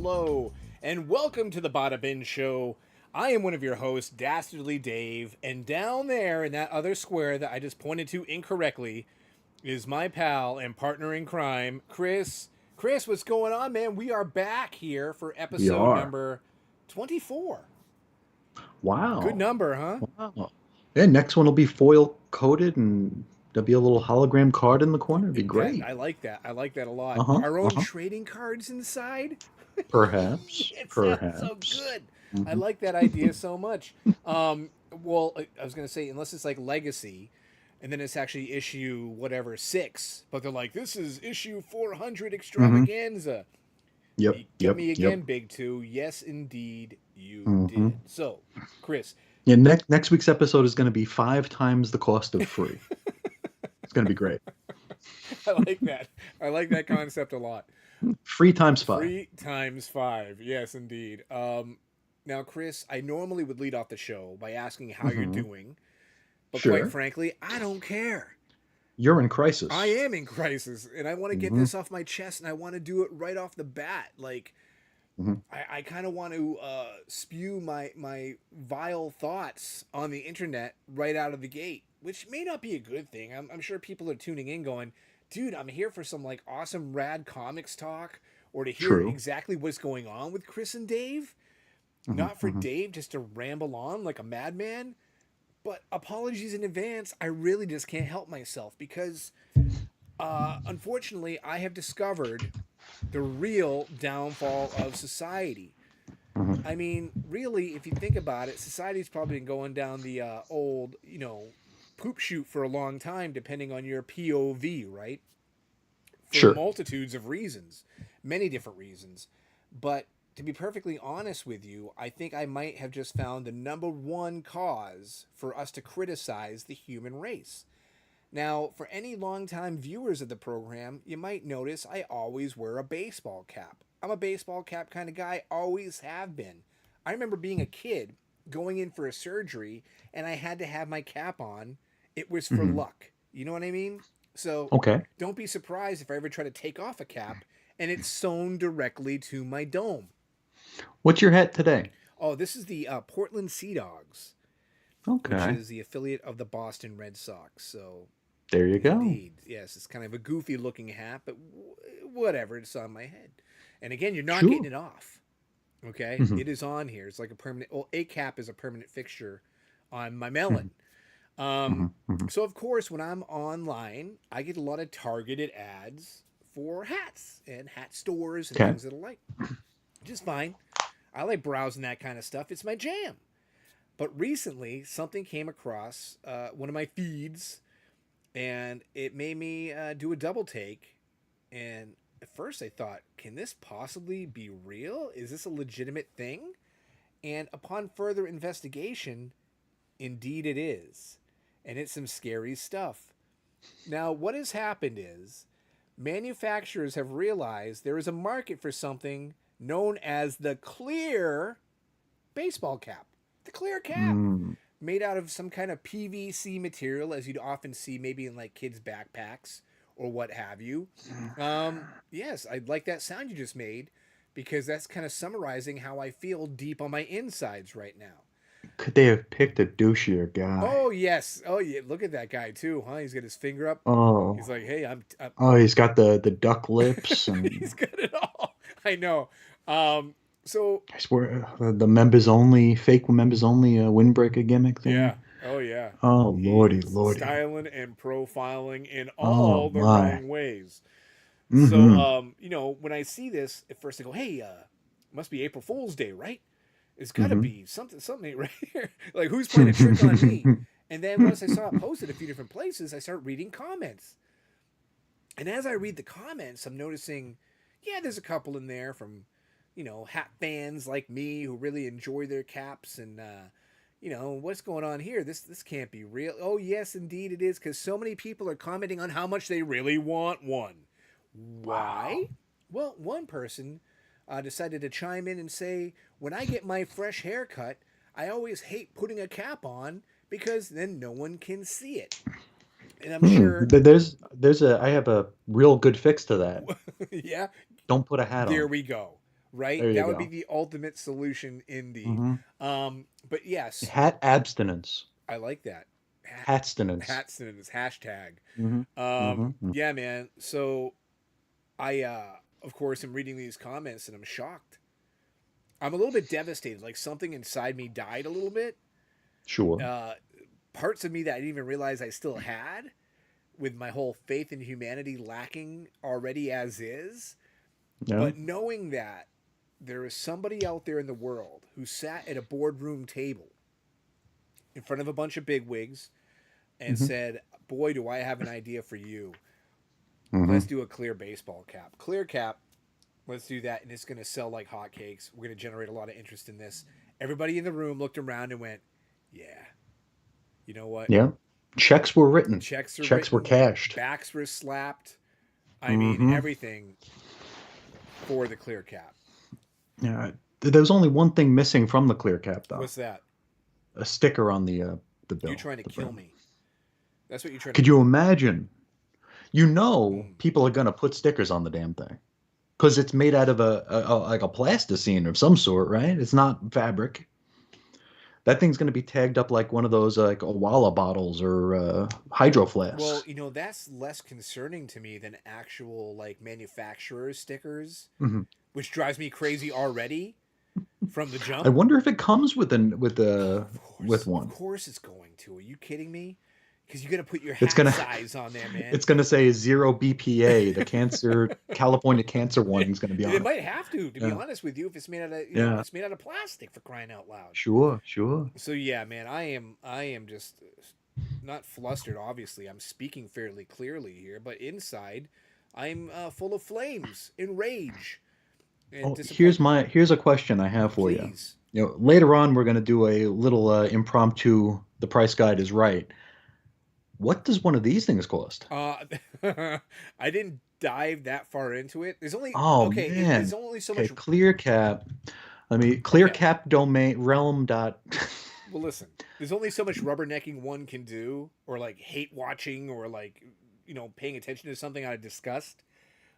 hello, and welcome to the Bada Show. I am one of your hosts, Dastardly Dave, and down there in that other square that I just pointed to incorrectly is my pal and partner in crime, Chris. Chris, what's going on, man? We are back here for We episode are. number 24. Good Wow. number, huh? Wow. Yeah, next one will be foil coated and there'll be a little hologram card in the corner. It'd be That great. I like that. I like that a lot. Uh-huh. Our own Uh-huh. trading cards inside. Perhaps. It sounds so Perhaps. good. I Hmm. like that idea so much. Well, I was gonna say unless it's like Legacy, and then it's actually issue whatever 6, but they're like this is issue 400 Hmm. extravaganza. Yep. You get Yep. me Yep. again, Big Two. Yes, indeed, you Hmm. did. So, Chris, Yeah, next week's episode is gonna be 5 times the cost of free. It's gonna be great. I like that. I like that concept a lot. Free times five. Free times 5. Yes, indeed. Now, Chris, I normally would lead off the show by asking how you're Hmm. doing, but quite Sure. frankly, I don't care. You're in I crisis. am in crisis, and I want to get Hmm. this off my chest, and I want to do it right off the bat. Like, Hmm. I kind of want to spew my vile thoughts on the internet right out of the gate, which may not be a good thing. I'm sure people are tuning in going, dude, I'm here for some like awesome rad comics talk or to hear True. exactly what's going on with Chris and Dave. Hmm. Not for Hmm. Dave just to ramble on like a madman. But apologies in advance. I really just can't help myself because, unfortunately, I have discovered the real downfall of society. Hmm. I mean, really, if you think about it, society's probably been going down the old, poop shoot for a long time, depending on your POV, right? For Sure. multitudes of reasons, many different reasons. But to be perfectly honest with you, I think I might have just found the number one cause for us to criticize the human race. Now, for any longtime viewers of the program, you might notice I always wear a baseball cap. I'm a baseball cap kind of guy, always have been. I remember being a kid going in for a surgery and I had to have my cap on. It was for Hmm. luck. You know what I mean? So Okay. don't be surprised if I ever try to take off a cap and it's sewn directly to my dome. What's your hat today? Oh, this is the Portland Sea Dogs, which Okay. is the affiliate of the Boston Red Sox. So There you go. indeed. Yes, it's kind of a goofy looking hat, but whatever, it's on my head. And again, you're not getting Sure. it off. Okay? Hmm. It is on here. It's like a permanent, well, a cap is a permanent fixture on my Hmm. melon. Um, Hmm. Hmm. so, of course, when I'm online, I get a lot of targeted ads for hats and hat stores and Okay. things that I like, which is fine. I like browsing that kind of stuff. It's my jam. But recently, something came across one of my feeds and it made me do a double take. And at first, I thought, can this possibly be real? Is this a legitimate thing? And upon further investigation, indeed it is. And it's some scary stuff. Now, what has happened is manufacturers have realized there is a market for something known as the clear baseball cap. The clear cap Mm. made out of some kind of PVC material, as you'd often see maybe in like kids' backpacks or what have you. Yes, I like that sound you just made because that's kind of summarizing how I feel deep on my insides right now. Could they have picked a douchier guy? Oh yes, oh yeah, look at that guy too, huh? He's got his finger up. Oh, He's like, hey, I'm oh, he's got the duck lips and he's got it all. I know. Um, so I swear the members only, fake members only windbreaker gimmick yeah, thing. oh yeah, Oh, lordy, he's lordy. styling and profiling in Oh all the my. wrong ways. So, Mm-hmm. when I see this, at first I go, "Hey, must be April Fool's Day, right? It's got to Mm-hmm. be something right here. Like, who's playing a trick on me?" And then once I saw it posted a few different places, I start reading comments. And as I read the comments, I'm noticing, yeah, there's a couple in there from, hat fans like me who really enjoy their caps and. What's going on here? This can't be real. Oh yes, indeed it is, because so many people are commenting on how much they really want one. Wow. Why? Well, one person decided to chime in and say, when I get my fresh haircut, I always hate putting a cap on because then no one can see it. And I'm sure, There's a I have a real good fix to that. yeah, Don't put a hat there on. we go. right? There you That would be go. the ultimate solution indeed. Hmm. But yes, Hat abstinence. I like that. Hat, Hatstinence. Hatston's hashtag. Hmm. Hmm. Yeah, man. So I, of course, am reading these comments and I'm shocked. I'm a little bit devastated. Like something inside me died a little bit. Sure. Uh, Parts of me that I didn't even realize I still had, with my whole faith in humanity lacking already as is. Yeah. But knowing that there is somebody out there in the world who sat at a boardroom table in front of a bunch of bigwigs and Hmm. said, "Boy, do I have an idea for you. Hmm. Let's do a clear baseball cap. Clear cap. Let's do that, and it's going to sell like hotcakes. We're going to generate a lot of interest in this." Everybody in the room looked around and went, "Yeah, you know what? Yeah. Checks were written. Checks are Checks were written, cashed. backs were slapped. I mean, Hmm. everything for the clear cap." Yeah. There was only one thing missing from the clear cap, though. What's that? A sticker on the You're bill, trying to the kill brim. me. That's what you're trying to Could you do. imagine? You know, Mm. people are gonna put stickers on the damn thing because it's made out of like a plasticine of some sort, right? It's not fabric. That thing's gonna be tagged up like one of those like Owala bottles or hydro Well, flasks. that's less concerning to me than actual like manufacturer stickers, Hmm. which drives me crazy already from the I jump. wonder if it comes with with Of one. course, it's going to. Are you kidding me? Because you got to put your It's hat gonna size on there, man. it's gonna say zero BPA. The cancer California cancer warning's gonna be It on it. might have to be Yeah, honest with you, if it's made out of yeah, it's made out of plastic for crying out loud. sure, sure. So yeah, man, I am just not flustered. Obviously, I'm speaking fairly clearly here, but inside, I'm full of flames, and rage, and Oh, disappointment. here's a question I have for you. Please. Later on we're gonna do a little impromptu. The price guide is right. What does one of these things cost? Uh, I didn't dive that far into it. There's only Oh okay. There's man. only so Okay, much. clear cap. Let me clear Okay. cap domain realm dot. Well, listen. There's only so much rubbernecking one can do, or like hate watching, or like paying attention to something out of disgust.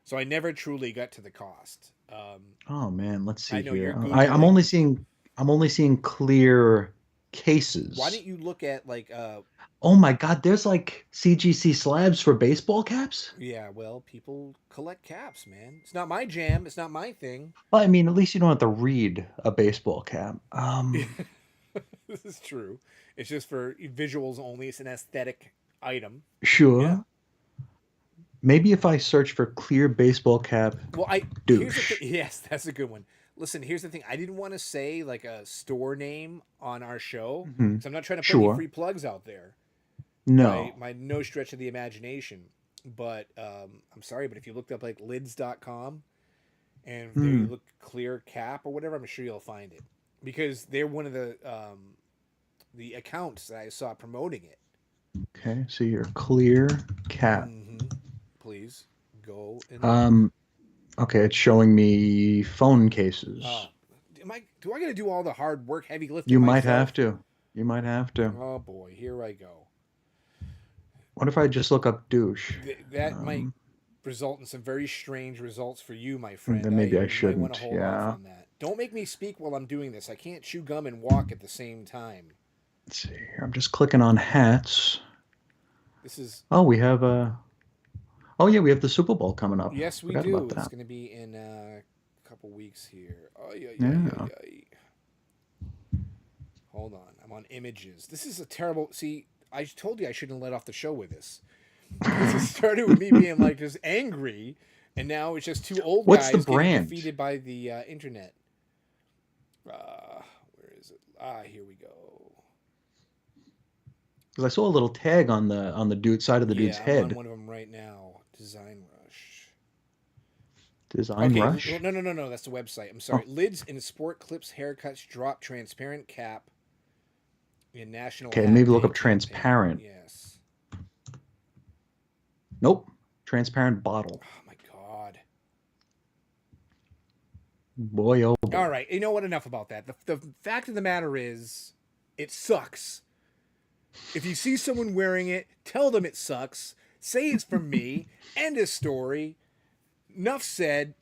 So I never truly got to the cost. Oh man, let's I see know you're here. I'm googling. only seeing clear Why cases. didn't you look at like Oh my God, there's like CGC slabs for baseball caps? yeah, well, people collect caps, man. It's not my jam. It's not my thing. Well, I mean, at least you don't have to read a baseball cap. This is true. It's just for visuals only. It's an aesthetic item. Yeah. Sure. Maybe if I search for clear baseball cap Well, I here's the thing. douche. Yes, that's a good one. Listen, here's the thing. I didn't want to say like a store name on our show Hmm. because I'm not trying to put any Sure. free plugs out there by No. no stretch of the imagination. But I'm sorry, but if you looked up like lids.com and there you Hmm. look clear cap or whatever, I'm sure you'll find it because they're one of the accounts that I saw promoting it. Okay, so your clear cap. Mm-hmm. Please go and look. Um, okay, it's showing me phone Uh, cases. do I got to do all the hard work, heavy lifting You might have myself? to. You might have to. Oh boy, here I go. What if I just look up douche? That might Um, result in some very strange results for you, my friend. then maybe I You might want to shouldn't. hold off Yeah. on that. Don't make me speak while I'm doing this. I can't chew gum and walk at the same time. Let's see here. I'm just clicking on hats. This is Oh, we have oh yeah, we have the Super Bowl coming up. yes, we Forgot about do. It's that. going to be in a couple weeks here. Oh yeah, yeah, yeah, Yeah. yeah. Hold on, I'm on images. This is a terrible. See, I told you I shouldn't have let off the show with this because it started with me being like just angry, and now it's just two old What's the guys getting brand? defeated by the internet. Where is it? Here we go. Because I saw a little tag on the dude side of the dude's Yeah, I'm on head. one of them right now. Design Rush. Design Okay, Rush. no, no, no, no. That's the website. I'm Oh, sorry. Lids in sport clips, haircuts, drop, transparent cap in national okay, hat maybe look day up campaign. transparent. Yes. Nope. Transparent bottle. Oh my god. Boy, oh All boy. right. You know what? Enough about that. The fact of the matter is, it sucks. If you see someone wearing it, tell them it sucks. Say it's from me. End of story. Enough said.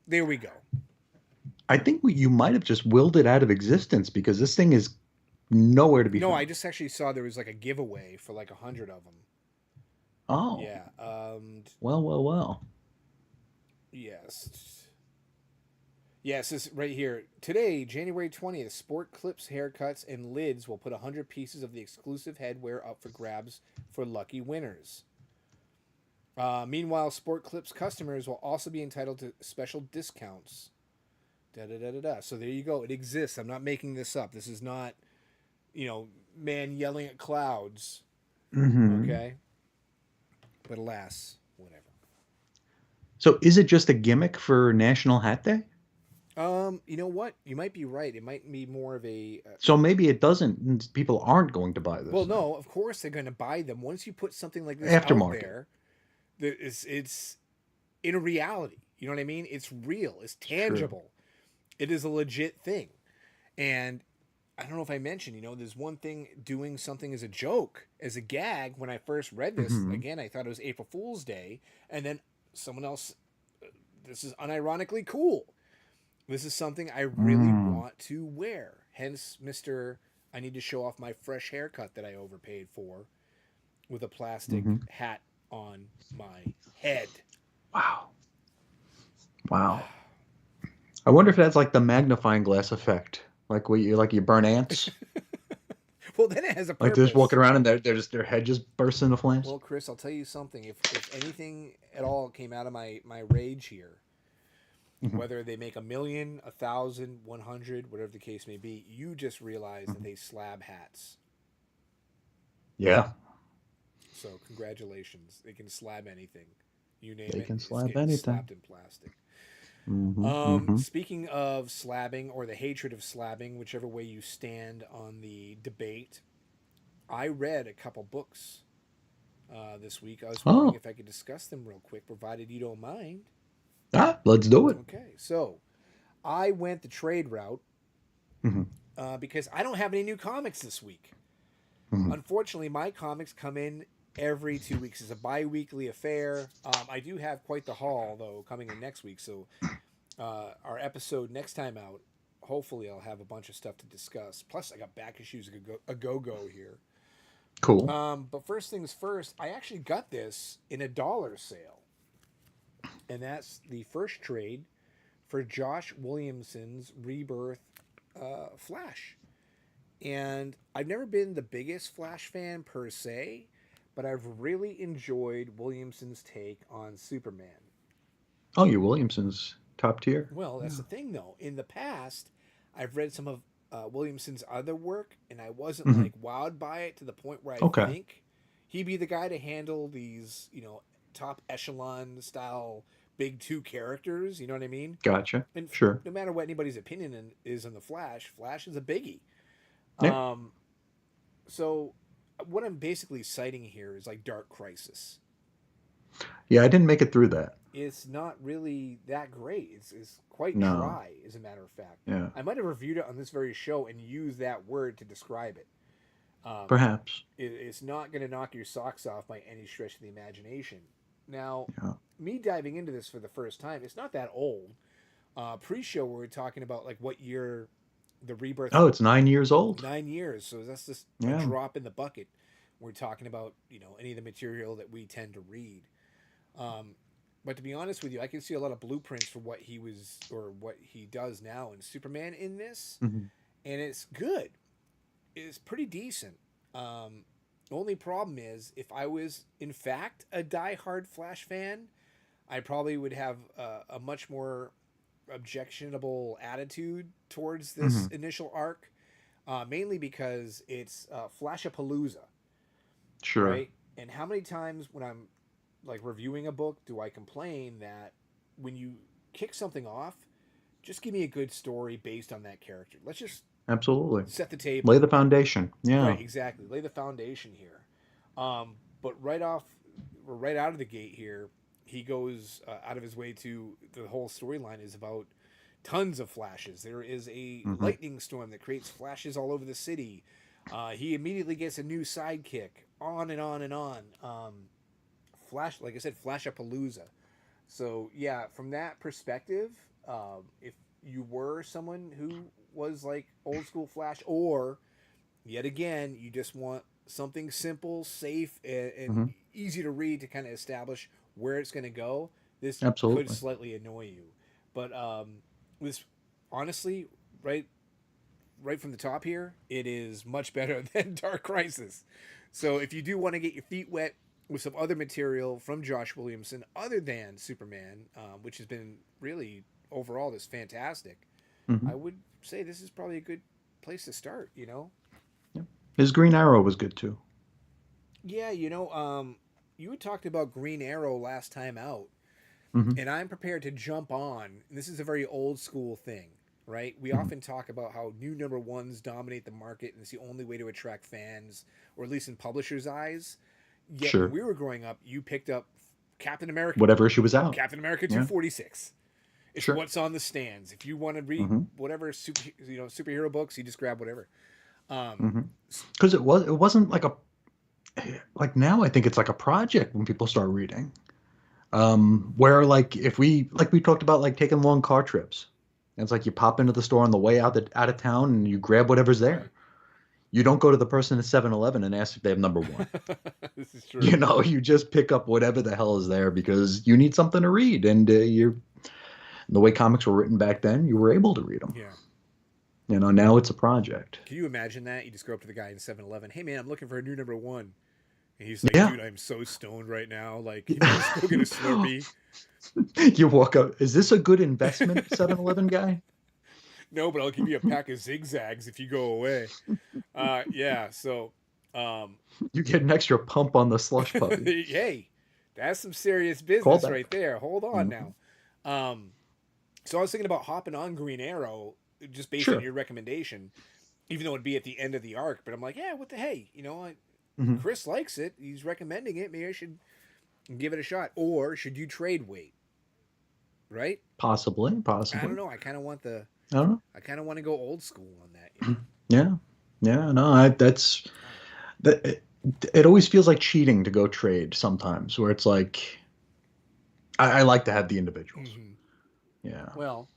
There we go. I think you might have just willed it out of existence because this thing is nowhere to be No, I found. just actually saw there was like a giveaway for like 100 of them. Oh, Yeah. well, well, well. Yes. Yes, this right here. Today, January 20th, Sport Clips Haircuts and Lids will put 100 pieces of the exclusive headwear up for grabs for lucky winners. Meanwhile, Sport Clips customers will also be entitled to special discounts. Da da da da da. So there you go. It exists. I'm not making this up. This is not, man yelling at clouds. Hmm. Okay? But alas, whatever. So is it just a gimmick for National Hat Day? You know what? You might be right. It might be more of a. So maybe it doesn't, people aren't going to buy this Well, then. no, of course they're going to buy them. Once you put something like this out Aftermarket. there, it's in a reality. You know what I mean? It's real. It's True. tangible. It is a legit thing. And I don't know if I mentioned, there's one thing doing something as a joke, as a gag. When I first read this, Hmm. again, I thought it was April Fool's Day. And then someone else, this is unironically cool. This is something I really Mm. want to wear. Hence, Mr. I need to show off my fresh haircut that I overpaid for with a plastic Hmm. hat on my head. Wow. Wow. I wonder if that's like the magnifying glass effect. Like you burn ants. Well, then it has a Like they're just purpose. walking around and their head just bursts into flames. Well, Chris, I'll tell you something. If anything at all came out of my rage here, Hmm. whether they make 1,000,000, 1,000, 100, whatever the case may be, you just realize that Hmm. they slab hats. Yeah, So congratulations, they can slab anything. You name they it, can it's slap getting anything. slapped in plastic. Hmm. Hmm. Speaking of slabbing or the hatred of slabbing, whichever way you stand on the debate, I read a couple books this week. I was wondering Oh, if I could discuss them real quick, provided you don't mind. let's do it. Okay, so I went the trade route Hmm. because I don't have any new comics this week. Hmm. Unfortunately, my comics come in every 2 weeks. It's a bi-weekly affair. I do have quite the haul though coming in next week, so our episode next time out, hopefully I'll have a bunch of stuff to discuss. Plus, I got back issues a go go here. Cool. But first things first, I actually got this in a dollar sale, and that's the first trade for Josh Williamson's Rebirth Flash. And I've never been the biggest Flash fan per se, but I've really enjoyed Williamson's take on Superman. Oh, you Williamson's top tier. Well, that's Yeah. the thing, though. In the past, I've read some of Williamson's other work, and I wasn't Hmm. like wowed by it to the point where I Okay. think he'd be the guy to handle these, top echelon style big two characters. You know what I mean? Gotcha. And Sure. no matter what anybody's opinion is on the Flash, Flash is a biggie. Yeah. Um, so what I'm basically citing here is like Dark Crisis. Yeah, I didn't make it through that. It's not really that great. It's quite No. dry, as a matter of fact. Yeah. I might have reviewed it on this very show and used that word to describe it. Um, Perhaps. it's not going to knock your socks off by any stretch of the imagination. Now, Yeah. me diving into this for the first time, it's not that old. Pre-show, we were talking about like what year the rebirth. Oh, it's 9 years old. 9 years, so that's just a Yeah. drop in the bucket. We're talking about any of the material that we tend to read. Um, but to be honest with you, I can see a lot of blueprints for what he was or what he does now in Superman in this, Hmm. and it's good. It's pretty decent. Only problem is, if I was in fact a die-hard Flash fan, I probably would have a much more objectionable attitude towards this Hmm. initial arc, mainly because it's Flashapalooza, Sure. right? And how many times when I'm like reviewing a book do I complain that when you kick something off, just give me a good story based on that character. Let's just Absolutely. set the table. Lay the foundation. Yeah. Right, exactly. Lay the foundation here. But right out of the gate here, he goes out of his way to the whole storyline is about tons of flashes. There is a Hmm. lightning storm that creates flashes all over the city. He immediately gets a new sidekick. On and on and on. Flash, like I said, Flashapalooza. So yeah, from that perspective, if you were someone who was like old school Flash, or yet again, you just want something simple, safe, and Hmm. easy to read to kind of establish where it's going to go, this could Absolutely. slightly annoy you. But this, honestly, right, right from the top here, it is much better than Dark Crisis. So if you do want to get your feet wet with some other material from Josh Williamson other than Superman, which has been really overall just fantastic, Hmm. I would say this is probably a good place to start. You know, Yeah. His Green Arrow was good too. yeah, you had talked about Green Arrow last time out, Hmm. and I'm prepared to jump on. And this is a very old school thing, right? We Hmm. often talk about how new number ones dominate the market, and it's the only way to attract fans, or at least in publishers' eyes. Yet when Sure. we were growing up, you picked up Captain America, Whatever issue was out. Captain America Yeah. 246. It's Sure. what's on the stands. If you want to read Hmm. whatever superhero books, you just grab whatever. Um, Hmm. Because it wasn't like a like now I think it's like a project when people start reading. Where like if we talked about like taking long car trips. And it's like you pop into the store on the way out of town and you grab whatever's there. right. You don't go to the person at 7-Eleven and ask if they have number one. This is You true. know, you just pick up whatever the hell is there because you need something to read. And you're the way comics were written back then, you were able to read them. Yeah. You know, now it's a project. Can you imagine that? You just go up to the guy in 7-Eleven. Hey, man, I'm looking for a new number one. And he's like, Yeah. dude, I'm so stoned right now. Like, can you just go get a Slurpee? You walk up, is this a good investment, 7-Eleven guy? No, but I'll give you a pack of zigzags if you go away. Yeah. So, um, You get an extra pump on the slush puppy. hey, that's some serious Call business that. right there. Hold on Mhm. now. Um, so I was thinking about hopping on Green Arrow just based on Sure. your recommendation, even though it'd be at the end of the arc. But I'm like, yeah, what the hey, Hmm. Chris likes it. He's recommending it. Maybe I should give it a shot. Or should you trade weight? Right? Possibly, I don't possibly. know. I kind of want the. I don't I kind of want to go old school on that. know. Yeah, yeah. No, that's that. It always feels like cheating to go trade sometimes, where it's like I like to have the individuals. Mm-hmm. Yeah. Well,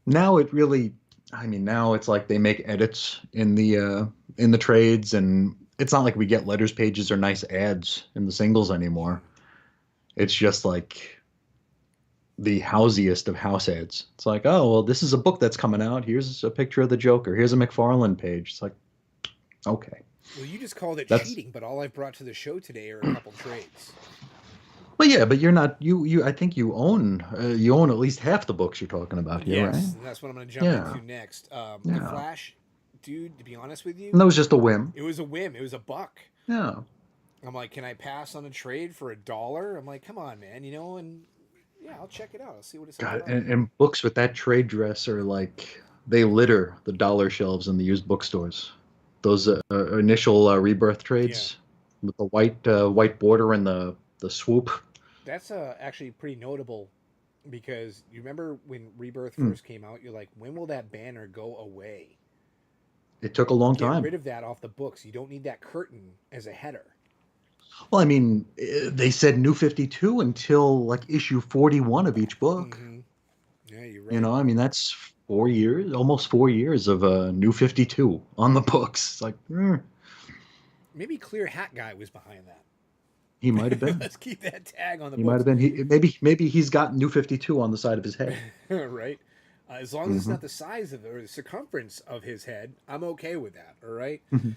Now it really, I mean, now it's like they make edits in the trades, and it's not like we get letters pages or nice ads in the singles anymore. mm, It's just like the housiest of house ads. It's like, oh, well, this is a book that's coming out. Here's a picture of the Joker. Here's a McFarlane page. It's like, okay, well, you just called it that's cheating, but all I've brought to the show today are a couple trades. but yeah, but you're not you. I think you own at least half the books you're talking about here, right? Yes, and that's what I'm going to jump Yeah, into next. The yeah. Flash, dude. To be honest with And you, that was just a whim. it was a whim. It was a buck. Yeah. I'm like, can I pass on a trade for $1? I'm like, come on, man. And yeah, I'll check it out. I'll see what it's all God, about. and books with that trade dress are like they litter the dollar shelves in the used bookstores. Those initial rebirth Yeah, trades with the white border and the swoop. that's actually pretty notable because you remember when Rebirth Hmm. first came out, you're like, when will that banner go away? It took a long Get time. rid of that off the books. You don't need that curtain as a header. Well, I mean, they said New 52 until like issue 41 of each book. Mm-hmm. Yeah, you're You right. know, I mean, that's 4 years, almost 4 years of New 52 on the books. It's like, Maybe Clear Hat Guy was behind he might have that. been. Let's keep that tag on the He might books, have been. Maybe he's got New 52 on the side of his head. right? As long as it's Hmm. not the size of or the circumference of his head, I'm okay with that. All right. Hmm.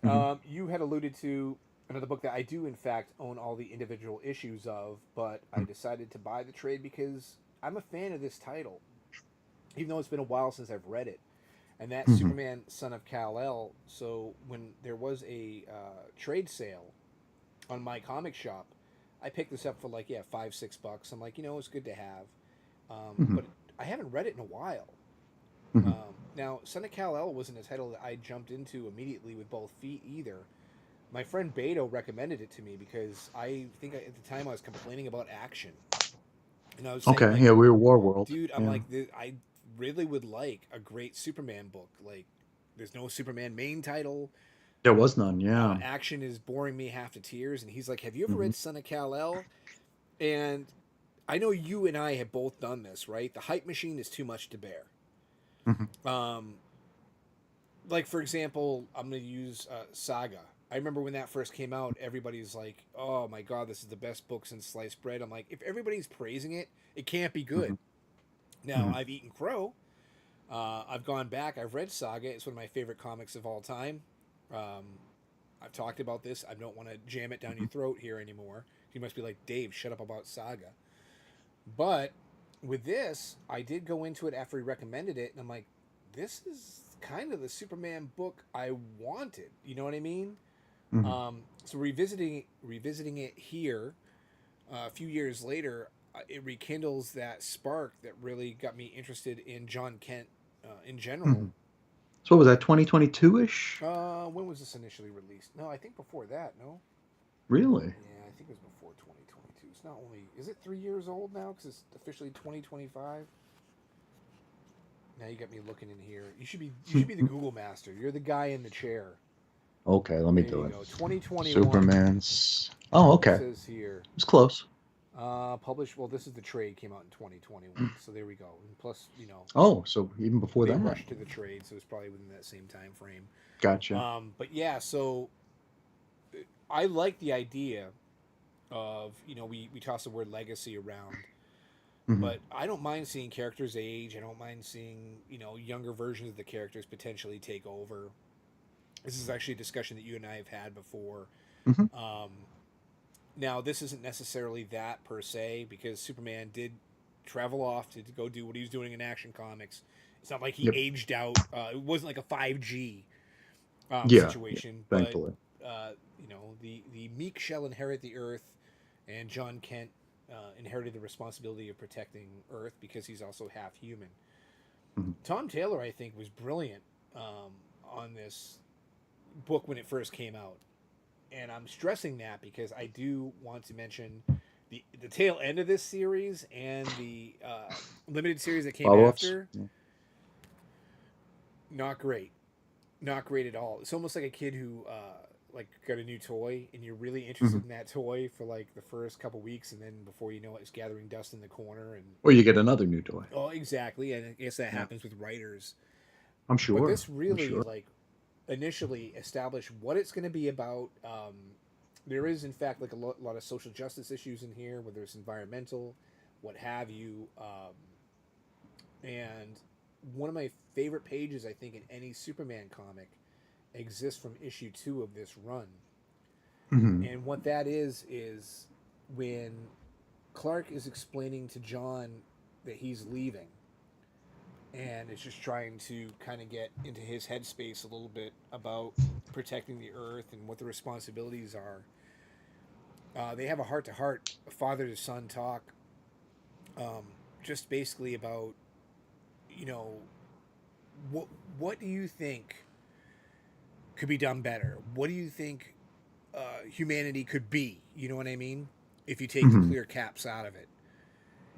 Hmm. You had alluded to another book that I do, in fact, own all the individual issues of, but I decided to buy the trade because I'm a fan of this title, even though it's been a while since I've read it. And that's Hmm. Superman, Son of Kal-El. So when there was a trade sale on my comic shop, I picked this up for like $5-6. I'm like, it's good to have, Hmm. but I haven't read it in a while. Hmm. Now, Son of Kal-El wasn't a title that I jumped into immediately with both feet either. My friend Beto recommended it to me because I think at the time I was complaining about action, and I was saying Okay, like, yeah, we're War World. dude, I'm Yeah, like, I really would like a great Superman book. Like, there's no Superman main title. there was none. Yeah. Action is boring me half to tears. And he's like, have you ever Hmm. read Son of Kal-El? And I know you and I have both done this, right? The hype machine is too much to bear. Mhm. Um, like for example, I'm gonna use Saga. I remember when that first came out, everybody's like, "Oh my god, this is the best book since sliced bread." I'm like, if everybody's praising it, it can't be good. Mhm. Now Mhm. I've eaten crow. I've gone back. I've read Saga. It's one of my favorite comics of all time. Um, I've talked about this. I don't want to jam it down your Mhm. throat here anymore. You must be like, Dave, shut up about Saga. But with this, I did go into it after he recommended it, and I'm like, this is kind of the Superman book I wanted. You know what I mean? Mhm. So revisiting it here a few years later, it rekindles that spark that really got me interested in John Kent in general. Mhm. So what was that, 2022 ish? When was this initially released? No, I think before that. No, Really? yeah, I think it was before 2022. It's not only is it 3 years old now because it's officially 2025. Now you got me looking in here. You should be the Google master. You're the guy in the chair. Okay, let me There do you it. go. 2021. Superman's. Oh, It okay. says here. It's close. Published. Well, this is the trade came out in 2021. So there we go. And plus, Oh, so even before they that. rushed to the trade, so it's probably within that same time frame. Gotcha. But yeah, so I like the idea of we toss the word legacy around, Mhm. but I don't mind seeing characters age. I don't mind seeing younger versions of the characters potentially take over. This is actually a discussion that you and I have had before. Mhm. Um, Now, this isn't necessarily that per se because Superman did travel off to go do what he was doing in Action Comics. It's not like he Yep. aged out. It wasn't like a 5G Yeah. Yeah. situation, but Thankfully. the meek shall inherit the Earth, and John Kent inherited the responsibility of protecting Earth because he's also half human. Mhm. Tom Taylor, I think, was brilliant on this book when it first came out, and I'm stressing that because I do want to mention the tail end of this series and the limited series that came Follow ups. after. Not great, not great at all. It's almost like a kid who like got a new toy, and you're really Hmm. interested in that toy for like the first couple weeks, and then before you know it, it's gathering dust in the corner. And Or you get another new toy. oh, exactly. And I guess that Yeah. happens with writers. I'm But sure. this I'm really sure. like initially establish what it's going to be about. There is, in fact, like a lot of social justice issues in here, whether it's environmental, what have you. And one of my favorite pages, I think, in any Superman comic exists from issue 2 of this run. Hmm. And what that is when Clark is explaining to John that he's leaving and is just trying to kind of get into his headspace a little bit about protecting the earth and what the responsibilities are. They have a heart to heart, father to son talk, um, just basically about you know what what do you think could be done better? What do you think humanity could be? You know what I mean? If you take the Hmm. clear caps out of it.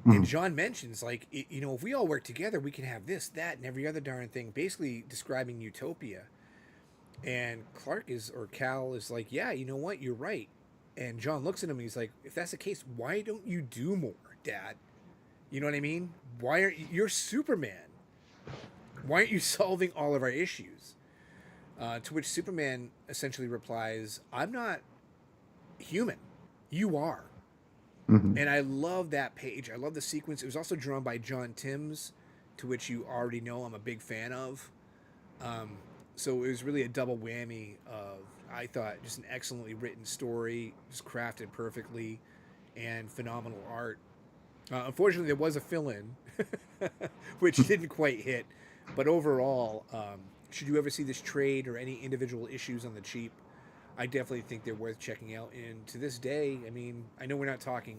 And Hmm. John mentions like if we all work together, we can have this, that, and every other darn thing. Basically describing utopia. And Clark is or Cal is like, yeah, you know what? You're right. And John looks at him and he's like, if that's the case, why don't you do more, Dad? You know what I mean? Why aren't you're Superman? Why aren't you solving all of our issues? To which Superman essentially replies, I'm not human. You are. Hmm. And I love that page. I love the sequence. It was also drawn by John Timms, to which you already know I'm a big fan of. Um, so it was really a double whammy of, I thought, just an excellently written story, just crafted perfectly, and phenomenal art. Unfortunately, there was a fill-in, which didn't quite hit. But overall, should you ever see this trade or any individual issues on the cheap, I definitely think they're worth checking out. And to this day, I mean, I know we're not talking,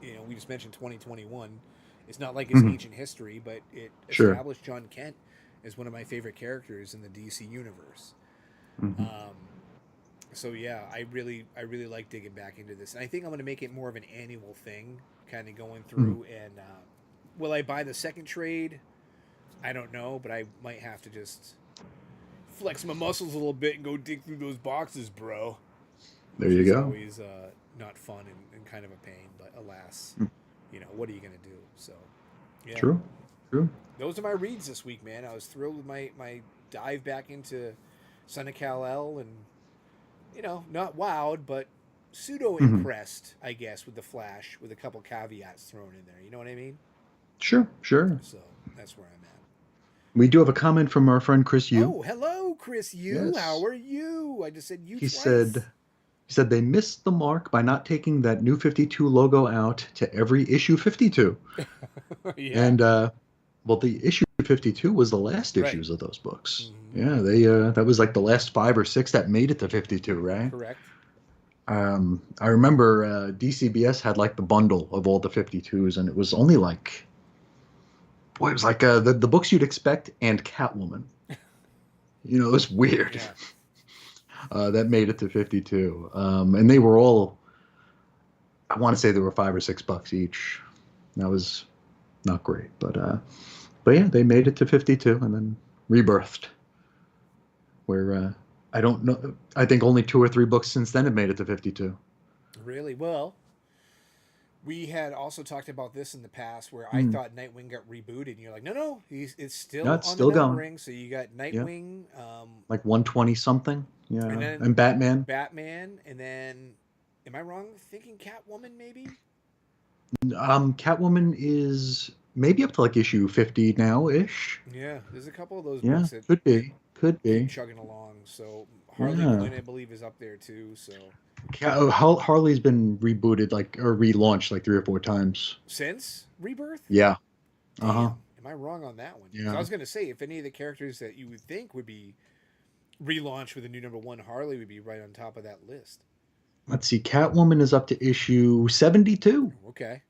we just mentioned 2021. It's not like it's Hmm. ancient history, but it Sure. established John Kent as one of my favorite characters in the DC universe. Hmm. Um, so yeah, I really like digging back into this, and I think I'm going to make it more of an annual thing, kind of going Hmm. through. And will I buy the second trade? I don't know, but I might have to just flex my muscles a little bit and go dig through those boxes, bro. There Which you is go. always not fun and kind of a pain, but alas. what are you gonna do? So, yeah, True. True. those are my reads this week, man. I was thrilled with my dive back into Son of Kal El, and not wowed, but pseudo Hmm. impressed, I guess, with the Flash, with a couple caveats thrown in there. You know what I mean? Sure. Sure. So that's where I'm at. We do have a comment from our friend Chris Yu. Oh, hello, Chris. How Yes. are you? I just said you He said twice. he said they missed the mark by not taking that new 52 logo out to every issue 52. Yeah. And well, the issue 52 was the last Right. issues of those books. Mm-hmm. Yeah, they that was like the last 5 or 6 that made it to 52, right? Correct. I remember DCBS had like the bundle of all the 52s, and it was only like, boy, it was like the books you'd expect and Catwoman. It was weird. Yeah. That made it to 52. And they were all, I want to say they were $5 or $6 each. That was not great, but yeah, they made it to 52 and then rebirthed. Where I don't know, I think only 2 or 3 books since then have made it to 52. Really? Well, we had also talked about this in the past where I Hmm. thought Nightwing got rebooted, and you're like, no, no, it's No, still it's on the still going. numbering. So you got Yeah, Nightwing, like 120 something. and Yeah, then and Batman. Batman, and then, am I wrong thinking Catwoman maybe? Catwoman is maybe up to like issue 50 now ish. Yeah, there's a couple of those Yeah, books that could be, could keep be. chugging along. So Harley Yeah. Quinn, I believe, is up there too. So Harley's been rebooted like or relaunched like 3 or 4 times. since Rebirth, Yeah. Uh huh. damn, am I wrong on that one? Because I Yeah. was gonna say if any of the characters that you would think would be relaunched with a new number one, Harley would be right on top of that list. Let's see. Catwoman is up to issue 72. Okay,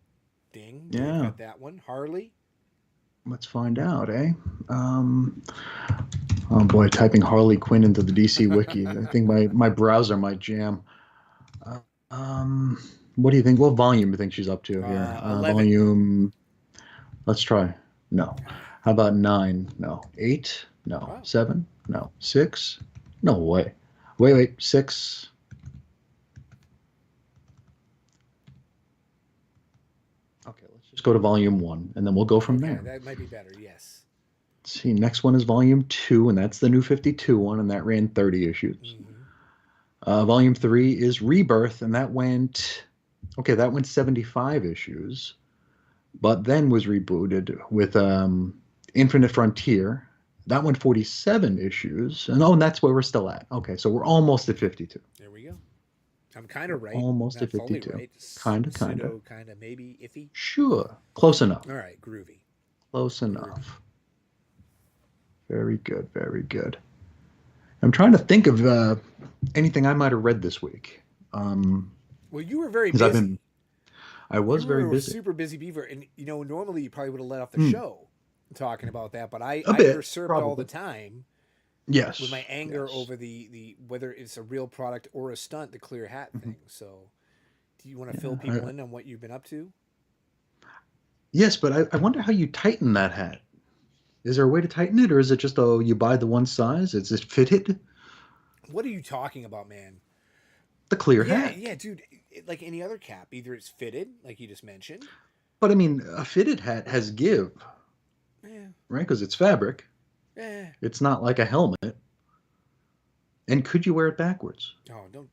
ding, Dave Yeah. got that one. Harley, Let's find out, eh? Um, oh boy, typing Harley Quinn into the DC wiki. I think my browser might jam. Uh, um, what do you think? What volume do you think she's up to here? 11. Volume. Let's try. No. Ah, How about 9? No. 8? No. wow. 7? No. 6? No way. Wait. 6. Okay, let's just go to volume 1 and then we'll go from Okay, there. that might be better. Yes. Let's see, next one is volume 2, and that's the new 52 one, and that ran 30 issues. Mm-hmm. Volume 3 is Rebirth, and that went 75 issues, but then was rebooted with Infinite Frontier. That went 47 issues, and that's where we're still at. Okay, so we're almost at 52. There we go. I'm kind of right, Almost not at fully 52. right. Kinda. Pseudo, kind of, maybe iffy. Sure. Close enough. All right, groovy. Close Groovy. enough. Very good, very good. I'm trying to think of anything I might have read this week. Well, you were very 'Cause busy. I was You very were a busy. super busy beaver, and normally you probably would have let off the Hmm. show talking about that, but I A I bit, usurped all the probably. time with Yes. my anger Yes. over the whether it's a real product or a stunt, the clear hat Mhm. thing. So, do you want to fill Yeah. people in on what you've been up to? Yes, but I wonder how you tighten that hat. Is there a way to tighten it, or is it just you buy the one size? Is it fitted? What are you talking about, man? The clear Yeah, hat. yeah, dude. Like any other cap, either it's fitted, like you just mentioned. But I mean, a fitted hat has give, Yeah, right? Because it's fabric. yeah. It's not like a helmet. And could you wear it backwards? Oh, don't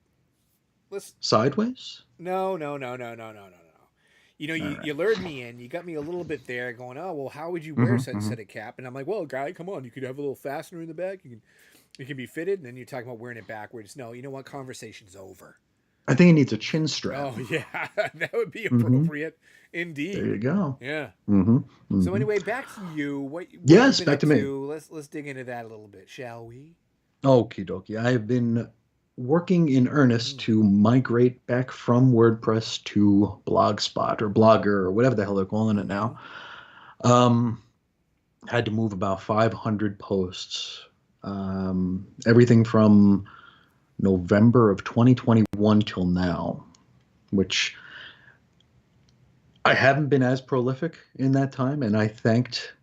let's. Sideways? No, no, no, no, no, no, no, no. All You right. lured me in. You got me a little bit there, going, "Oh, well, how would you wear Mm-hmm, such mm-hmm. set of cap?" And I'm like, "Well, guy, come on. You could have a little fastener in the back. It can be fitted." And then you're talking about wearing it backwards. No, you know what? Conversation's over. I think it needs a chin strap. Oh yeah, that would be Mm-hmm. appropriate, There you indeed. go. Yeah. Mm-hmm. So Mm-hmm. anyway, back to you. What you've Yes, been back up to me. to? Let's dig into that a little bit, shall we? Okie dokie. I have been working in earnest Mm. to migrate back from WordPress to Blogspot or Blogger or whatever the hell they're calling it Mm-hmm. now. Um, had to move about 500 posts. Everything from November of 2021 till now, which I haven't been as prolific in that time, and I thanked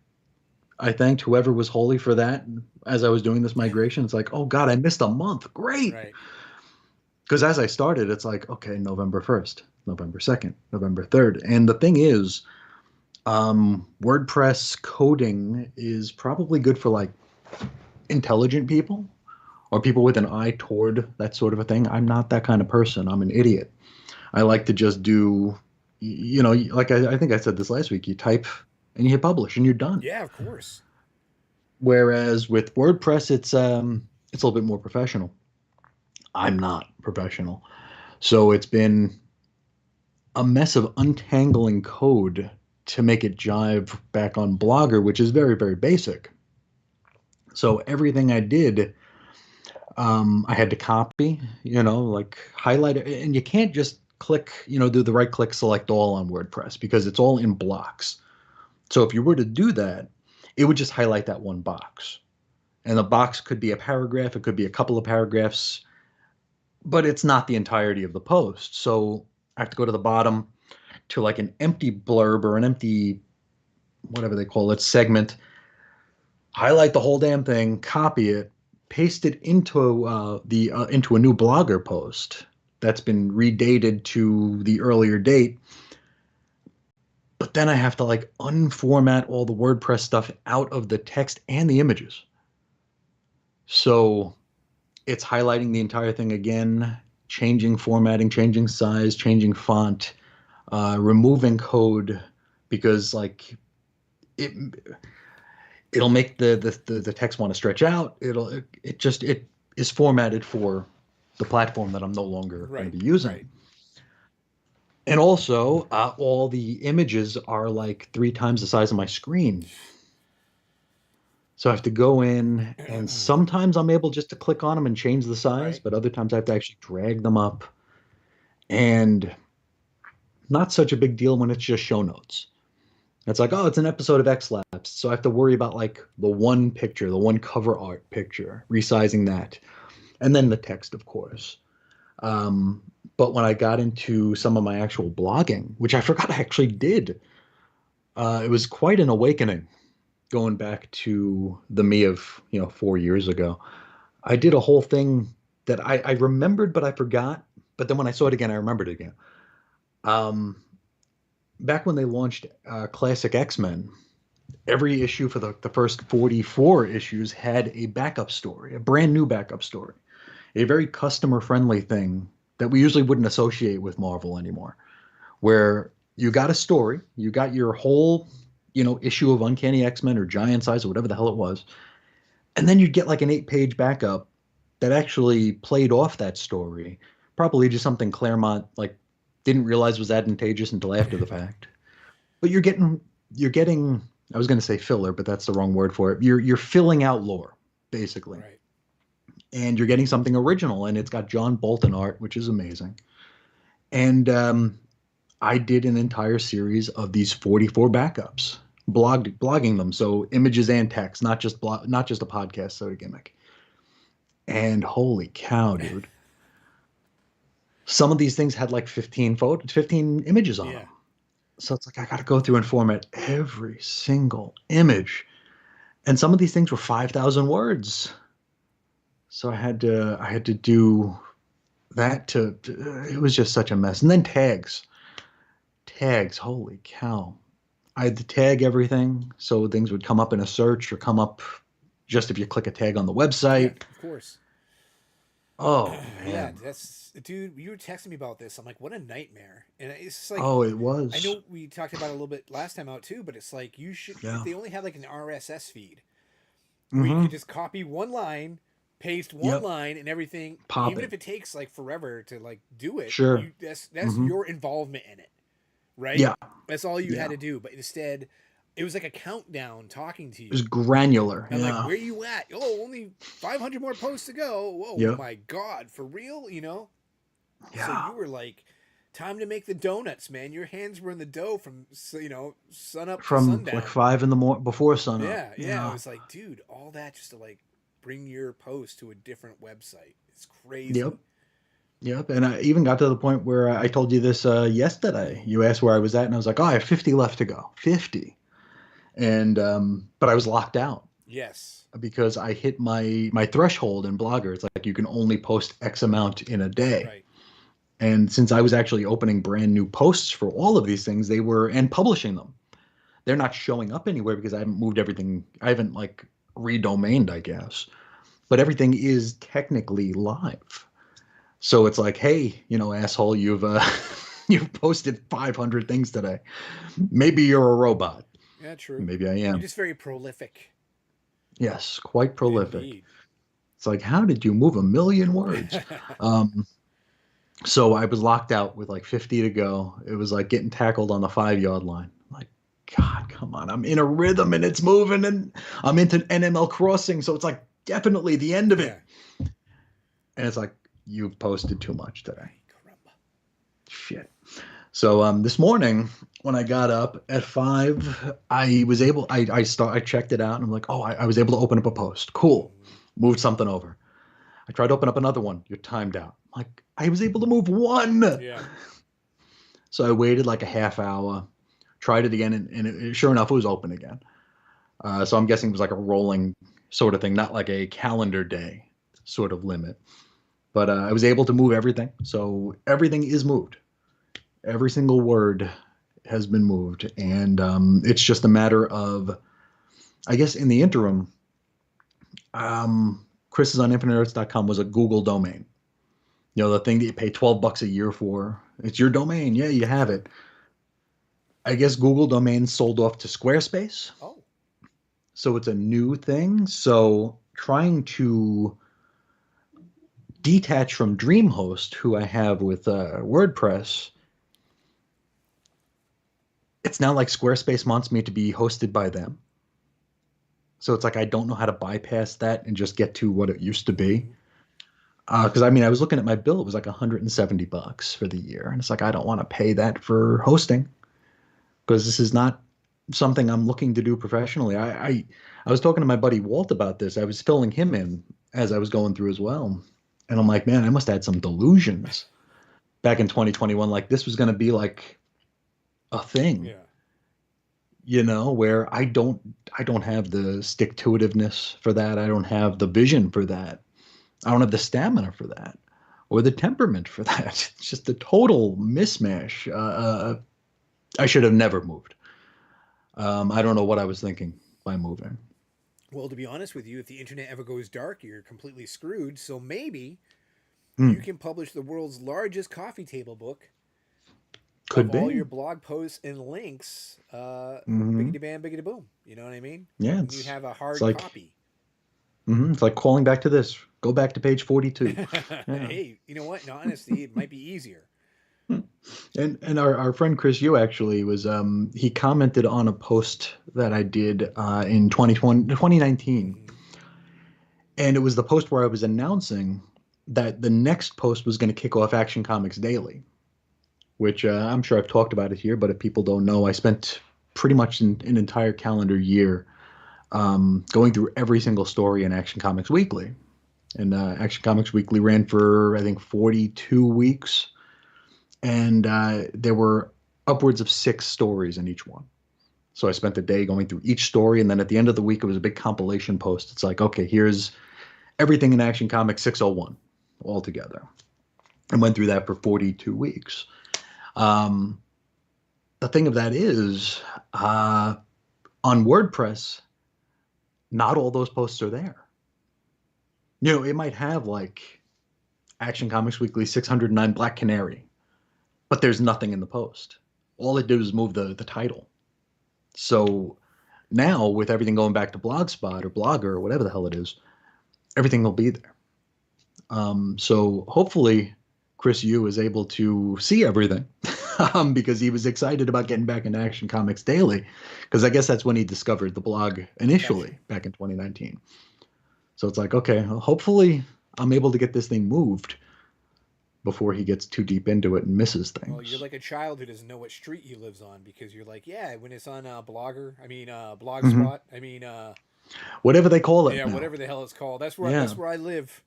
whoever was holy for that as I was doing this migration. It's like, oh God, I missed a month. Great. Right. Because as I started, it's like, okay, November 1st. November 2nd, November 3rd. And the thing is, WordPress coding is probably good for like intelligent people or people with an eye toward that sort of a thing. I'm not that kind of person. I'm an idiot. I like to just do, like I think I said this last week, you type and you hit publish and you're done. Yeah, of course. Whereas with WordPress, it's a little bit more professional. I'm not professional. So it's been a mess of untangling code to make it jive back on Blogger, which is very, very basic. So everything I did, I had to copy, like highlight it. And you can't just click, do the right click, select all on WordPress because it's all in blocks. So if you were to do that, it would just highlight that one box. And the box could be a paragraph, it could be a couple of paragraphs, but it's not the entirety of the post. So I have to go to the bottom to like an empty blurb or an empty, whatever they call it, segment, highlight the whole damn thing, copy it, paste it into the into a new Blogger post that's been redated to the earlier date. But then I have to like unformat all the WordPress stuff out of the text and the images. So it's highlighting the entire thing again, changing formatting, changing size, changing font, removing code because like it it'll make the text want to stretch out. It is formatted for the platform that I'm no longer going to be using. Right. And also, all the images are like 3 times the size of my screen. So I have to go in, and sometimes I'm able just to click on them and change the size, Right. but other times I have to actually drag them up. And not such a big deal when it's just show notes. It's like, oh, it's an episode of X Lapsed, so I have to worry about like the one picture, the one cover art picture, resizing that, and then the text, of course. But when I got into some of my actual blogging, which I forgot I actually did, it was quite an awakening going back to the me of 4 years ago. I did a whole thing that I remembered, but I forgot. But then when I saw it again, I remembered it again. Back when they launched Classic X-Men, every issue for the first 44 issues had a backup story, a brand new backup story, a very customer-friendly thing that we usually wouldn't associate with Marvel anymore, where you got a story, you got your whole, issue of Uncanny X-Men or Giant Size or whatever the hell it was, and then you'd get like an 8-page backup that actually played off that story, probably just something Claremont like didn't realize was advantageous until after the fact. But you're getting I was going to say filler, but that's the wrong word for it. You're filling out lore basically. Right. And you're getting something original, and it's got John Bolton art, which is amazing. And I did an entire series of these 44 backups, blogging them, so images and text, not just a podcast sort of gimmick. And holy cow, dude! Some of these things had like 15 images on Yeah. them. So it's like I got to go through and format every single image, and some of these things were 5,000 words. So I had to do that it was just such a mess. And then tags, holy cow. I had to tag everything so things would come up in a search or come up just if you click a tag on the Yeah, website. of course. Oh Yeah, man. that's dude. You were texting me about this. I'm like, what a nightmare. And it's just like, Oh, it I was. know we talked about it a little bit last time out too, but it's like you should. If Yeah. they only had like an RSS feed where you Mm-hmm. could just copy one line, paste one Yep. line, and everything, Pop even it. if it takes like forever to like do it, Sure. you that's Mm-hmm. your involvement in it, right? Yeah. That's all you had Yeah. to do. But instead, it was like a countdown talking to It was you. granular. I'm like, Yeah. where you at? Oh, only 500 more posts to go. Oh Yep. my god, for real? So Yeah. you were like, time to make the donuts, man. Your hands were in the dough from sun up to From like sundown. 5 in the morning before sunup. Yeah, yeah. It Yeah. was like, dude, all that just to like bring your post to a different website. It's Yep. crazy. Yep. And I even got to the point where I told you this yesterday. You asked where I was at, and I was like, oh, I have 50 left to go. 50. And but I was locked out Yes. because I hit my threshold in Blogger. It's like you can only post X amount in a day. Right. And since I was actually opening brand new posts for all of these things, they were and publishing them. They're not showing up anywhere because I haven't moved everything. I haven't like redomained, I guess. But everything is technically live. So it's like, hey, asshole, you've you've posted 500 things today. Maybe you're a robot. Yeah, true. Maybe I You're am. just very prolific. Yes, quite prolific. Indeed. It's like, how did you move a million words? Um, so I was locked out with like 50 to go. It was like getting tackled on the 5 yard line. Like, God, come on. I'm in a rhythm and it's moving and I'm into NML crossing. So it's like definitely the end of Yeah. it. And it's like, you've posted too much today. Ay, caramba. Shit. So this morning when I got up at 5, I checked it out and I'm like, oh, I was able to open up a post. Cool. Mhm. Moved something over. I tried to open up another one. You're timed out. I'm like, I was able to move one. Yeah. So I waited like a half hour, tried it again, and sure enough, it was open again. So I'm guessing it was like a rolling sort of thing, not like a calendar day sort of limit. But I was able to move everything. So everything is moved. Every single word has been moved. And it's just a matter of, I guess, in the interim, chrisisoninfiniteearths.com was a Google domain. The thing that you pay $12 a year for. It's your domain. Yeah, you have Sure. it. I guess Google domains sold off to Squarespace. Oh. So it's a new thing. So trying to detach from DreamHost, who I have with WordPress, it's now like Squarespace wants me to be hosted by them. So it's like I don't know how to bypass that and just get to what it used to be. Mhm. Because I mean, I was looking at my bill; it was like $170 for the year, and it's like I don't want to pay that for hosting because this is not something I'm looking to do professionally. I was talking to my buddy Walt about this. I was filling him in as I was going through as well, and I'm like, man, I must have had some delusions back in 2021. Like this was going to be like a thing, Yeah. where I don't have the stick to itiveness for that. I don't have the vision for that. I don't have the stamina for that or the temperament for that. It's just a total mismatch. I should have never moved. I don't know what I was thinking by moving. Well, to be honest with you, if the internet ever goes dark, you're completely screwed. So maybe you Hmm. can publish the world's largest coffee table book of Could all be. your blog posts and links. Hmm. Biggity bam, biggity boom. You know what I mean? Yeah, And you have a it's hard like copy. it's like calling back to this. Go back to page 42. Yeah. Hey, you know what? In honesty, it might be easier. Hmm. And our friend Chris Yu actually was he commented on a post that I did in 2019. Mm-hmm. And it was the post where I was announcing that the next post was going to kick off Action Comics Daily, which I'm sure I've talked about it here, but if people don't know, I spent pretty much an entire calendar year going through every single story in Action Comics Weekly. And Action Comics Weekly ran for, I think, 42 weeks. And there were upwards of 6 stories in each one. So I spent the day going through each story. And then at the end of the week, it was a big compilation post. It's like, okay, here's everything in Action Comics 601 all together. And went through that for 42 weeks. Um, the thing of that is, on WordPress, not all those posts are there. It might have like Action Comics Weekly 609 Black Canary, but there's nothing in the post. All it did was move the title. So now, with everything going back to Blogspot or Blogger or whatever the hell it is, everything will be there. So hopefully, Chris Yu is able to see everything because he was excited about getting back into Action Comics Daily because I guess that's when he discovered the blog Gotcha. initially back in 2019. So it's like, okay, well, hopefully I'm able to get this thing moved before he gets too deep into it and misses Well, you're things. like a child who doesn't know what street he lives on because you're like, yeah, when it's on Hmm. Blogspot. Whatever they call it Yeah, now. whatever the hell it's called. Yeah. That's where I live.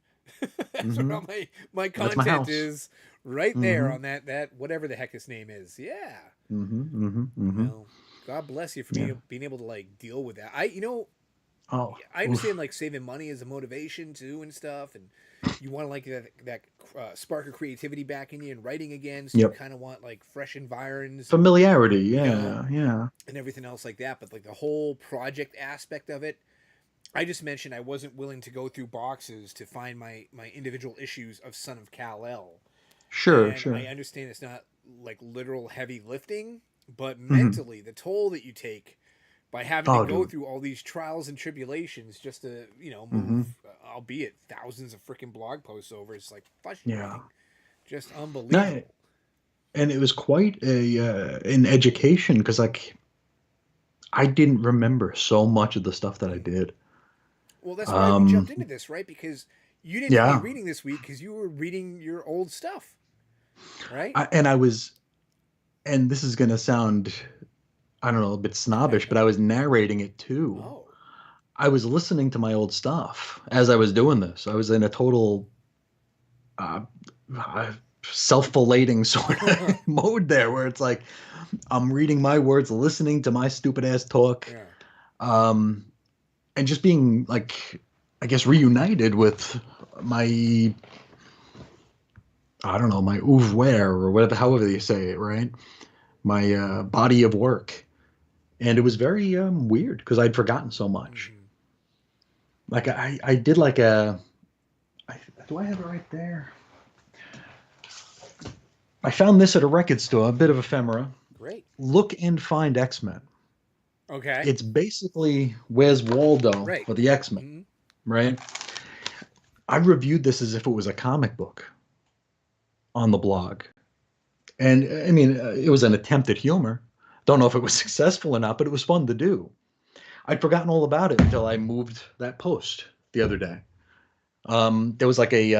That's where Hmm. all my That's my content house. is right there Hmm. on that whatever the heck his name is. Yeah. Hmm. Hmm. Hmm. Well, God bless you for Yeah. being able to like deal with that. I Oh, I understand oof. like saving money as a motivation too and stuff, and you want to like that spark of creativity back in you and writing again. So you Yep. kind of want like fresh environs, Familiarity. you know, Yeah. Yeah. and everything else like that. But like the whole project aspect of it, I just mentioned I wasn't willing to go through boxes to find my individual issues of Son of Kal-El, Sure. and I Sure. understand it's not like literal heavy lifting, but Hmm. mentally the toll that you take by having to Oh, go dude. through all these trials and tribulations just to move, Hmm. albeit thousands of freaking blog posts over, is like Yeah. frustrating, just No, unbelievable. and it was quite a an education because like I didn't remember so much of the stuff that I Mm. did. Well, that's why we Um, jumped into this, right? Because you didn't do any yeah, reading this week because you were reading your old stuff, right? and I was, and this is gonna sound, I don't know, a bit snobbish, but I was narrating it too. Oh, I was listening to my old stuff as I was doing this. I was in a total uh, uh, self-filleting sort of mode there, where it's like I'm reading my words, listening to my stupid ass talk, yeah. um, and just being like, I guess, reunited with my, I don't know, my oeuvre or whatever, however you say it, right? My body of work, and it was very weird because I'd forgotten so much. Hmm. Like I did like a, do I have it right there? I found this at a record store, a bit of ephemera. Great. Look and Find X-Men. Okay. It's basically Where's Waldo Right. for the X-Men, Hmm. right? I reviewed this as if it was a comic book on the blog. And I mean, it was an attempt at humor. Don't know if it was successful or not, but it was fun to do. I'd forgotten all about it until I moved that post the other day. There was like a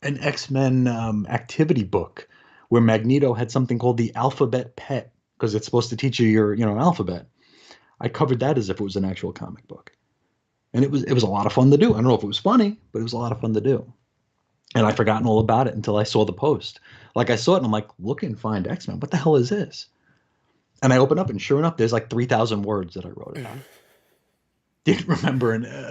an X-Men activity book where Magneto had something called the Alphabet Pet because it's supposed to teach you your alphabet. I covered that as if it was an actual comic book, and it was a lot of fun to do. I don't know if it was funny, but it was a lot of fun to do. And I'd forgotten all about it until I saw the post. Like I saw it, and I'm like, look and find X-Men. What the hell is this? And I open up, and sure enough, there's like 3,000 words that I wrote about it.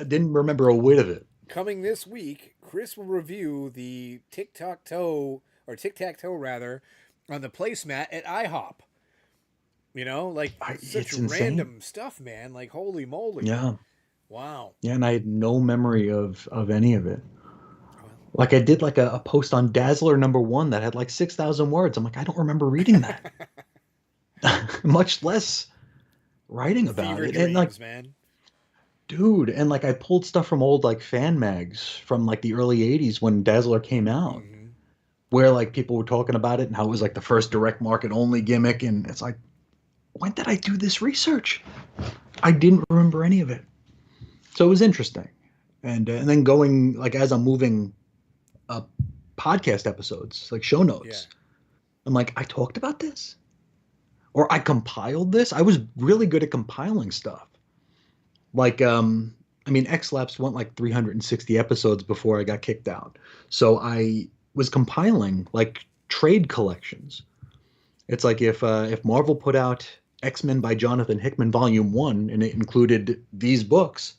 Didn't remember a whit of it. Coming this week, Chris will review the tic tac toe rather, on the placemat at IHOP. Like such It's insane. random stuff, man. Like holy moly! Yeah, Wow. yeah, and I had no memory of any of it. Well, Like I did like a post on Dazzler #1 that had like 6,000 words. I'm like, I don't remember reading that, much less writing about fever it. And like, dreams, man. dude, and like I pulled stuff from old like fan mags from like the early '80s when Dazzler came out, Hmm. where like people were talking about it and how it was like the first direct market only gimmick. And it's like, when did I do this research? I didn't remember any of it. So it was interesting. And then going like as I'm moving up podcast episodes, like show Yeah. notes, I'm like, I talked about this or I compiled this. I was really good at compiling stuff. Like, I mean, X Lapsed went like 360 episodes before I got kicked out. So I was compiling like trade collections. It's like if Marvel put out X-Men by Jonathan Hickman Volume 1 and it included these books,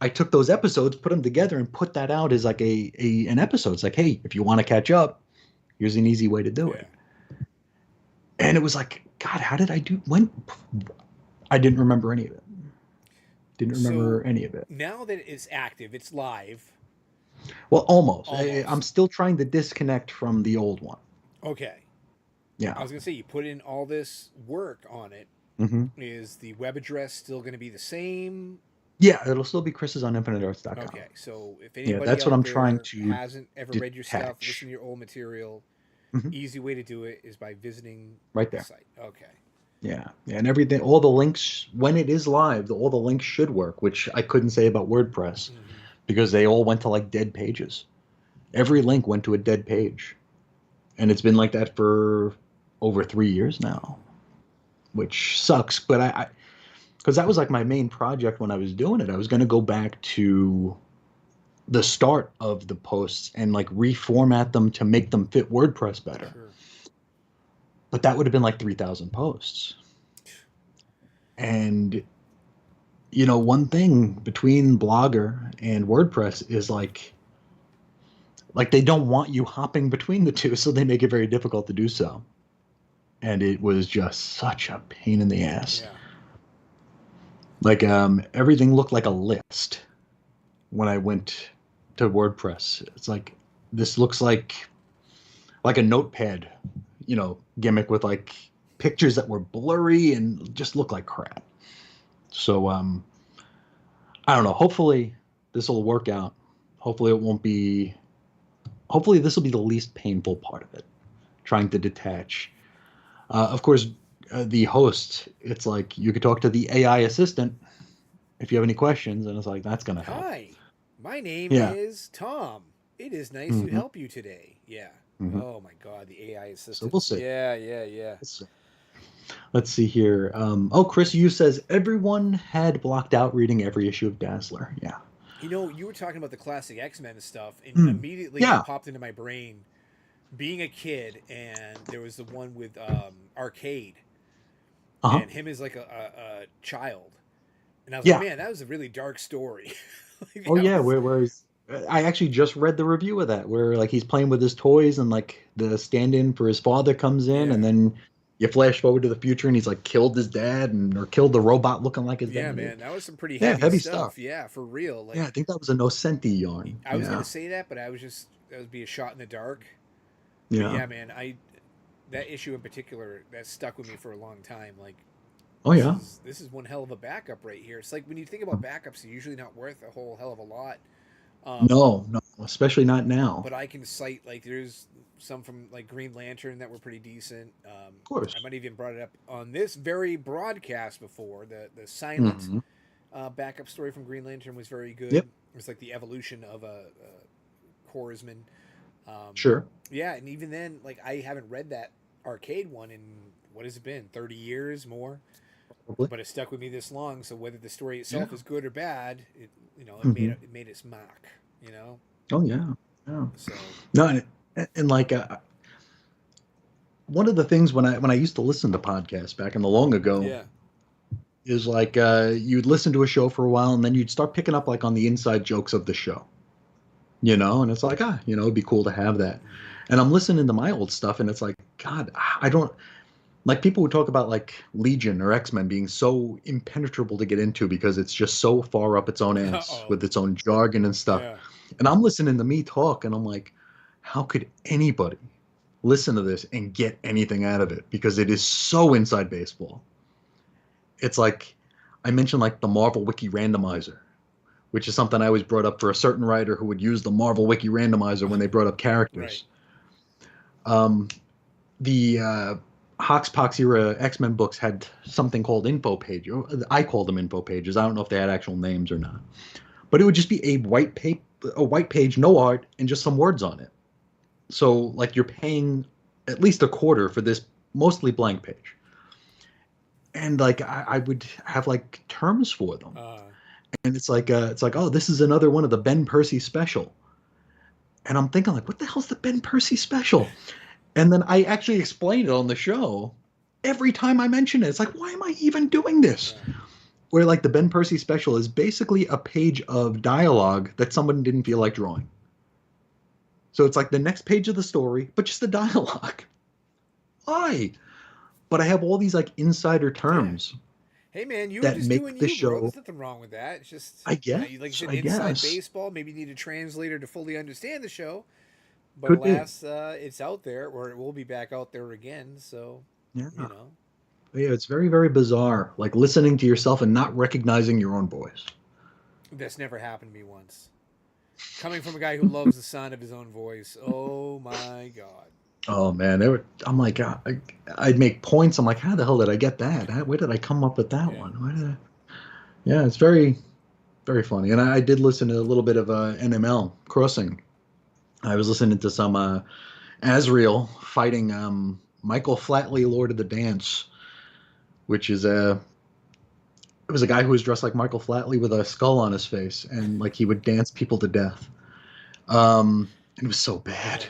I took those episodes, put them together, and put that out as like a an episode. It's like, hey, if you want to catch up, here's an easy way to do Yeah. it. And it was like, God, how did I do? When I didn't remember any of it. Didn't remember So any of it. now that it's active, it's live. Well, almost. I'm Almost. still trying to disconnect from the old one. Okay. I Yeah. was gonna say you put in all this work on it. Hmm. Is the web address still going to be the same? Yeah, it'll still be Chris's on infinitearts.com. Okay, so if Yeah, anybody that's what out I'm trying there to hasn't ever read your stuff, listen detach. to your old material, Hmm. easy way to do it is by visiting Right the there. site. Okay. Yeah, yeah, and everything, all the links when it is live, all the links should work, which I couldn't say about WordPress Hmm. because they all went to like dead pages. Every link went to a dead page, and it's been like that for over 3 years now, which sucks. But I because that was like my main project when I was doing it. I was going to go back to the start of the posts and like reformat them to make them fit WordPress better. Sure. But that would have been like 3,000 posts. And one thing between Blogger and WordPress is like like they don't want you hopping between the two, so they make it very difficult to do so. And it was just such a pain in the ass. Yeah. Like everything looked like a list when I went to WordPress. It's like this looks like a notepad, gimmick with like pictures that were blurry and just look like crap. So I don't know. Hopefully this will work out. Hopefully it won't be. Hopefully this will be the least painful part of it. Trying to detach. Of course, the host. It's like you could talk to the AI assistant if you have any questions, and it's like that's gonna help. Hi, my name Yeah. is Tom. It is nice to Hmm. help you today. Yeah. Hmm. Oh my God, the AI So we'll assistants. see. Yeah, yeah, yeah. Let's see here. Oh, Chris, you says everyone had blocked out reading every issue of Dazzler. Yeah. You know, you were talking about the classic X-Men stuff, and Mm. immediately it Yeah. popped into my brain being a kid, and there was the one with Arcade, Uh huh. and him as like a child, and I was like, Yeah. man, that was a really dark story. Like, Oh that yeah. was, Where he's, I actually just read the review of that where like he's playing with his toys and like the stand-in for his father comes in and yeah, then you flash forward to the future and he's like killed his dad and or killed the robot looking like his yeah, dad. man, that was some pretty Yeah, heavy heavy stuff. stuff. Yeah, for real. Yeah, Like, I think that was a Nocenti yarn. I was gonna Yeah. say that, but I was just that would be a shot in the dark. But Yeah. yeah, man, I that issue in particular that stuck with me for a long time. Like, Oh yeah. this is one hell of a backup right here. It's like when you think about backups, they're usually not worth a whole hell of a lot. Um, No, no, especially not now. but I can cite like there's some from like Green Lantern that were pretty decent. Of I course. might even brought it up on this very broadcast before. The silent Hmm. backup story from Green Lantern was very good. Yep. It's like the evolution of a Chorsman. Um, Sure. yeah, and even then, like I haven't read that arcade one in what has it been, 30 years more, Probably. but it stuck with me this long. So whether the story Yeah. itself is good or bad, Hmm. it made its mark. You know, Oh yeah. Yeah. so No, and like one of the things when I used to listen to podcasts back in the long ago yeah, is like you'd listen to a show for a while and then you'd start picking up like on the inside jokes of the show, and it's like it'd be cool to have that. mm-hmm. And I'm listening to my old stuff and it's like God, I don't like people who talk about like Legion or X-Men being so impenetrable to get into because it's just so far up its own Uh ass oh, with its own jargon and stuff. yeah, And I'm listening to me talk and I'm like, how could anybody listen to this and get anything out of it? Because it is so inside baseball. It's like I mentioned like the Marvel Wiki randomizer, which is something I always brought up for a certain writer who would use the Marvel Wiki randomizer when they brought up right, characters. Um, the Hoxpox era X-Men books had something called info page. I called them info pages. I don't know if they had actual names or not. But it would just be a white page, no art, and just some words on it. So like you're paying at least a quarter for this mostly blank page. And like I would have like terms for them. uh, And it's like, oh, this is another one of the Ben Percy special. And I'm thinking like, what the hell's the Ben Percy special? And then I actually explain it on the show every time I mention it. It's like, why am I even doing this? yeah, Where like the Ben Percy special is basically a page of dialogue that someone didn't feel like drawing. So it's like the next page of the story, but just the dialogue. Why? But I have all these like insider yeah. terms Hey man, you were that just make doing the you, bro. show. There's nothing wrong with that. It's just I like you guess. said, I inside guess baseball. Maybe you need a translator to fully understand the show. But could be. alas, it's out there, or it will be back out there again. So, you Yeah. know, Yeah. It's very very bizarre. Like listening to yourself and not recognizing your own voice. that's never happened to me once. Coming from a guy who loves the sound of his own voice. Oh my god. Oh man, they were. I'm like, I'd make points. I'm like, how the hell did I get that? Where did I come up with that Yeah. one? Where did I? Yeah, it's very, very funny. And I did listen to a little bit of NML Crossing. I was listening to some Azrael fighting Michael Flatley, Lord of the Dance, which is a. It was a guy who was dressed like Michael Flatley with a skull on his face, and like he would dance people to death. And it was so bad. Yeah.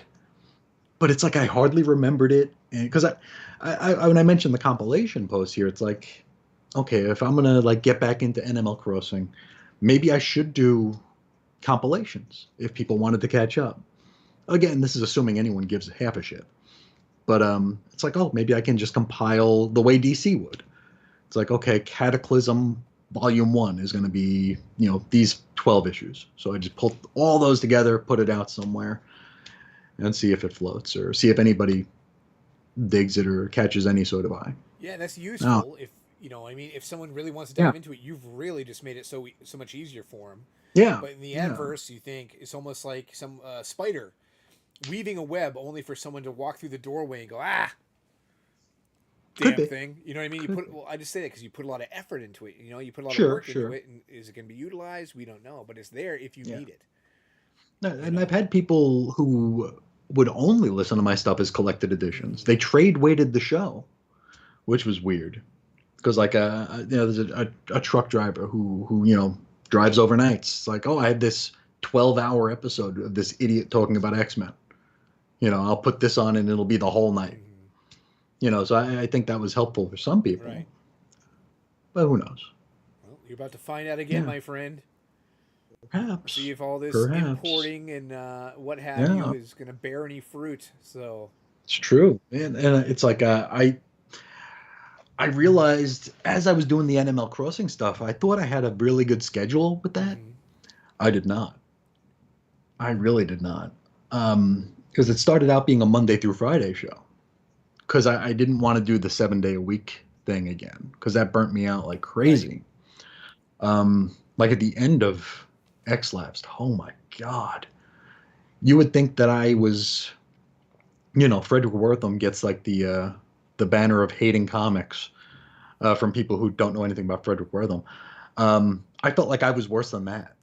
But it's like I hardly remembered it, and because when I mentioned the compilation post here, it's like, okay, if I'm gonna like get back into NML Crossing, maybe I should do compilations if people wanted to catch up. Again, this is assuming anyone gives half a shit. But it's like, oh, maybe I can just compile the way DC would. It's like, okay, Cataclysm Volume 1 is going to be, these 12 issues. So I just pull all those together, put it out somewhere, and see if it floats or see if anybody digs it or catches any sort of eye. Yeah, that's Now, useful. If I mean, if someone really wants to yeah, dive into it, you've really just made it so much easier for them. yeah, But in the yeah, adverse, you think it's almost like some spider weaving a web only for someone to walk through the doorway and go, ah, could damn be, thing. You know what I mean? You could put be. well, I just say that because you put a lot of effort into it. You put a lot of Sure, work into sure, it, and is it going to be utilized? We don't know, but it's there if you yeah. need it. No, You and I've know. had people who would only listen to my stuff as collected editions. Mm-hmm. They trade weighted the show, which was weird because like there's a truck driver who drives overnights. It's like, oh, I had this 12-hour episode of this idiot talking about X-Men. I'll put this on and it'll be the whole night. Mm-hmm. So I think that was helpful for some people, Right. but who knows? Well, you're about to find out again, Yeah, my friend. See perhaps, if all this perhaps. importing and what have you Yeah, is going to bear any fruit. So, it's true. And it's like I realized as I was doing the NML Crossing stuff, I thought I had a really good schedule with that. mm-hmm. I did not. I really did not. Because it started out being a Monday through Friday show. Because I didn't want to do the 7 day a week thing again. Because that burnt me out like Right. crazy. Like at the end of X Lapsed, oh my God. You would think that I was, Frederick Wortham gets like the banner of hating comics from people who don't know anything about Frederick Wortham. I felt like I was worse than that.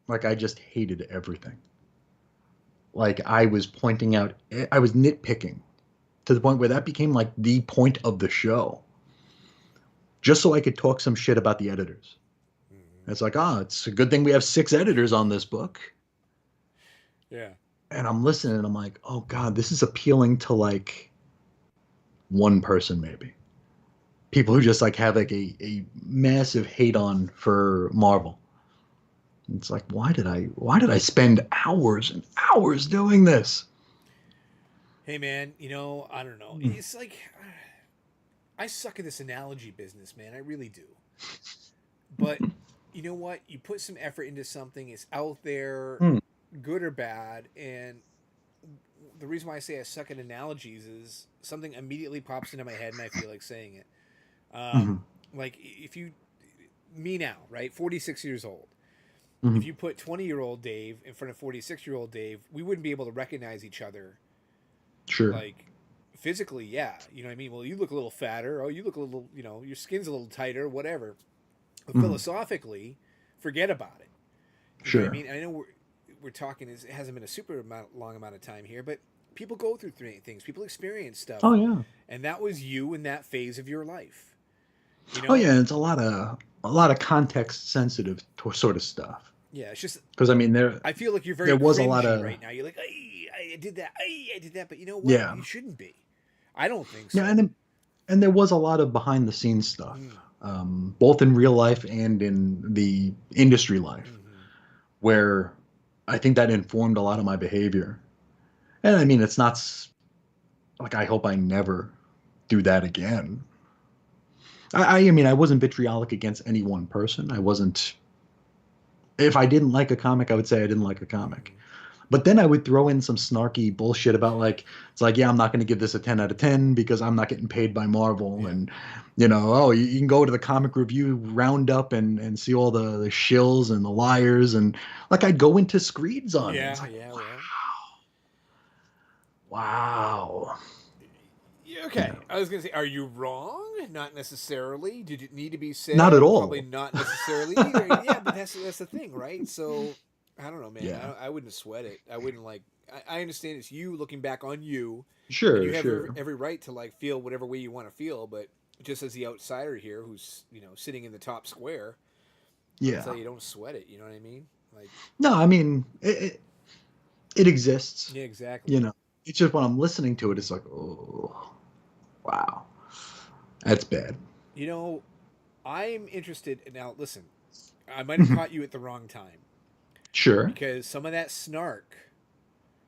Like I just hated everything. Like I was pointing out, I was nitpicking to the point where that became like the point of the show, just so I could talk some shit about the editors. Mm-hmm. It's like, it's a good thing we have 6 editors on this book. Yeah. And I'm listening and I'm like, oh God, this is appealing to like one person maybe. People who just like have like a massive hate on for Marvel. It's like, why did I spend hours and hours doing this? Hey, man, I don't know. Mm. It's like I suck at this analogy business, man. I really do. But you know what? You put some effort into something, it's out there, Mm. good or bad. And the reason why I say I suck at analogies is something immediately pops into my head and I feel like saying it. Um, Mhm. like if you, me now, right? 46 years old. If Mhm. you put 20-year-old Dave in front of 46-year-old Dave, we wouldn't be able to recognize each other Sure. like physically. Yeah. You know what I mean? Well, you look a little fatter. Oh, you look a little, your skin's a little tighter, whatever. But Mhm. philosophically, forget about it. You know what I Sure. mean? I know we're talking. It hasn't been a long amount of time here, but people go through things. People experience Oh stuff, yeah. and that was you in that phase of your life. You Oh know? yeah. It's a lot of context sensitive sort of stuff. Yeah. It's just Because I mean I feel like you're there very was a lot cringy of right now. You're like, I did that. I did that. But you know what? yeah You shouldn't be. I don't think yeah so. and there was a lot of behind the scenes stuff, Mm, both in real life and in the industry life, mm-hmm. where I think that informed a lot of my behavior. And I mean, it's not like I hope I never do that again. I mean, I wasn't vitriolic against any one person. I wasn't. If I didn't like a comic, I would say I didn't like a comic. Mm-hmm. But then I would throw in some snarky bullshit about like it's like, yeah, I'm not going to give this a 10 out of 10 because I'm not getting paid by Marvel, Yeah. and oh, you can go to the comic review roundup and see all the shills and the liars, and like I'd go into screeds on it. It's Yeah. like, Yeah. Well. wow. Yeah, You okay. know, I was gonna say, are you wrong? Not necessarily. Did it need to be not at said? Probably all. not necessarily either. Yeah, but that's the thing, right? So I don't know, man. Yeah. I wouldn't sweat it. I wouldn't like. I understand it's you looking back on you, and you Sure, have sure. every right to like feel whatever way you want to feel. But just as the outsider here, who's sitting in the top square, I'll tell Yeah. you, don't sweat it. You know what I mean? Like, No, I mean, it exists. yeah, exactly. You know, it's just when I'm listening to it, it's like, oh, wow, that's bad. You know, I'm interested now. Listen, I might have Mhm. caught you at the wrong time Sure. because some of that snark,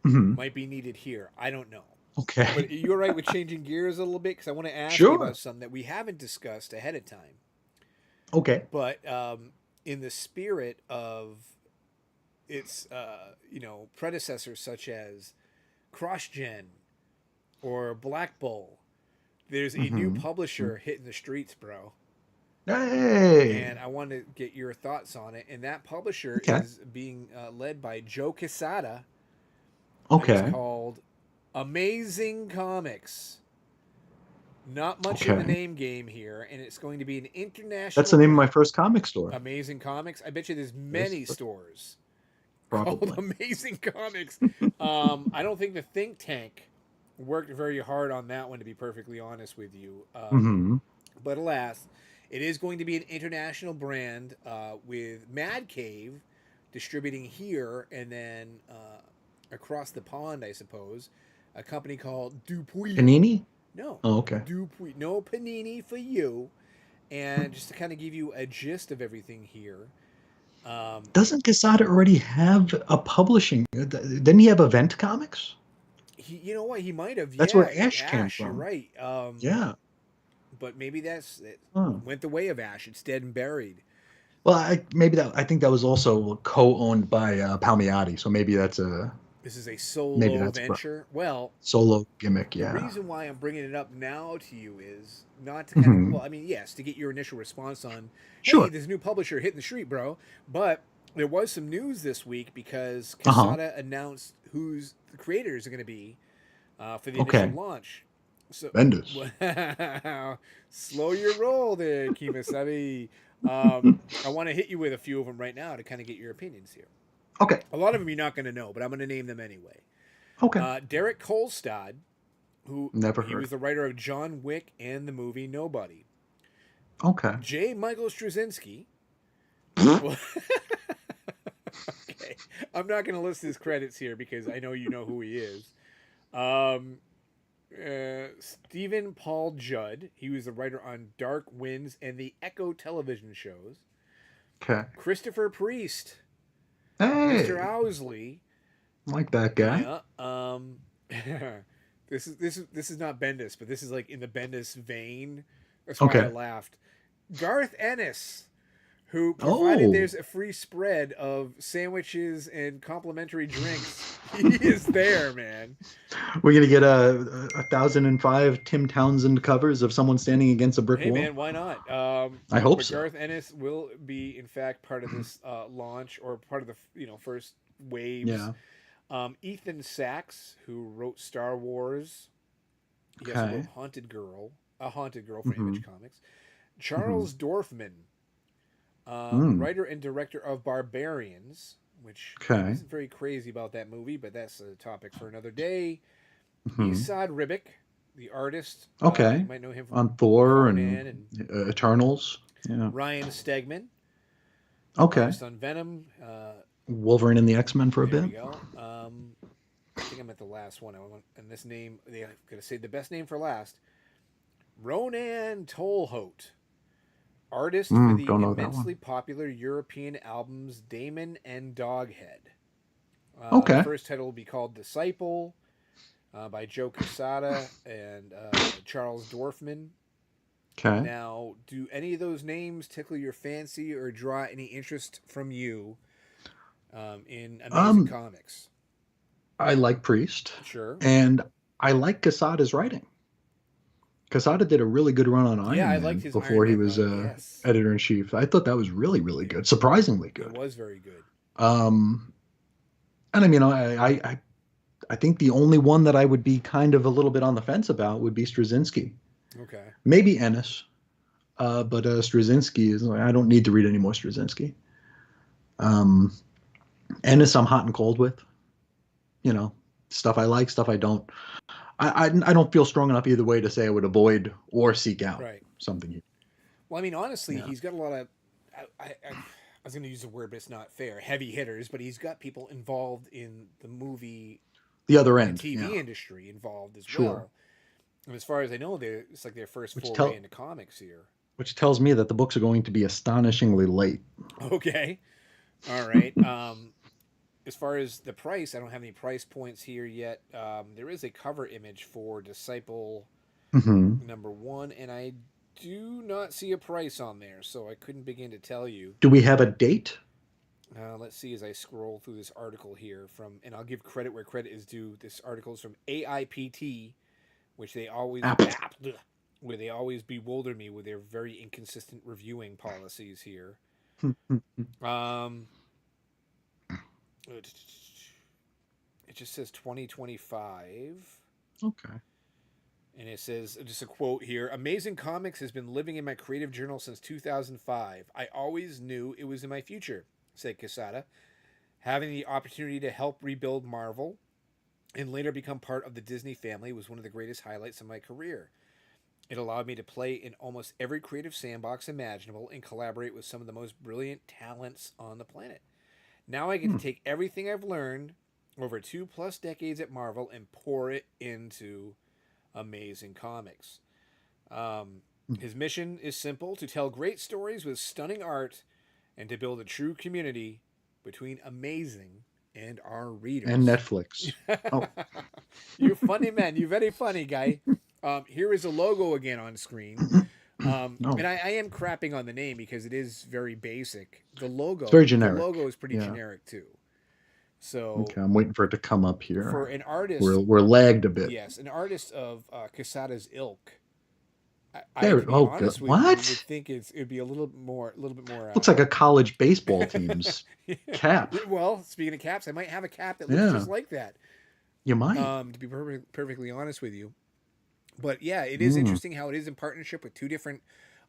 Mhm. might be needed here. I don't know. But Okay. you're right with changing gears a little bit because I want to ask you Sure. about something that we haven't discussed ahead of time. Okay. But in the spirit of its, predecessors such as CrossGen or Black Bull, there's a new Mhm. publisher hitting the streets, bro. Hey. And I want to get your thoughts on it. And that publisher Okay. is being led by Joe Quesada, and it's Okay. called Amazing Comics. Not much in the Okay. name game here, and it's going to be an That's international the name of my brand. first comic store. Amazing Comics. I bet you there's Yes, many stores called probably. Amazing Comics. I don't think the think tank worked very hard on that one, to be perfectly honest with you. Hmm. But alas, it is going to be an international brand with Mad Cave distributing here and then across the pond, I suppose, a company called Dupuis. Panini? No, Oh, okay. Dupuis. No Panini for you. And just to kind of give you a gist of everything here, um, Doesn't Quesada already have a publishing? Didn't he have Event Comics? you know what? He might have. That's Yeah, where Ash came Ash. You're from. right. Yeah. But maybe that's it Huh. went the way of Ash. It's dead and buried. Well, I think that was also co-owned by Palmiotti, so This is a maybe solo that's a venture. Well, solo gimmick. the Yeah. reason why I'm bringing it up now to you is not to kind of, Hmm. well, I mean, yes, to get your initial response on, hey, Sure. this new publisher hitting the street, bro. But there was some news this week because Uh huh. Casada announced who's the creators are going to be for the initial Okay. launch. So, Bendis. slow your roll there, Kimasabi. I want to hit you with a few of them right now to kind of get your opinions here. Okay. A lot of them you're not going to know, but I'm going to name them anyway. Okay. Derek Kolstad, who Never he heard was of the writer of John Wick and the movie Nobody. it. Okay. J. Michael Straczynski. Well, okay, I'm not going to list his credits here because I know you know who he is. Um, Stephen Paul Judd. He was the writer on Dark Winds and the Echo television shows. Okay. Christopher Priest, Mr. Hey, Owsley. like that guy. Yeah. This is not Bendis, but this is like in the Bendis vein. That's why I Okay. laughed. Garth Ennis, who provided Oh, there's a free spread of sandwiches and complimentary drinks. He is there, man. we're gonna get a 1005 Tim Townsend covers of someone standing against a brick Hey, wall. man, why not? I hope But so. Garth Ennis will be, in fact, part of this launch or part of the first waves. Yeah. Ethan Sachs, who wrote Star Wars, he also wrote Okay. A Haunted Girl for Mm-hmm. Image Comics. Mm-hmm. Charles Dorfman, Mm. writer and director of Barbarians, which I Okay. wasn't very crazy about that movie, but that's a topic for another day. Mm-hmm. Esad Ribic, the artist, you Okay. might know him from On Thor and Conan, and Eternals. Yeah. Ryan Stegman, Okay. artist on Venom. Wolverine and the X-Men for a There bit. we go. I think I'm at the last one. I want, and this name, they gotta say the best name for last. Ronan Tolhote, artist for the Don't know that one. immensely popular European albums Damon and Doghead. The Okay. first title will be called Disciple by Joe Quesada and Charles Dorfman. Okay. Now, do any of those names tickle your fancy or draw any interest from you in Amazing Um, Comics? I like Priest, Sure. and I like Quesada's writing. Quesada did a really good run on Yeah, Iron I liked Man his Iron before he Man was run. Yes. editor in chief. I thought that was really, really good, surprisingly It good. was very good. Um, and I mean, I think the only one that I would be kind of a little bit on the fence about would be Straczynski. Okay. Maybe Ennis, but Straczynski is. I don't need to read any more Straczynski. Um, Ennis, I'm hot and cold with. You know, stuff I like, stuff I don't. I don't feel strong enough either way to say I would avoid or seek out Right. something. Well, I mean, honestly, Yeah, he's got a lot of. I was going to use the word, but it's not fair. Heavy hitters, but he's got people involved in the movie the other and end. TV Yeah, industry involved as sure. well. And as far as I know, it's like their first Which foray tell into comics here. which tells me that the books are going to be astonishingly late. Okay. All right. as far as the price, I don't have any price points here yet. There is a cover image for Disciple Hmm. #1, and I do not see a price on there, so I couldn't begin to tell you. Do we have a date? Let's see as I scroll through this article here from, and I'll give credit where credit is due. This article is from AIPT, which they always Apple. where they always bewilder me with their very inconsistent reviewing policies here. Um, it just says 2025. Okay. And it says, just a quote here: Amazing Comics has been living in my creative journal since 2005. I always knew it was in my future, said Quesada. Having the opportunity to help rebuild Marvel and later become part of the Disney family was one of the greatest highlights of my career. It allowed me to play in almost every creative sandbox imaginable and collaborate with some of the most brilliant talents on the planet. Now I get to Hmm. take everything I've learned over 2+ decades at Marvel and pour it into Amazing Comics. Um, his mission is simple: to tell great stories with stunning art and to build a true community between Amazing and our And readers. Netflix. Oh. You funny man. You very funny guy. Here is a logo again on screen. Oh, And I am crapping on the name because it is very basic. it's very The generic. logo is pretty Yeah. generic too. So Okay, I'm waiting for it to come up for here. an We're artist, we're lagged a bit. yes, an artist of Quesada's ilk, to There. be Oh, good. honest with you, would What? think it'd be a little bit more. Looks like a college baseball team's cap. Well, speaking of caps, I might have a cap that looks Yeah, just like that. you might. To be perfectly honest with you, but yeah, it is Mm, interesting how it is in partnership with two different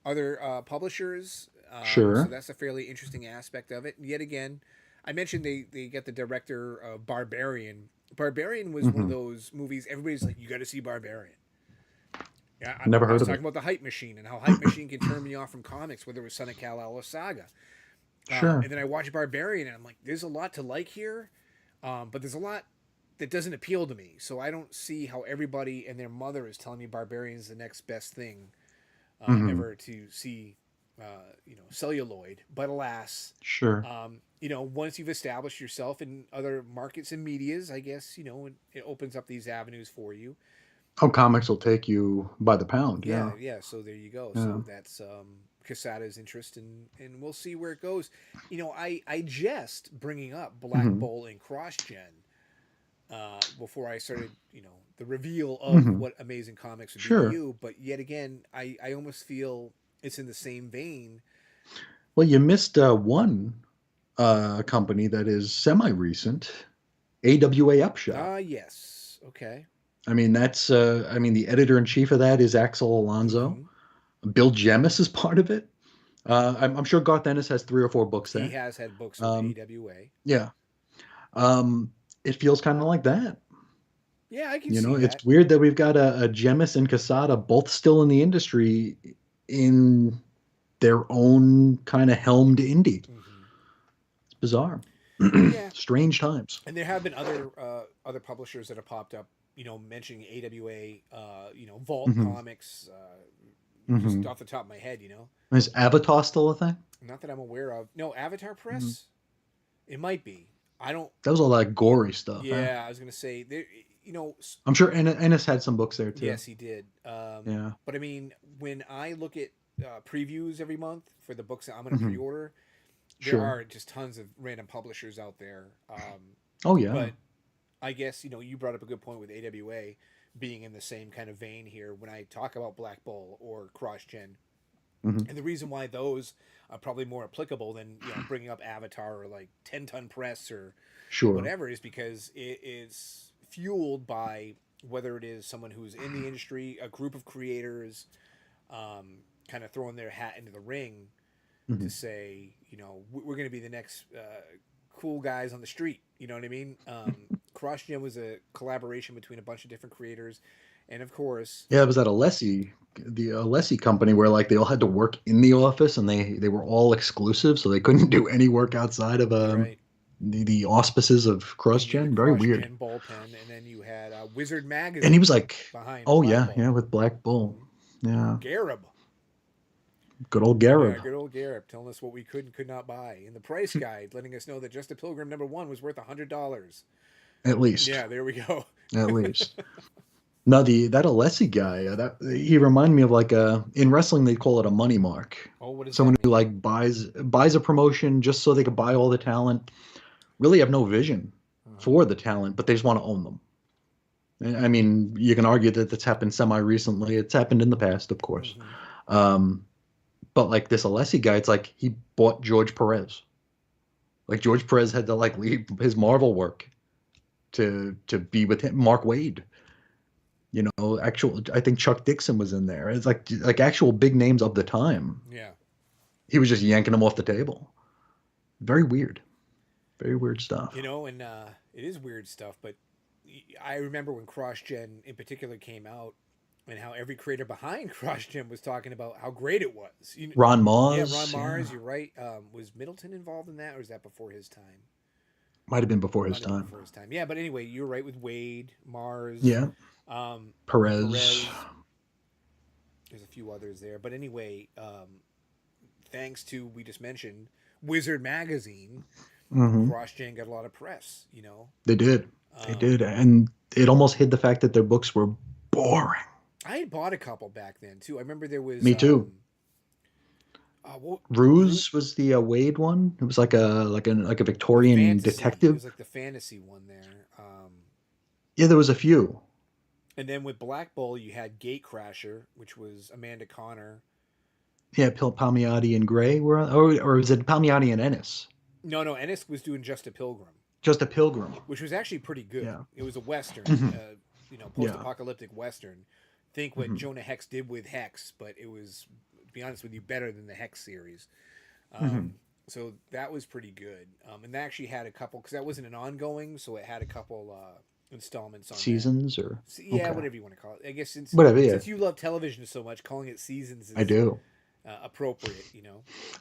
other publishers. So sure. that's a fairly interesting aspect of it. And yet again, I mentioned they get the director of Barbarian. Barbarian was one of Hmm. those movies everybody's like, you got to see Barbarian. Yeah, Never I heard was of talking it. about the Hype Machine and how Hype Machine can turn me off from comics, whether it was Son of Kal-El or Saga. Sure. And then I watched Barbarian, and I'm like, there's a lot to like here, but there's a lot that doesn't appeal to me. So I don't see how everybody and their mother is telling me Barbarian is the next best thing Hmm. ever to see. Celluloid. But alas, Sure. once you've established yourself in other markets and medias, I guess it opens up these avenues for you. Oh, comics will take you by the pound. Yeah, Yeah. yeah. So there you go. Yeah. So that's Quesada's interest, and we'll see where it goes. I jest bringing up Black Hmm. Bull and Cross Gen before I started, the reveal of Hmm. what Amazing Comics would be to Sure. you. But yet again, I almost feel it's in the same vein. Well, you missed one company that is semi-recent, AWA Upshot. Yes. Okay. I mean, I mean, the editor in chief of that is Axel Alonso. Mm-hmm. Bill Jemis is part of it. I'm sure Garth Ennis has 3 or 4 books He there. has had books with Um, AWA. yeah. It feels kind of like that. Yeah, I can You know, see that. it's weird that we've got a Jemis and Casada both still in the industry in their own kind of helmed indie. Mm-hmm. It's bizarre. Yeah, Strange times. and there have been other publishers that have popped up. Mentioning AWA. Vault Hmm. Comics. Just Hmm. off the top of my head. Is Avatar still a thing? Not that I'm aware of. No, Avatar Mhm. Press. It might be. I don't. That was all that gory stuff, huh? Yeah, I was gonna say there. I'm sure Ennis had some books there too. Yes, he did. Yeah. But I mean, when I look at previews every month for the books that I'm gonna Hmm. pre-order, there Sure. are just tons of random publishers out there. Oh yeah. But I guess you brought up a good point with AWA being in the same kind of vein here when I talk about Black Bull or Cross Gen, Hmm. and the reason why those are probably more applicable than bringing up Avatar or like 10 Ton Press or Sure. whatever is because it is fueled by whether it is someone who's in the industry, a group of creators, kind of throwing their hat into the ring to Hmm. say, we're going to be the next cool guys on the street. You know what I mean? CrossGen was a collaboration between a bunch of different creators, and of course, Yeah, it was at Alessi, the Alessi company, where like they all had to work in the office and they were all exclusive, so they couldn't do any work outside of right. the auspices of And you had the CrossGen. Very weird. CrossGen bullpen, and then you had Wizard And he was Magazine like, behind "Oh Black yeah, Bull. yeah," with Black Bull. Mm-hmm. Yeah, Garib. Good old Yeah, Garib, good old Garrett telling us what we could and could not buy. In the price guide, letting us know that Just a Pilgrim #1 was worth $100. at least, Yeah, there we go. at least. No, the that Alessi guy, that he reminded me of like in wrestling they call it a money mark. Oh, what does Someone that who mean? like buys a promotion just so they could buy all the talent. Really have no vision Uh-huh. for the talent, but they just want to own them. I mean, you can argue that that's happened semi recently. It's happened in the past, of course. Mm-hmm. Um, but like this Alessi guy, it's like he bought George Perez. Like George Perez had to like leave his Marvel work to be with him. Mark Wade, actual. I think Chuck Dixon was in there. It's like actual big names of the time. Yeah. He was just yanking them off the table. Very weird. Very weird stuff. And it is weird stuff, but I remember when CrossGen in particular came out and how every creator behind CrossGen was talking about how great it was. Ron Yeah, Ron Mars, yeah, Mars, you're right. Was Middleton involved in that, or is that before his time? might have been before his Might have been time. before his time. Yeah, but anyway, you're right with Wade, Mars, Yeah, um, Perez. Perez. There's a few others there, but anyway, thanks to we just mentioned Wizard Magazine, Hmm. CrossGen got a lot of press. They did. They Um, did, and it almost hid the fact that their books were boring. I had bought a couple back then too. I remember there was Me too. what Ruse was the Wade one. It was like a the Victorian fantasy. It was detective. like the fantasy one there. Yeah, there was a few. And then with Black Bull, you had Gatecrasher, which was Amanda Connor. Yeah, Palmiotti and Gray were, or is it Palmiotti and Ennis? No, no, Ennis was doing Just a Pilgrim, Just a Pilgrim. which was actually pretty good. Yeah. It was a western, Hmm. Yeah. post-apocalyptic western. Think what Hmm. Jonah Hex did with Hex, but it was, to be honest with you, better than the Hex series. Hmm. So that was pretty good. And that actually had a couple, because that wasn't an ongoing, so it had a couple installments on that. Seasons or Yeah, okay, whatever you want to call it. I guess since whatever. Yeah, since you love television so much, calling it seasons I is do. appropriate.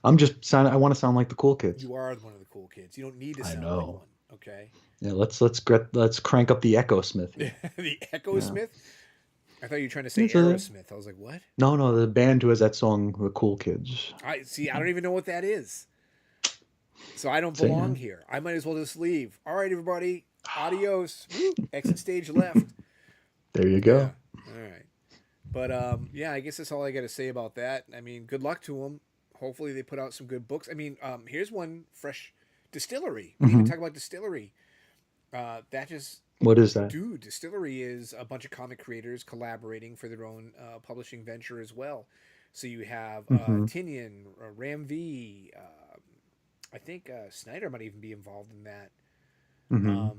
I'm just sound. I want to sound like the cool kids. You are one of the cool kids. You don't need to I sound like know. one. Okay. Yeah, let's crank up the Echo Smith here. The Echo Yeah. Smith. I thought you were trying to say It's a, Aerosmith. I was like, what? no, no, the band who has that song, The Cool Kids. I see. I don't even know what that is. So I don't Say belong no. here. I might as well just leave. All right, everybody. Adios. Woo. Exit stage left. There you Yeah. go. All right. But yeah, I guess that's all I got to say about that. I mean, good luck to them. Hopefully, they put out some good books. I mean, here's one fresh Distillery. We didn't even Hmm. talk about Distillery. That just What is that? dude, Distillery is a bunch of comic creators collaborating for their own publishing venture as well. So you have Hmm. Tinian, Ram V. I think Snyder might even be involved in that. Hmm. Um,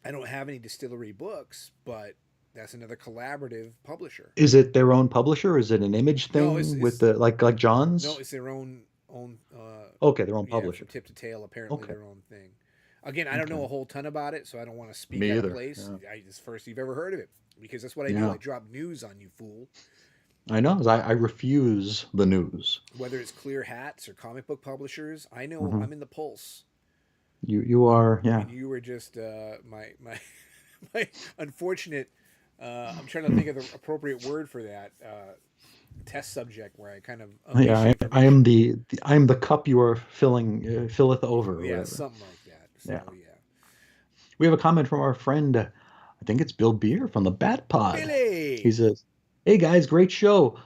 I don't have any Distillery books, but that's another collaborative publisher. Is it their own publisher? Is it an image No, it's, thing with it's the like no, John's? it's their own. Okay, their own Yeah, publisher. from tip to tail, apparently Okay, their own thing. Again, I don't know okay. a whole ton about it, so I don't want to speak Me out of either. place. Yeah. It's the first you've ever heard of it, because that's what I do. Yeah. I drop news on you, fool. I know. I refuse the news. Whether it's Clear Hats or comic book publishers, I know Hmm. I'm in the pulse. You are, yeah. And you were just my my unfortunate. I'm trying to think of the appropriate word for that test subject where I kind of Yeah, unleash I am information. I am the cup you are filling filleth over or Yeah, whatever. something like that. So Yeah. yeah, We have a comment from our friend, I think it's Bill Beer from the Bat Pod. He Billy. says, "Hey guys, great show.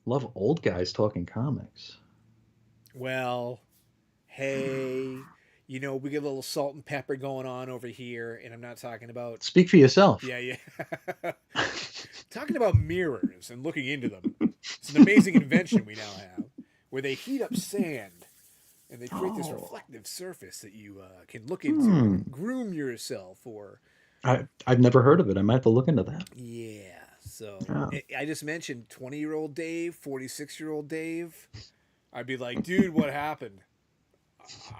Love old guys talking comics." Well, hey, we get a little salt and pepper going on over here, and I'm not talking about. Speak for yourself. Yeah, yeah. Talking about mirrors and looking into them. It's an amazing invention we now have, where they heat up sand and they create this Oh, reflective surface that you can look into hmm. and groom yourself. Or I've never heard of it. I might have to look into that. yeah. So Yeah. I just mentioned 20-year-old Dave, 46-year-old Dave. I'd be like, dude, what happened?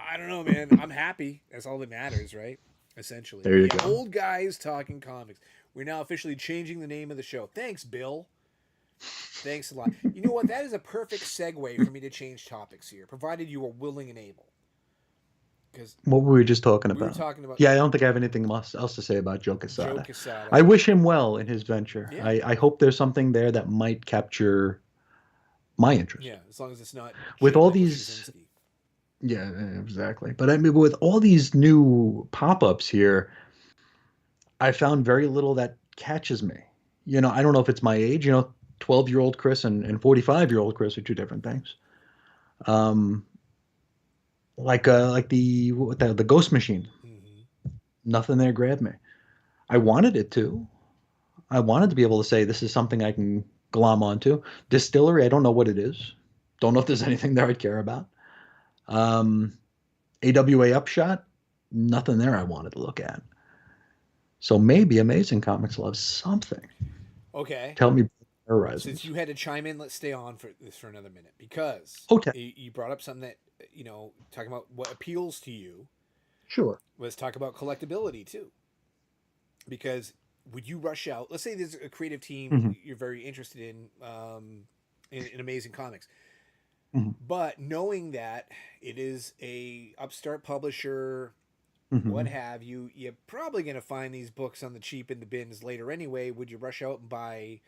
I don't know, man. I'm happy. That's all that matters, right? Essentially. There But you yeah, go. old guys talking comics. We're now officially changing the name of the show. Thanks, Bill. Thanks a lot. You know what? That is a perfect segue for me to change topics here, provided you are willing and able. Because What were we just talking we were about? talking about Yeah, I don't think I have anything else to say about Joe Joe Quesada. Quesada. I wish him well in his venture. Yeah. I hope there's something there that might capture my interest. Yeah, as long as it's not With J. all Michael these, Straczynski. yeah, exactly. But I mean, with all these new pop-ups here, I found very little that catches me. I don't know if it's my age. 12-year-old Chris and 45-year-old Chris are two different things. Um, like the Ghost Machine. Mm-hmm. Nothing there grabbed me. I wanted it to. I wanted to be able to say this is something I can glom onto. Distillery, I don't know what it is. Don't know if there's anything there I'd care about. Um, AWA Upshot, nothing there I wanted to look at. So maybe Amazing Comics loves something. Okay. Tell me Since Horizons. you had to chime in, let's stay on for this for another minute because Okay, you brought up something that talking about what appeals to you. sure. Let's talk about collectability too, because would you rush out? Let's say there's a creative team Hmm. you're very interested in Amazing Comics, Hmm. but knowing that it is a upstart publisher, what Hmm. have you, you're probably going to find these books on the cheap in the bins later anyway. Would you rush out and buy,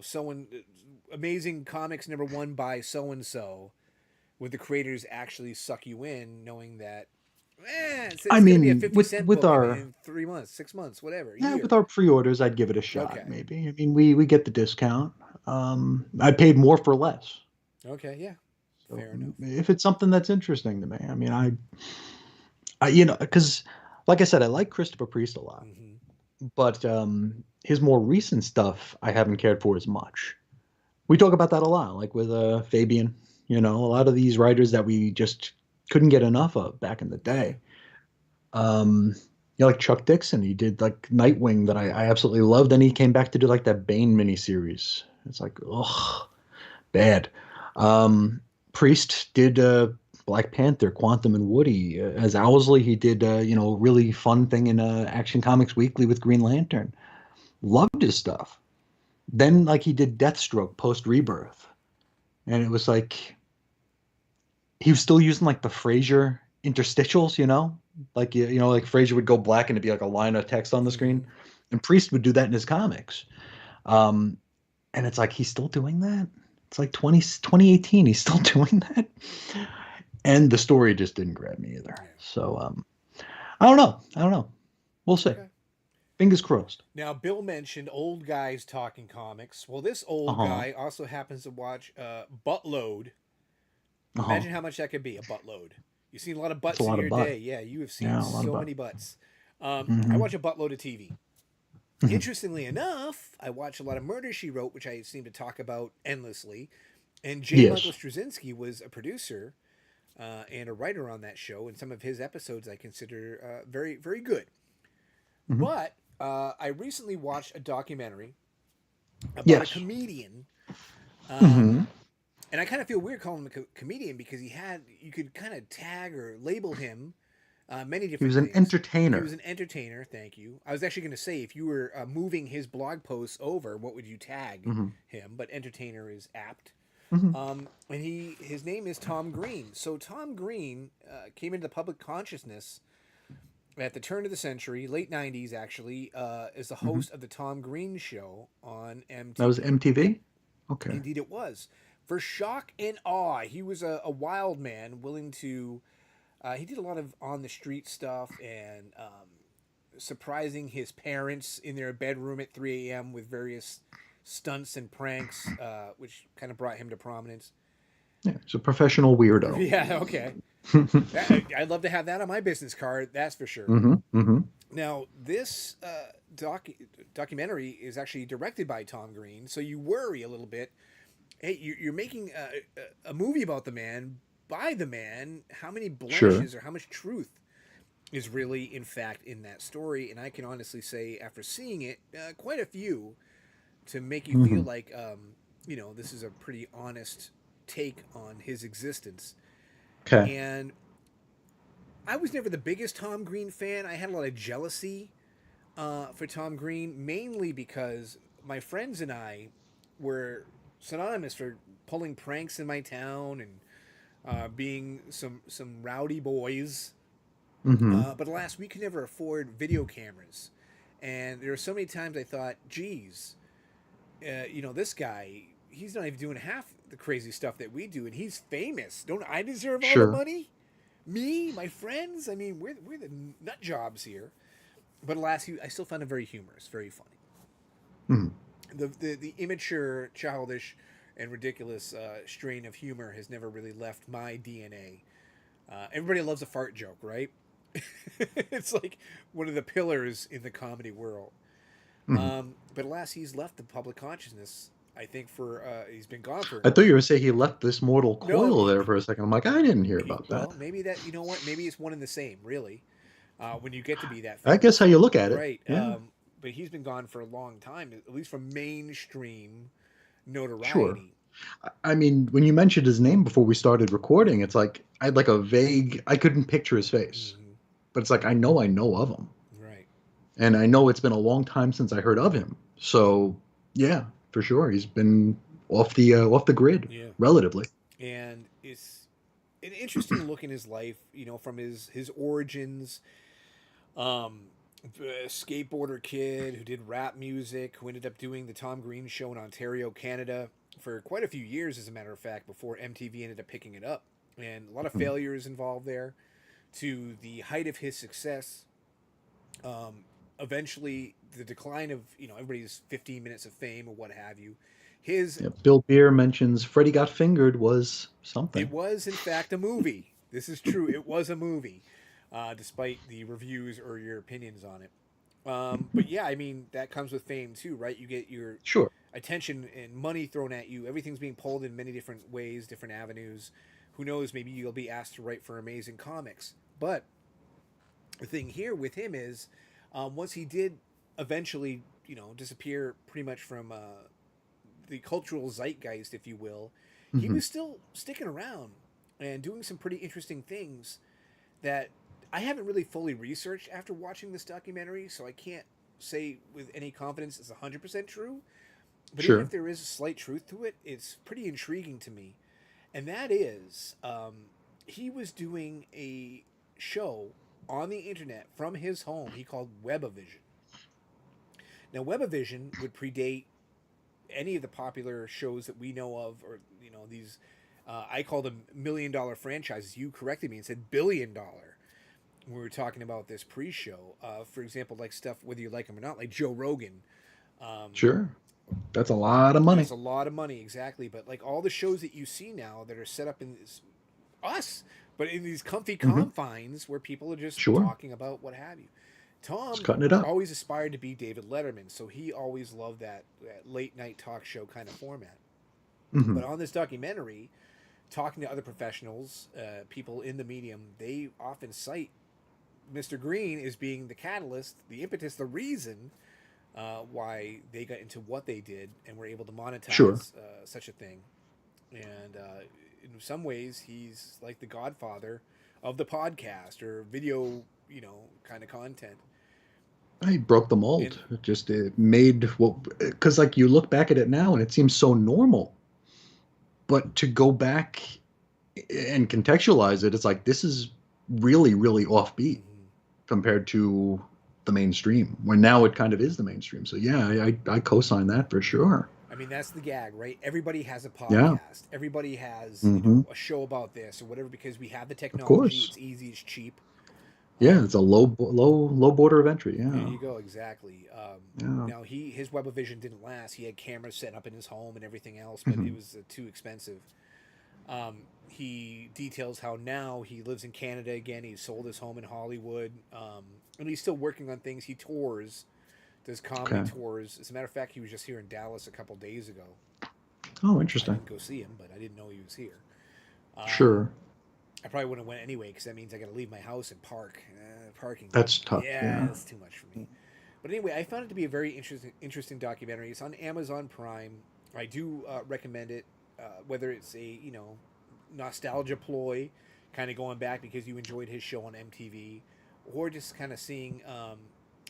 someone Amazing Comics #1 by so and so? Would the creators actually suck you in, knowing that, I it's going to be a mean, 50-cent with book our in 3 months, 6 months, whatever, a yeah, with year? our pre-orders, I'd give it a shot. Okay. Maybe. I mean, we get the discount. I paid more for less. Okay. Yeah. So Fair enough. if it's something that's interesting to me, I mean, because like I said, I like Christopher Priest a lot, Mm-hmm. but his more recent stuff I haven't cared for as much. We talk about that a lot, like with Fabian. A lot of these writers that we just couldn't get enough of back in the Yeah. day. Um, like Chuck Dixon, he did like Nightwing that I absolutely loved. Then he came back to do like that Bane miniseries. It's like, ugh, bad. Um, Priest did Black Panther, Quantum and Woody. As Owsley, he did really fun thing in Action Comics Weekly with Green Lantern. Loved his stuff. Then like he did Deathstroke post Rebirth, and it was like he was still using like the Fraser interstitials, like like Fraser would go black and it'd be like a line of text on the Mm-hmm. screen, and Priest would do that in his comics. Um, and it's like he's still doing that. It's like 2018, he's still doing that, and the story just didn't grab me either. Yeah. So I don't know. We'll see. Okay. Fingers crossed. Now, Bill mentioned old guys talking comics. Well, this Uh old huh. guy also happens to watch Buttload. Uh huh. Imagine how much that could be, a buttload. You've seen a lot of That's a butts in lot of your butt. day. Yeah, you have seen Yeah, a lot of so butt. many butts. I Hmm. watch a buttload of TV. Hmm. Interestingly enough, I watch a lot of Murder She Wrote, which I seem to talk about endlessly. And J. Michael Yes. Straczynski was a producer and a writer on that show, and some of his episodes I consider very, very good. Hmm. But I recently watched a documentary about a Yes. comedian, um, Hmm. and I kind of feel weird calling him a comedian because you could kind of tag or label him many He was different an things. He was entertainer. an entertainer. Thank you. I was actually going to say if you were moving his blog posts over, what would you tag Hmm. him? But entertainer is apt. Hmm. And his name is Tom Green. So Tom Green came into the public consciousness at the turn of the century, late '90s actually, as the Hmm. host of the Tom Green Show on That was MTV. MTV. Okay. Indeed, it was. For shock and awe, he was a wild man, willing to. He did a lot of on the street stuff and surprising his parents in their bedroom at 3 a.m. with various stunts and pranks, which kind of brought him to prominence. Yeah, he's a professional weirdo. Yeah, okay. I'd love to have that on my business card, that's for sure. Hmm. Hmm. Now, this documentary is actually directed by Tom Green, so you worry a little bit. Hey, you're making a movie about the man by the man. How many Sure. blemishes or how much truth is really, in fact, in that story? And I can honestly say, after seeing it, quite a few to make you feel Hmm. like, this is a pretty honest take on his existence. Okay. And I was never the biggest Tom Green fan. I had a lot of jealousy for Tom Green, mainly because my friends and I were synonymous for pulling pranks in my town and being some rowdy boys. Hmm. But alas, we could never afford video cameras, and there were so many times I thought, "Geez, this guy, he's not even doing half the crazy stuff that we do, and he's famous. Don't I deserve all the Sure. money? Me, my friends. I mean, we're the nut jobs here. But alas, I still find him very humorous, very funny. Mhm. The immature, childish, and ridiculous strain of humor has never really left my DNA. Everybody loves a fart joke, right? It's like one of the pillars in the comedy world. Mhm. But alas, he's left the public consciousness. I think he's been gone for I thought you were saying he left this mortal no. coil there for a second. I'm like, I didn't hear about that. Well, maybe that you know what? Maybe it's one and the same, really. When you get to be that I guess how famous, you look at it. right? Yeah, But he's been gone for a long time, at least from mainstream sure. notoriety. I mean, when you mentioned his name before we started recording, it's like I had like a vague. I couldn't picture his face, Hmm. but it's like I know of him, Right. and I know it's been a long time since I heard of him. So yeah, for sure, he's been off the grid Yeah. relatively. And it's an interesting look in his life, from his origins. Um, a skateboarder kid who did rap music, who ended up doing the Tom Green show in Ontario, Canada, for quite a few years, as a matter of fact, before MTV ended up picking it up. And a lot of Mhm. failures involved there. To the height of his success, um, eventually the decline of everybody's 15 minutes of fame or what have you. His Yeah, Bill Beer mentions Freddie Got Fingered was It something. was, in fact, a movie. This is true. It was a movie, despite the reviews or your opinions on it. But yeah, I mean, that comes with fame too, right? You get your Sure. attention and money thrown at you. Everything's being pulled in many different ways, different avenues. Who knows? Maybe you'll be asked to write for amazing comics. But the thing here with him is, once he did eventually, disappear pretty much from the cultural zeitgeist, if you will, he Hmm. was still sticking around and doing some pretty interesting things that I haven't really fully researched after watching this documentary, so I can't say with any confidence it's 100% true. But even if Sure. there is a slight truth to it, it's pretty intriguing to me. And that is, he was doing a show on the internet from his home he called Webavision. Now, Webavision would predate any of the popular shows that we know of, or these. I call them $1 million franchises. You corrected me and said $1 billion. When we were talking about this pre-show, for example, like stuff whether you like them or not, like Joe Rogan. Um, Sure. That's a lot of money. that's a lot of money, exactly. But like all the shows that you see now that are set up in us, but in these comfy Hmm. confines where people are just Sure. talking about what have you. Just Tom cutting it up. always aspired to be David Letterman, so he always loved that late night talk show kind of format. Hmm. But on this documentary, talking to other professionals, people in the medium, they often cite Mr. Green as being the catalyst, the impetus, the reason why they got into what they did and were able to Sure. monetize such a thing. And in some ways, he's like the godfather of the podcast or video, kind of content. I broke the And mold. It just it made what because like you look back at it now and it seems so normal, but to go back and contextualize it, it's like this is really offbeat mhm. compared to the mainstream. Where now it kind of is the mainstream. So yeah, I co-sign that for sure. I mean, that's the gag, right? Everybody has a Yeah. podcast. Everybody has, Hmm. a show about this or whatever because we have the Of technology. course. It's easy. It's cheap. Yeah, Um, it's a low border of entry. there Yeah. you go. Exactly. Yeah. Now his Webavision didn't last. He had cameras set up in his home and everything else, but it Hmm. was too expensive. He details how now he lives in Canada again. He sold his home in Hollywood, and he's still working on things. He tours, does comedy Okay. tours. As a matter of fact, he was just here in Dallas a couple days ago. Oh, I interesting. didn't go see him, but I didn't know he was here. Um, Sure. I probably wouldn't have went anyway because that means I got to leave my house and park. Parking, That's tough. yeah, Yeah. that's too much for me. But anyway, I found it to be a very interesting documentary. It's on Amazon Prime. I do recommend it, whether it's a nostalgia ploy, kind of going back because you enjoyed his show on MTV, or just kind of seeing.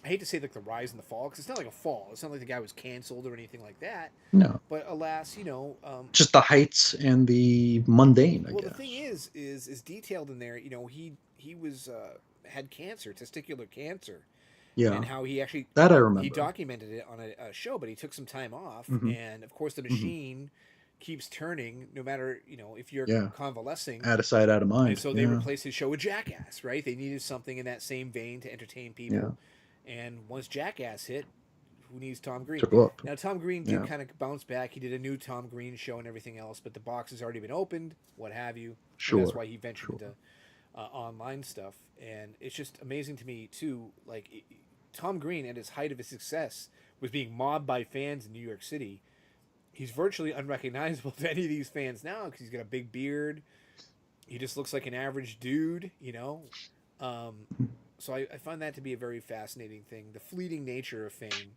I hate to say like the rise and the fall because it's not like a fall. It's not like the guy was canceled or anything like that. No. But alas, Just the heights and the mundane, I well, the thing guess. is detailed in there. He was had cancer, testicular cancer, and Yeah. how he actually That I he remember. documented it on a show, but he took some time off, Hmm. and of course the Hmm. machine. keeps turning, no matter if you're Yeah. convalescing. Out of sight, out of And mind. so they Yeah. replaced his show with Jackass, right? They needed something in that same vein to entertain Yeah. people. And once Jackass hit, who needs Tom Green? Took up. Now, Tom Green did Yeah. kind of bounce back. He did a new Tom Green show and everything else, but the box has already been opened, what have you. And that's Sure. why he ventured Sure. into online stuff. And it's just amazing to me, too. Like, Tom Green, at his height of his success, was being mobbed by fans in New York City. He's virtually unrecognizable to any of these fans now because he's got a big beard. He just looks like an average dude. Um, so I find that to be a very fascinating thing, the fleeting nature of fame.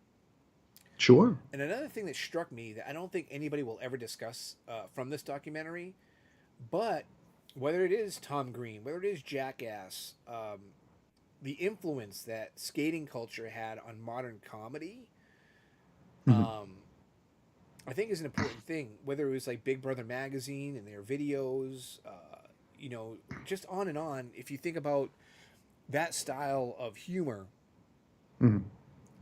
Sure. And another thing that struck me that I don't think anybody will ever discuss from this documentary, but whether it is Tom Green, whether it is Jackass, the influence that skating culture had on modern comedy, Mhm. I think is an important thing. Whether it was like Big Brother magazine and their videos, just on and on. If you think about that style of humor, Mhm.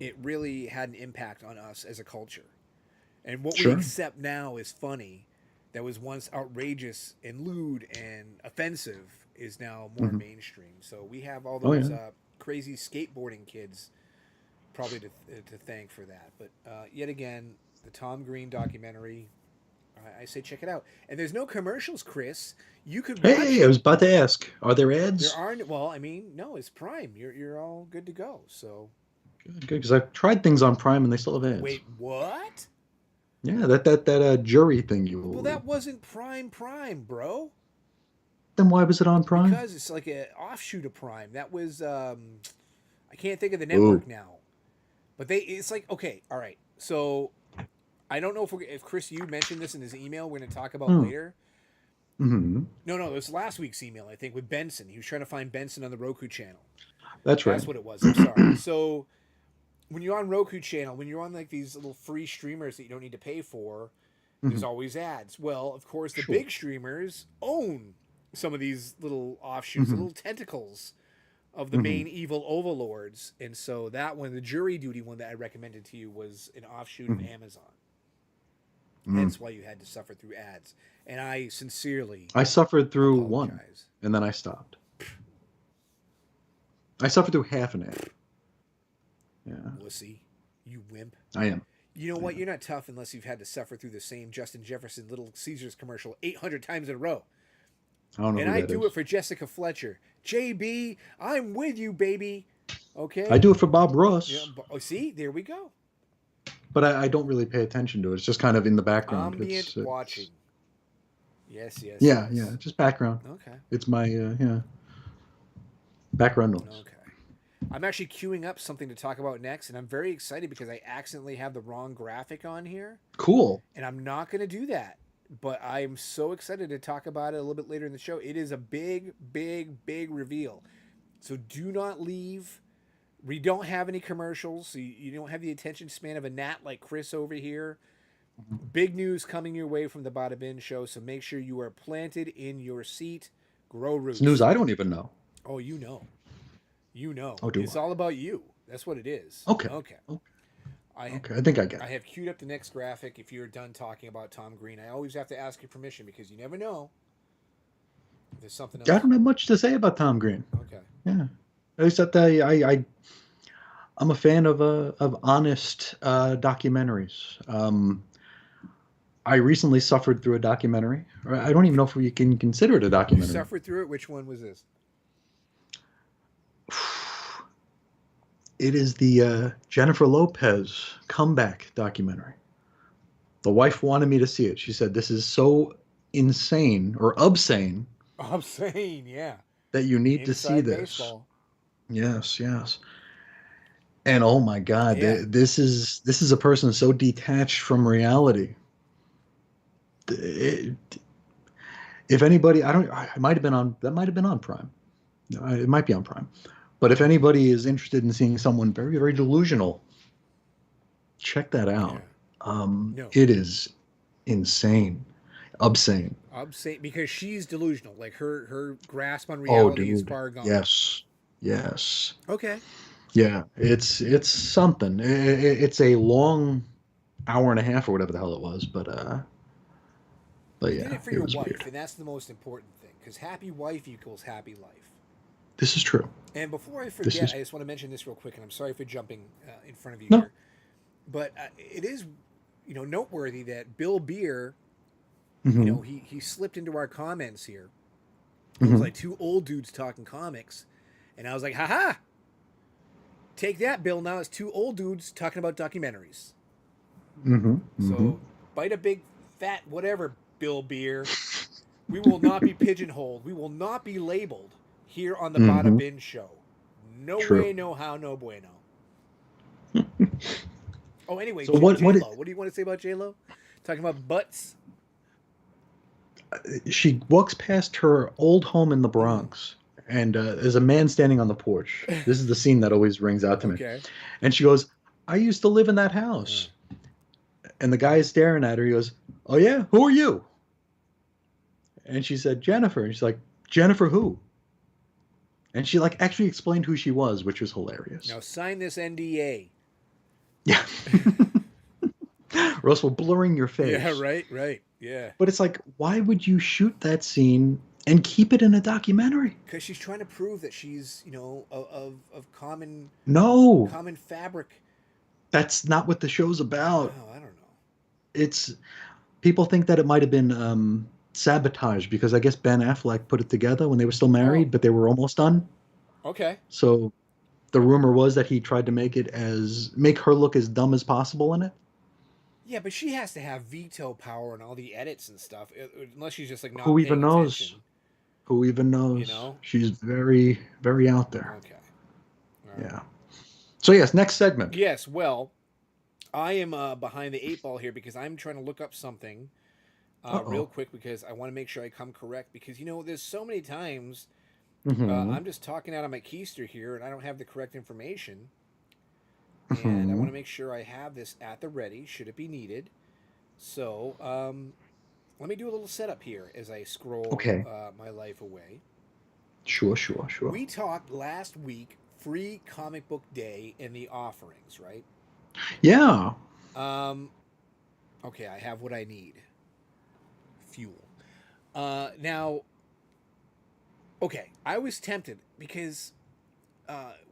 it really had an impact on us as a culture. And what we Sure. accept now is funny, that was once outrageous and lewd and offensive, is now more Mhm. mainstream. So we have all Oh those yeah. crazy skateboarding kids probably to thank for that. But yet again, the Tom Green documentary, I say check it out. And there's no commercials, Chris. You could watch Hey, I it. was about to ask, are there There ads? are well, I mean, no, it's Prime. You're all good to go. So Good, good, because I've tried things on Prime and they still have ads. wait, what? Yeah, that jury thing Well, you. that wasn't Prime, bro. Then why was it on Prime? Because it's like an offshoot of Prime. That was I can't think of the Ooh. network now. But it's like okay, all right. So I don't know if Chris you mentioned this in his email. We're going to talk about Hmm. later. Hmm. No, it was last week's email. I think with Benson. He was trying to find Benson on the Roku channel. That's right. That's what it was. I'm sorry. So when you're on Roku channel, when you're on like these little free streamers that you don't need to pay for, there's Hmm. always ads. Well, of course, the Sure. big streamers own some of these little offshoots, the Hmm. little tentacles of the Hmm. main evil overlords. And so that one, the jury duty one that I recommended to you, was an offshoot of Hmm. Amazon. Hmm. Hence why you had to suffer through ads. And I sincerely I suffered through one, apologize. and then I stopped. I suffered through half an ad. Yeah, Wussy. You wimp. I am. You know I what? am. You're not tough unless you've had to suffer through the same Justin Jefferson Little Caesars commercial 800 times in a row. I don't know And who I that do is. it for Jessica Fletcher. JB, I'm with you, baby. I Okay? do it for Bob Yeah, Ross, oh, see? There we go. but I don't really pay attention to it. It's just kind of in the background. Ambient watching. Yes, yes, Yeah, yeah, yes. just background. Okay. It's my yeah background noise. Okay. I'm actually queuing up something to talk about next, and I'm very excited because I accidentally have the wrong graphic on here, Cool. and I'm not going to do that. But I'm so excited to talk about it a little bit later in the show. It is a big, big, big reveal. So do not leave. We don't have any commercials, so you don't have the attention span of a gnat like Chris over here. Big news coming your way from the Bada Bin Show, so make sure you are planted in your seat. Grow It's news roots. I don't even know. Oh, you know. You know. Oh, do It's I? all about you. That's what it is. Okay. Okay. Okay. I Okay. I think I get I it. have queued up the next graphic if you're done talking about Tom Green. I always have to ask your permission because you never know if there's something I else. don't have much to say about Tom Green. Okay. Yeah. Except that I'm a fan of honest documentaries. I recently suffered through a documentary. I don't even know if we can consider it a You documentary. suffered through it. Which one was this? It is the Jennifer Lopez comeback documentary. The wife wanted me to see it. She said, "This is so insane or obscene I'm saying, yeah. that you need to see Inside this." baseball. Yes, yes. And oh my God, Yeah. this is a person so detached from reality. It, if anybody, I don't, it might have been on, that might have been on Prime. It might be on Prime. But if anybody is interested in seeing someone very, very delusional, check that out. Yeah. No. It is insane, obscene. I'm saying because she's delusional. Like her grasp on Oh, reality is dude. far gone. Yes, yes, Okay. yeah. It's something. It's a long hour and a half or whatever the hell it was, but But You did yeah, it for it your was wife, weird. and that's the most important thing, because happy wife equals happy life. This is true. And before I This forget, is I just want to mention this real quick, and I'm sorry for jumping in front of you no. here, but it is, noteworthy that Bill Beer, Hmm. he slipped into our comments here. It was Hmm. like two old dudes talking comics, and I was like, haha, take that, Bill. Now it's two old dudes talking about documentaries. Hmm. Hmm. So bite a big fat whatever, Bill Beer. We will not be pigeonholed. We will not be labeled here on the Bada Hmm. Bin Show. No True. way, no how, no bueno. Oh, anyway, So what? J What? Lo. What do you want to say about J Lo? Talking about butts. She walks past her old home in the Mm. Bronx, and there's a man standing on the porch. This is the scene that always rings out to me. Okay. And she goes, "I used to live in that Uh, house." And the guy is staring at her. He goes, "Oh yeah, who are you?" And she said, "Jennifer." And she's like, "Jennifer who?" And she like actually explained who she was, which was hilarious. now sign this NDA. Yeah. Or else we're blurring your Yeah, face. right, right. Yeah. But it's like, why would you shoot that scene and keep it in a documentary? Because she's trying to prove that she's, of No, common fabric. that's not what the show's about. Oh, I don't know. It's people think that it might have been sabotage because I guess Ben Affleck put it together when they were still Oh, married, but they were almost done. okay. So the rumor was that he tried to make her look as dumb as possible in it. Yeah, but she has to have veto power and all the edits and stuff, unless she's just like not Who even paying knows? attention. Who even You knows? know? She's very, very out there. Okay. All right. Yeah. So yes, next segment. Yes. Well, I am behind the eight ball here because I'm trying to look up something Uh real oh. quick because I want to make sure I come correct because there's so many times Mm-hmm. I'm just talking out of my keister here and I don't have the correct information. And I Mm-hmm. want to make sure I have this at the ready, should it be needed. So, let me do a little setup here as I scroll Okay. my life away. Sure, sure, sure. We talked last week free comic book day and the offerings, right? Yeah. Um, okay, I have what I need. Fuel. Now, okay, I was tempted because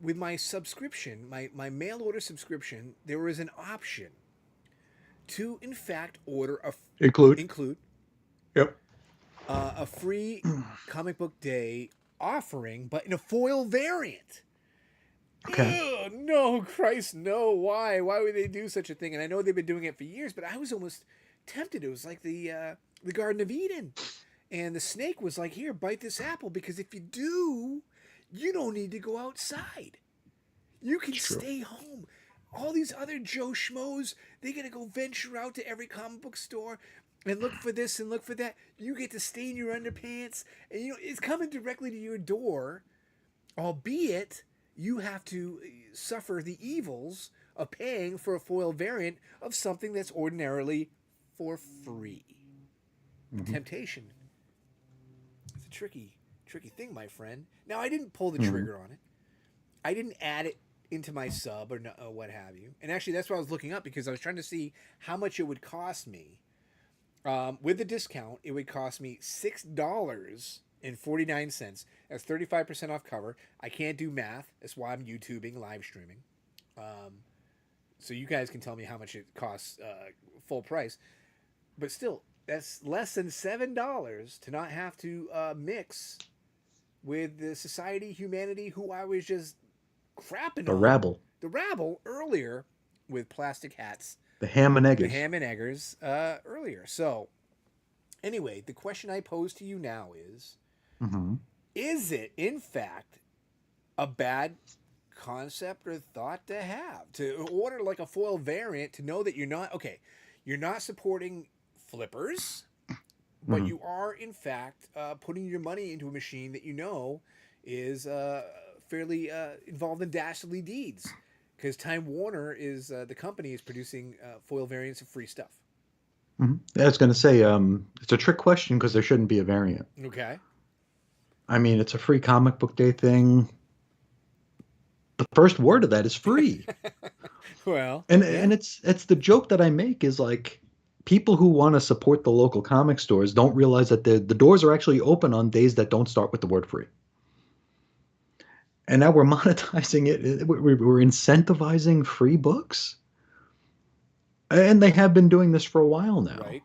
with my subscription, my mail order subscription, there was an option to, in fact, Include. include Yep. a free comic book day offering, but in a foil variant. Okay. Ew, no, Christ, no. Why? Why would they do such a thing? And I know they've been doing it for years, but I was almost tempted. It was like the Garden of Eden, and the snake was like, "Here, bite this apple, because if you do, you don't need to go outside. You can It's true. stay home." All these other Joe Schmoes, they gotta go venture out to every comic book store and look for this and look for that. You get to stain your underpants, and it's coming directly to your door, albeit you have to suffer the evils of paying for a foil variant of something that's ordinarily for free. The Mm-hmm. temptation. It's a tricky thing, my friend. Now, I didn't pull the Mm-hmm. trigger on it. I didn't add it into my sub or, no, or what have you. And actually, that's what I was looking up because I was trying to see how much it would cost me. With the discount, it would cost me $6.49. That's 35% off cover. I can't do math. That's why I'm YouTubing, live streaming. Um, so you guys can tell me how much it costs full price. But still, that's less than $7 to not have to mix with the society, humanity, who I was just crapping The on, rabble. the rabble earlier with plastic hats, The ham and the eggers. ham and eggers earlier. So, anyway, the question I pose to you now Mm-hmm. is it, in fact, a bad concept or thought to have? To order like a foil variant to know that you're not supporting flippers, but Mm-hmm. you are, in fact, putting your money into a machine that is fairly involved in dastardly deeds. Because Time Warner is the company is producing foil variants of free stuff. Mm-hmm. I was going to say, it's a trick question because there shouldn't be a variant. Okay. I mean, it's a free comic book day thing. The first word of that is free. Well, And yeah. it's the joke that I make is like people who want to support the local comic stores don't realize that the doors are actually open on days that don't start with the word free. And now we're monetizing it. We're incentivizing free books. And they have been doing this for a while now. Right.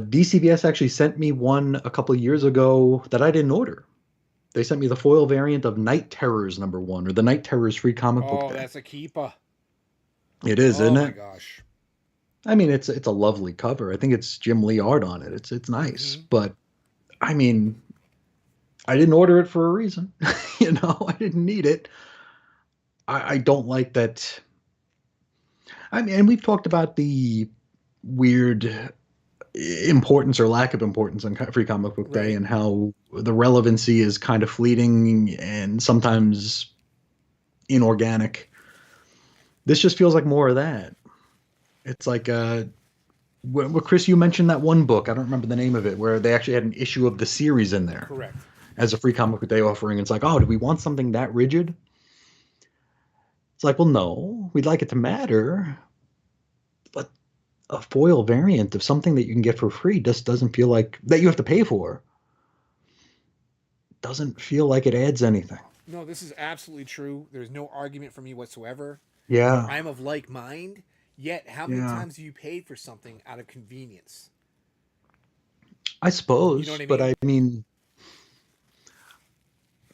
DCBS actually sent me one a couple of years ago that I didn't order. They sent me the foil variant of Night Terrors #1, or the Night Terrors Free Comic Book Oh, Day. that's a keeper. It is, Oh isn't my it? gosh. I mean, it's a lovely cover. I think it's Jim Lee art on it. It's nice, Mm-hmm. but I mean, I didn't order it for a reason. I didn't need it. I don't like that. I mean, and we've talked about the weird importance or lack of importance on Free Comic Book Day, Right. and how the relevancy is kind of fleeting and sometimes inorganic. This just feels like more of that. It's like Chris, you mentioned that one book. I don't remember the name of it, where they actually had an issue of the series in there Correct. as a Free Comic Book Day offering. It's like, oh, do we want something that rigid? It's like, well, no, we'd like it to matter, but a foil variant of something that you can get for free just doesn't feel like that you have to pay for. Doesn't feel like it adds anything. No, this is absolutely true. There's no argument for me whatsoever. Yeah, I'm of like mind. Yet, how many yeah, times have you paid for something out of convenience? I You know what suppose, I but mean? I mean,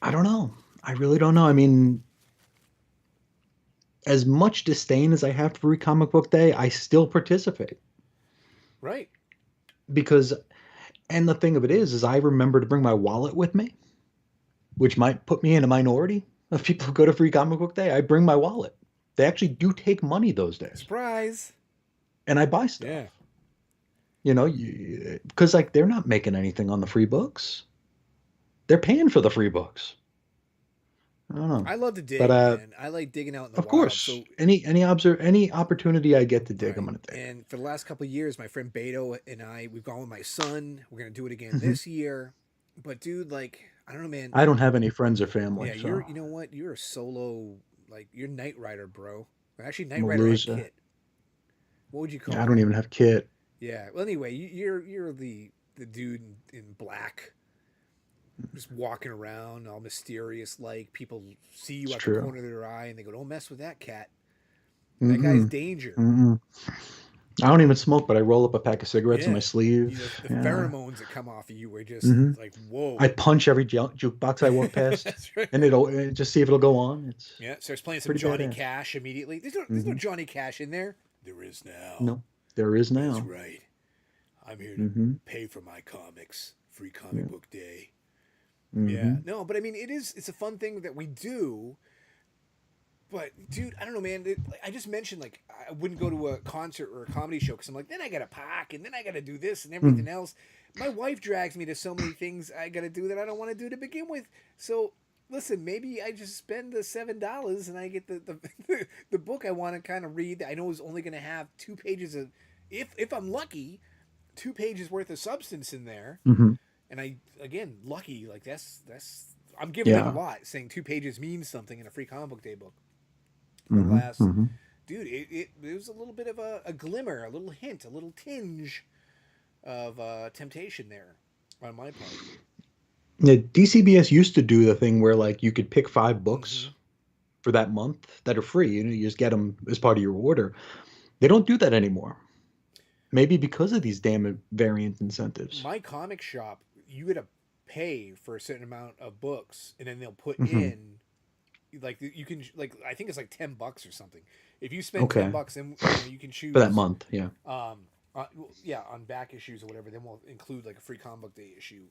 I don't know. I really don't know. I mean, as much disdain as I have for Comic Book Day, I still participate Right. because, and the thing of it is I remember to bring my wallet with me, which might put me in a minority of people who go to Free Comic Book Day. I bring my wallet. They actually do take money those days, Surprise. and I buy Yeah. stuff. Because like they're not making anything on the free books. They're paying for the free books. I don't know, I love to but dig, man. I like digging out in the of wild. course, So, any opportunity I get to dig, I'm right. gonna dig. And for the last couple of years, my friend Beto and I, we've gone with my son. We're gonna do it again Hmm. this year. But dude, like, I don't know, man. I don't have any friends or Yeah, family, you're. so You know what? You're a solo. Like, you're Knight Rider, bro. Actually, Knight I'm a Rider and loser. Kit. What would you Yeah, call I don't that? even have Kit. Yeah. Well, anyway, you're the dude in black, just walking around, all mysterious. Like, people see you It's out the true. corner of their eye, and they go, "Don't mess with that cat. That guy's Mm-mm. danger." Mm-mm. I don't even smoke, but I roll up a pack of cigarettes in my Yeah. sleeve. The Yeah. pheromones that come off of you are just Hmm. like, I whoa. punch every jukebox I walk past, That's right. and just see if it'll go on. It's Yeah, starts playing some pretty Johnny badass. Cash immediately. There's no Hmm. Johnny Cash in there. There is now. No, there is That's now. right. I'm here to Hmm. pay for my comics. Free Yeah. comic book day. Yeah. Hmm. No, but I mean, it's a fun thing that we do. But dude, I don't know, man. I just mentioned like I wouldn't go to a concert or a comedy show because I'm like, then I gotta pack and then I gotta do this and Hmm. everything else. My wife drags me to so many things I gotta do that I don't want to do to begin with. So listen, maybe I just spend the $7 and I get the book I want to kind of read. That I know is only gonna have 2 pages of, if I'm lucky, 2 pages worth of substance in there. Hmm. And I again lucky like that's I'm giving it a Yeah. lot, saying 2 pages means something in a free comic book day book. But Hmm. last, Hmm. dude, it was a little bit of a glimmer, a little hint, a little tinge of temptation there on my part. Yeah, DCBS used to do the thing where like you could pick 5 books Mm-hmm. for that month that are free. You just get them as part of your order. They don't do that anymore. Maybe because of these damn variant incentives. My comic shop, you got to pay for a certain amount of books, and then they'll put Hmm. in like you can like I think it's like $10 or something. If you spend ten Okay, bucks, and you can for that choose month, yeah. yeah, on back issues or whatever, then we'll include like a free comic book day issue.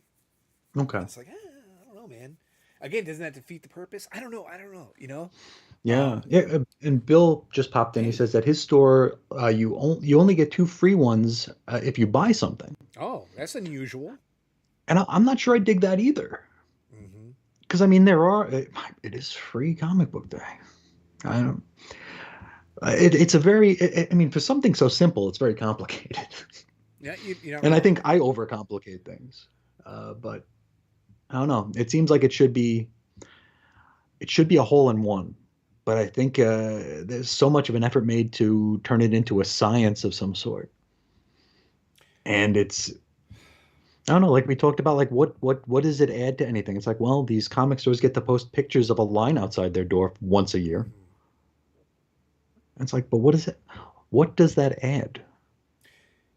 Okay. And it's like, I don't know, man. Again, doesn't that defeat the purpose? I don't know. I don't know. You know? Yeah, Um, yeah. And Bill just popped in. He hey, says that his store, you only get 2 free ones if you buy something. oh, that's unusual. And I'm not sure I dig that either. Mm-hmm. Because I mean, it is free comic book day. I don't. It's a very. I mean, for something so simple, it's very complicated. Yeah, you're not And I wrong. think I overcomplicate things. But I don't know. It seems like it should be a hole in one. But I think there's so much of an effort made to turn it into a science of some sort. And it's I don't know, like we talked about, like what does it add to anything? It's like, well, these comic stores get to post pictures of a line outside their door once a year. Mhm. And it's like, but what is it? What does that add?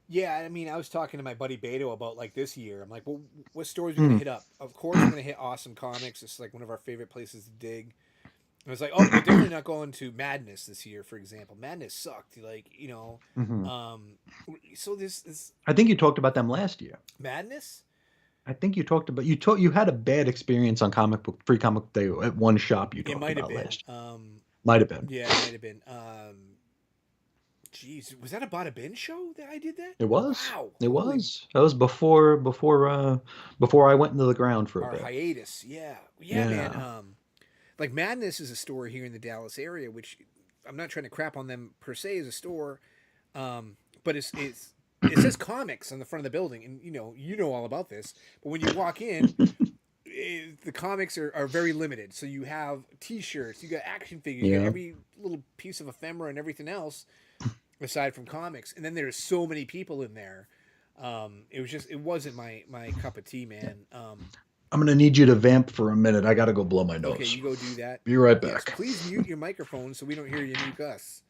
Yeah, I mean, I was talking to my buddy Beto about like this year. I'm like, well, what stores are we gonna Hmm. hit up? Of course, we're gonna hit Awesome Comics. It's like one of our favorite places to dig. I was like, oh, we're definitely not going to Madness this year, for example. Madness sucked. Like, Hmm. um, so this I think you talked about them last year. Madness. I think you talked about you had a bad experience on Free Comic Book Day at one shop you It talked might have about been. last year. Might have been. Yeah, it might have been. Jeez, was that a Bada Bin show that I did that? It was. Wow, It holy, was. That was before I went into the ground for a our bit. hiatus. Yeah, yeah, man. Yeah. Like Madness is a store here in the Dallas area, which I'm not trying to crap on them per se as a store, but it says comics on the front of the building, and you know all about this. But when you walk in, the comics are very limited. So you have T-shirts, you got action figures, you got Yeah. every little piece of ephemera and everything else aside from comics. And then there's so many people in there. It wasn't my cup of tea, man. I'm gonna need you to vamp for a minute. I gotta go blow my Okay, nose. you go do that. Be right Yes, back. please mute your microphone so we don't hear you nuke us.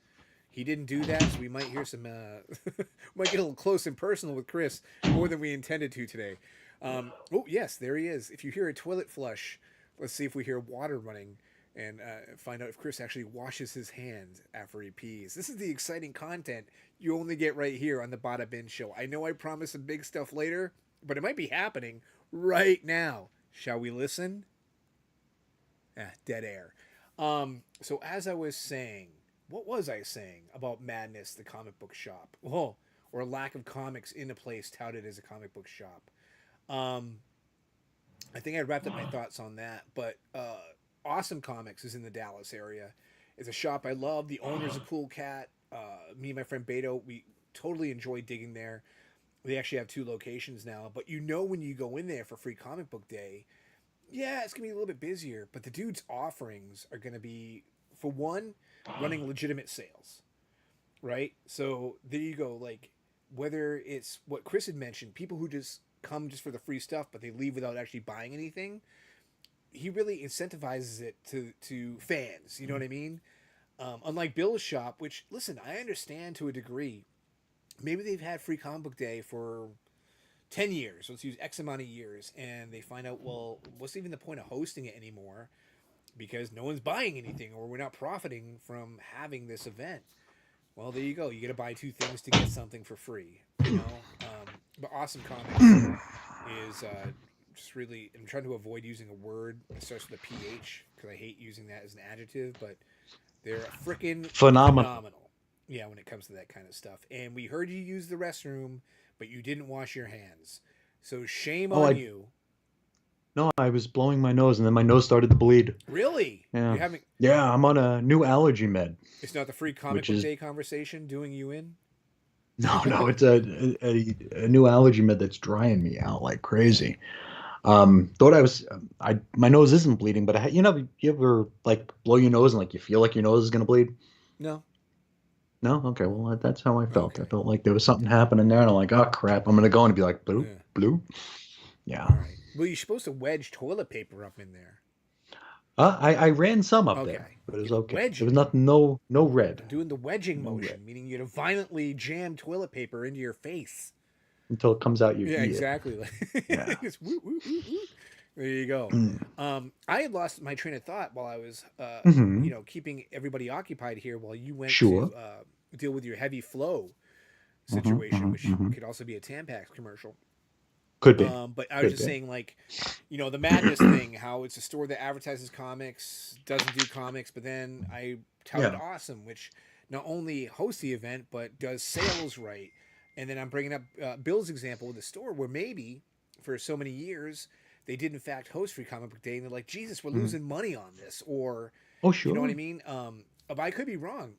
He didn't do that, so we might hear some. Might get a little close and personal with Chris more than we intended to today. Oh yes, there he is. If you hear a toilet flush, let's see if we hear water running and find out if Chris actually washes his hands after he pees. This is the exciting content you only get right here on the Bada Bin Show. I know I promised some big stuff later, but it might be happening right now. Shall we listen? Dead air. So as I was saying, what was I saying about Madness, the comic book shop? Oh, or lack of comics in a place touted as a comic book shop. Um, I think I wrapped up my thoughts on that. But Awesome Comics is in the Dallas area. It's a shop I love. The owner's a cool cat. Me and my friend Beto, we totally enjoy digging there. They actually have two locations now. But when you go in there for Free Comic Book Day, yeah, it's gonna be a little bit busier, but the dude's offerings are gonna be, for one, running legitimate sales, right? So there you go. Like whether it's what Chris had mentioned, people who just come just for the free stuff, but they leave without actually buying anything. He really incentivizes it to fans. You know what I mean? Unlike Bill's shop, which listen, I understand to a degree. Maybe they've had free comic book day for 10 years, let's use X amount of years, and they find out, well, what's even the point of hosting it anymore? Because no one's buying anything, or we're not profiting from having this event. Well, there you go. You got to buy two things to get something for free, But Awesome Comics is just really, I'm trying to avoid using a word that starts with a PH because I hate using that as an adjective, but they're freaking Phenomenal. phenomenal. Yeah, when it comes to that kind of stuff. And we heard you use the restroom, but you didn't wash your hands. So shame Oh, on I you. no, I was blowing my nose and then my nose started to bleed. Really? Yeah. You haven't. Yeah, I'm on a new allergy med, It's not the free comic which book is day conversation doing you in? no, it's a new allergy med that's drying me out like Yeah. crazy. Thought I was I my nose isn't bleeding, but you ever like blow your nose and like you feel like your nose is gonna bleed? No? No? Okay, well that's how I felt. I Okay. felt like there was something happening there and I'm like, oh crap, I'm gonna go and be like blue, Yeah. blue. Yeah. All right. Well, you're supposed to wedge toilet paper up in there. I ran some up there, Okay. but it was You okay. wedge There was it. nothing, no red. I'm doing the wedging No red. motion, meaning you to violently jam toilet paper into your face. Until it comes out your Yeah, ear. exactly. Yeah. Just woo, woo, woo, woo. There you go. Mm. I had lost my train of thought while I was, Hmm. keeping everybody occupied here while you went Sure. to deal with your heavy flow Hmm. situation, Hmm. which Hmm. could also be a Tampax commercial. Could be. But I was Could just be. saying, like, the Madness thing, how it's a store that advertises comics, doesn't do comics, but then I touted Yeah. Awesome, which not only hosts the event, but does sales right. And then I'm bringing up Bill's example with the store where maybe for so many years they did, in fact, host Free Comic Book Day, and they're like, Jesus, we're Hmm. losing money on this. Or, Oh, you know what I sure. mean? But I could be wrong.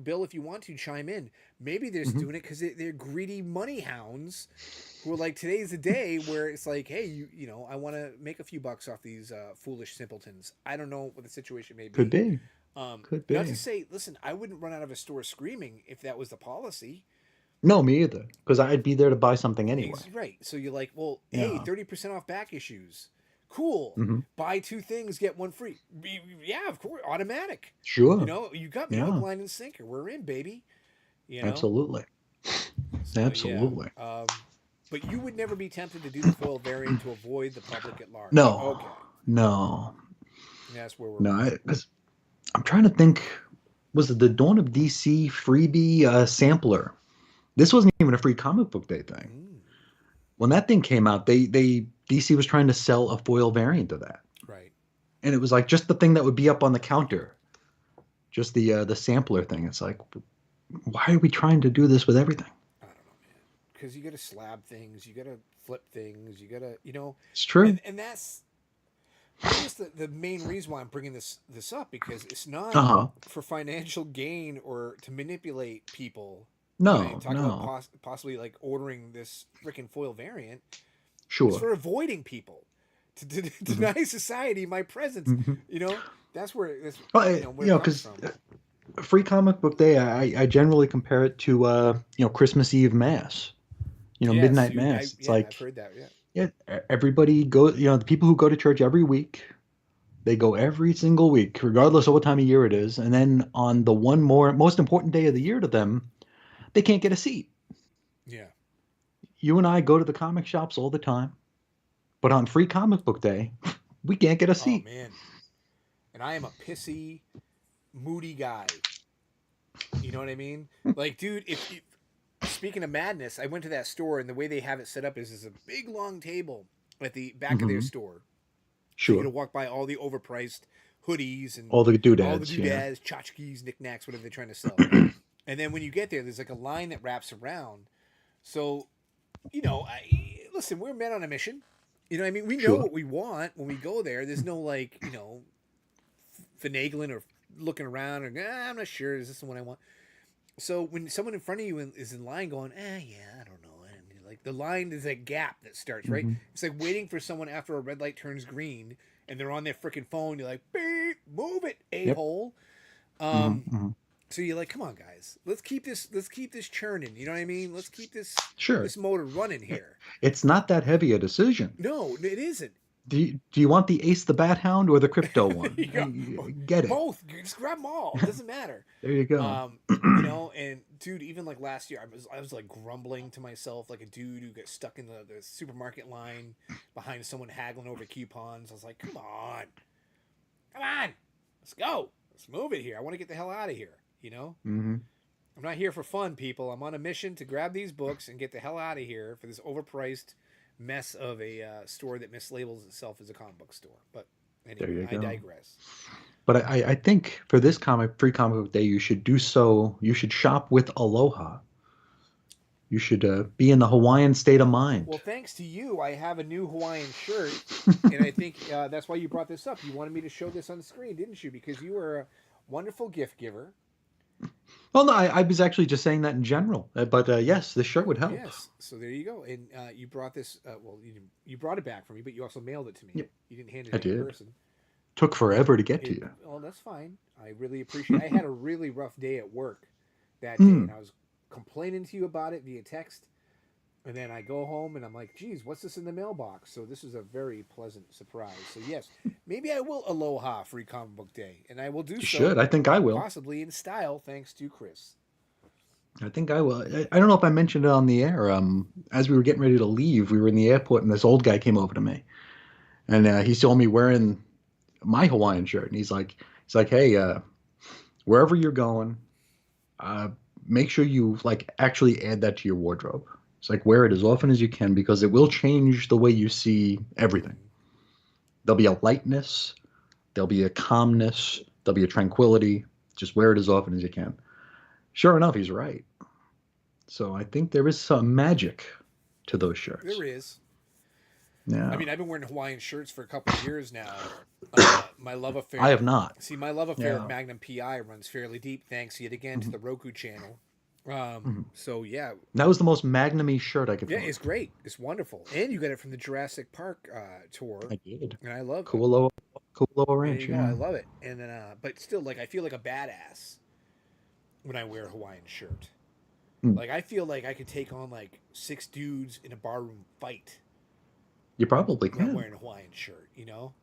Bill, if you want to chime in, maybe they're just Hmm. doing it because they're greedy money hounds who are like, today's the day where it's like, hey, I want to make a few bucks off these foolish simpletons. I don't know what the situation may Could be. be. Could Not to be. say, listen, I wouldn't run out of a store screaming if that was the policy. No, me either. Because I'd be there to buy something anyway. Right. So you're like, well, hey, Yeah. 30% off back issues. Cool. Hmm. Buy two things, get one free. Yeah, of course, automatic. You Sure. know, you got me hook, Yeah. line, and sinker. We're in, baby. You know. Absolutely. So yeah. Absolutely. But you would never be tempted to do the foil variant to avoid the public at large. No. Okay, No. that's where we're No. at. Because I'm trying to think. Was it the Dawn of DC freebie sampler? This wasn't even a free comic book day thing. Mm, When that thing came out, they DC was trying to sell a foil variant of that, right. and it was like just the thing that would be up on the counter, just the sampler thing. It's like, why are we trying to do this with everything? I don't know, man. Because you got to slab things, you got to flip things, you got to, It's true. and that's I guess the main reason why I'm bringing this up because it's not Uh huh. for financial gain or to manipulate people. When I No, talk about no. possibly like ordering this freaking foil variant, it's Sure. for avoiding people to Hmm. deny society my presence. Hmm. You know, that's where this Well, where it comes because from. free comic book day, I generally compare it to Christmas Eve mass. Yes, Midnight mass. It's I've like, heard that. Yeah. yeah, everybody go. The people who go to church every week, they go every single week, regardless of what time of year it is. And then on the most important day of the year to them, they can't get a seat. Yeah. You and I go to the comic shops all the time, but on free comic book day, we can't get a Oh seat. man. And I am a pissy, moody guy. You know what I mean? Like, dude, if speaking of madness, I went to that store and the way they have it set up is a big long table at the back of their Hmm. store. So you're Sure. gonna walk by all the overpriced hoodies and All the all the doodads, yeah. doodads, tchotchkes, knickknacks, whatever they're trying to sell. And then when you get there, there's like a line that wraps around. So listen, we're men on a mission. You know what I mean? We know Sure. what we want when we go there. There's no like, finagling or looking around or I'm not sure. Is this the one I want? So when someone in front of you is in line going, yeah, I don't know. And like the line is a gap that starts, right? Hmm. It's like waiting for someone after a red light turns green and they're on their freaking phone. You're like, beep, move it, a Yep. hole. Hmm. Um, Hmm. so you're like, come on, guys, let's keep this churning. You know what I mean? Let's keep Sure. this motor running here. It's not that heavy a decision. No, it isn't. Do you want the Ace the Bat Hound or the Crypto You one? go, Get it. both. Just grab them all. It doesn't matter. There you go. Um, and dude, even like last year, I was like grumbling to myself like a dude who got stuck in the supermarket line behind someone haggling over coupons. I was like, come on, let's go, let's move it here. I want to get the hell out of here. Hmm. I'm not here for fun, people. I'm on a mission to grab these books and get the hell out of here for this overpriced mess of a store that mislabels itself as a comic book store. But There anyway, you I go. digress. But I think for this free comic book day, you should do so. You should shop with Aloha. You should be in the Hawaiian state of Well, mind. thanks to you, I have a new Hawaiian shirt, and I think that's why you brought this up. You wanted me to show this on the screen, didn't you? Because you are a wonderful gift giver. Well, no, I was actually just saying that in general. But yes, this shirt would help. Yes, so there you go. And you brought this. Well, you brought it back for me, but you also mailed it to me. Yep, You didn't hand it I in did. person. Took forever to get to you. Well, that's fine. I really appreciate. I had a really rough day at work that day, and Mm, I was complaining to you about it via text. And then I go home and I'm like, geez, what's this in the mailbox? So this is a very pleasant surprise. So yes, maybe I will aloha Free Comic Book Day, and I will do you so should. I think I will. possibly in style, thanks to Chris. I think I will. I don't know if I mentioned it on the air. As we were getting ready to leave, we were in the airport, and this old guy came over to me, and he saw me wearing my Hawaiian shirt, and he's like, hey, wherever you're going, uh, make sure you like actually add that to your wardrobe. It's like wear it as often as you can because it will change the way you see everything. Mm-hmm. There'll be a lightness, there'll be a calmness, there'll be a tranquility. Just wear it as often as you can. Sure enough, he's right. So I think there is some magic to those shirts. There is. I Yeah, mean, I've been wearing Hawaiian shirts for a couple of years now. My love I have affair. not. See, my love affair with Yeah. Magnum PI runs fairly deep, thanks yet again to Mhm. the Roku channel. Mhm. So yeah, That was the most magnum shirt I could yeah, find. it's great. It's wonderful, and you got it from the Jurassic Park tour, I did. and I love it. Cool lower There ranch, you go. I yeah. love it. And then, but still, like, I feel like a badass when I wear a Hawaiian shirt. Hmm. Like I feel like I could take on like 6 dudes in a barroom fight You probably when I'm can. wearing a Hawaiian shirt, you know?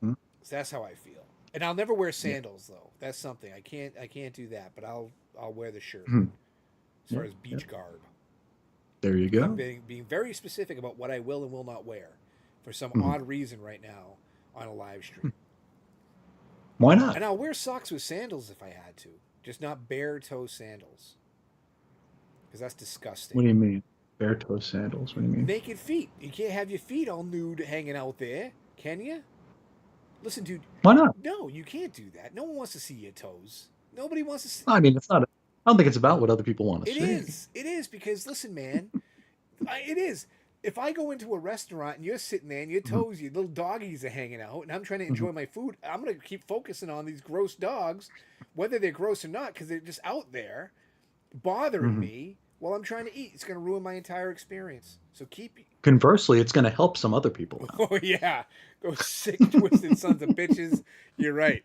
Hmm. So that's how I feel. And I'll never wear Yeah. sandals though. That's something. I can't do that, but I'll wear the shirt Hmm. as far Yeah. as Yeah. beach garb. There you Because I'm go. being very specific about what I will and will not wear for some Hmm. odd reason right now on a live stream. Why not? And I'll wear socks with sandals if I had to, just not bare toe sandals because that's disgusting. What do you mean? Bare toe sandals. What do you mean? Naked feet. You can't have your feet all nude hanging out there, can you? Listen, dude. Why not? No, you can't do that. No one wants to see your toes. Nobody wants to see. I mean, it's not. I don't think it's about what other people want to It see. is. It is because listen, man. It is. If I go into a restaurant and you're sitting there and your Mhm. toes, your little doggies are hanging out, and I'm trying to Mhm. enjoy my food, I'm gonna keep focusing on these gross dogs, whether they're gross or not, because they're just out there bothering Mhm. me while I'm trying to eat. It's gonna ruin my entire experience. So keep. Conversely, it's going to help some other people out. Oh yeah, those sick, twisted sons of bitches. You're right.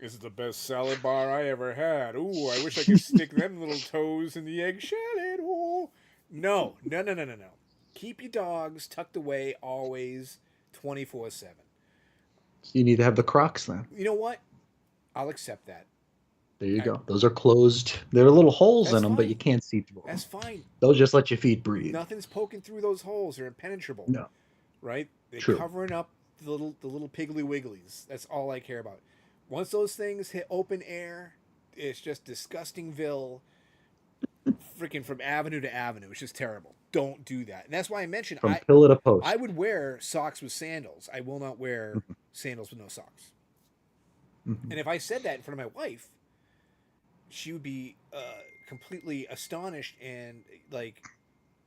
This is the best salad bar I ever had. Ooh, I wish I could stick them little toes in the egg salad. Ooh. No, no, no, no, no, no. Keep your dogs tucked away always, 24/7. So you need to have the Crocs then. You know what? I'll accept that. There you I, go. Those are closed. There are little holes in that's them, but you fine. can't see through them. That's fine. Those just let your feet breathe. Nothing's poking through those holes. They're impenetrable, No, right? They're true. covering up the little piggly wigglies. That's all I care about. Once those things hit open air, it's just disgustingville, freaking from avenue to avenue. It's just terrible. Don't do that. And that's why I mentioned From I pillar to I post. would wear socks with sandals. I will not wear Mhm. sandals with no socks. Mhm. And if I said that in front of my wife, she would be completely astonished and like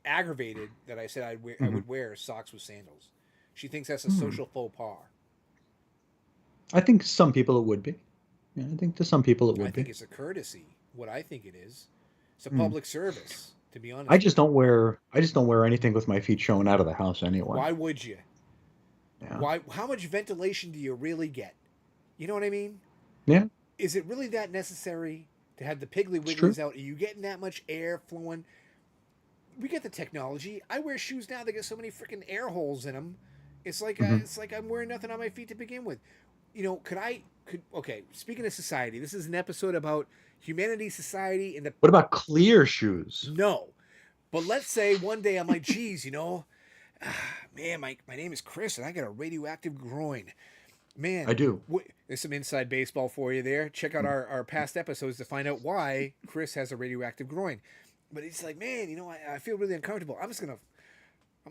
aggravated that I said I Mhm. would wear socks with sandals. She thinks that's a Mhm. social faux pas. I think some people it would be. Yeah, I think to some people it I would think be. it's a courtesy. What I think it is, it's a Mm. public service. To be I honest with just you, don't wear. I just don't wear anything with my feet showing out of the house anyway. why would you? Yeah. Why? How much ventilation do you really get? You know what I mean? Yeah, Is it really that necessary to have the piggly it's true. wigglies out? Are you getting that much air flowing? We get the technology. I wear shoes now that get so many freaking air holes in them. Hmm. It's like I'm wearing nothing on my feet to begin with. You know, could okay. Speaking of society, this is an episode about humanity, society, and the What about clear shoes? no. But let's say one day I'm like, geez, man, my name is Chris and I got a radioactive groin. I Man, do. there's some inside baseball for you there. Check out Mm. our past episodes to find out why Chris has a radioactive groin. But it's like, man, I feel really uncomfortable. I'm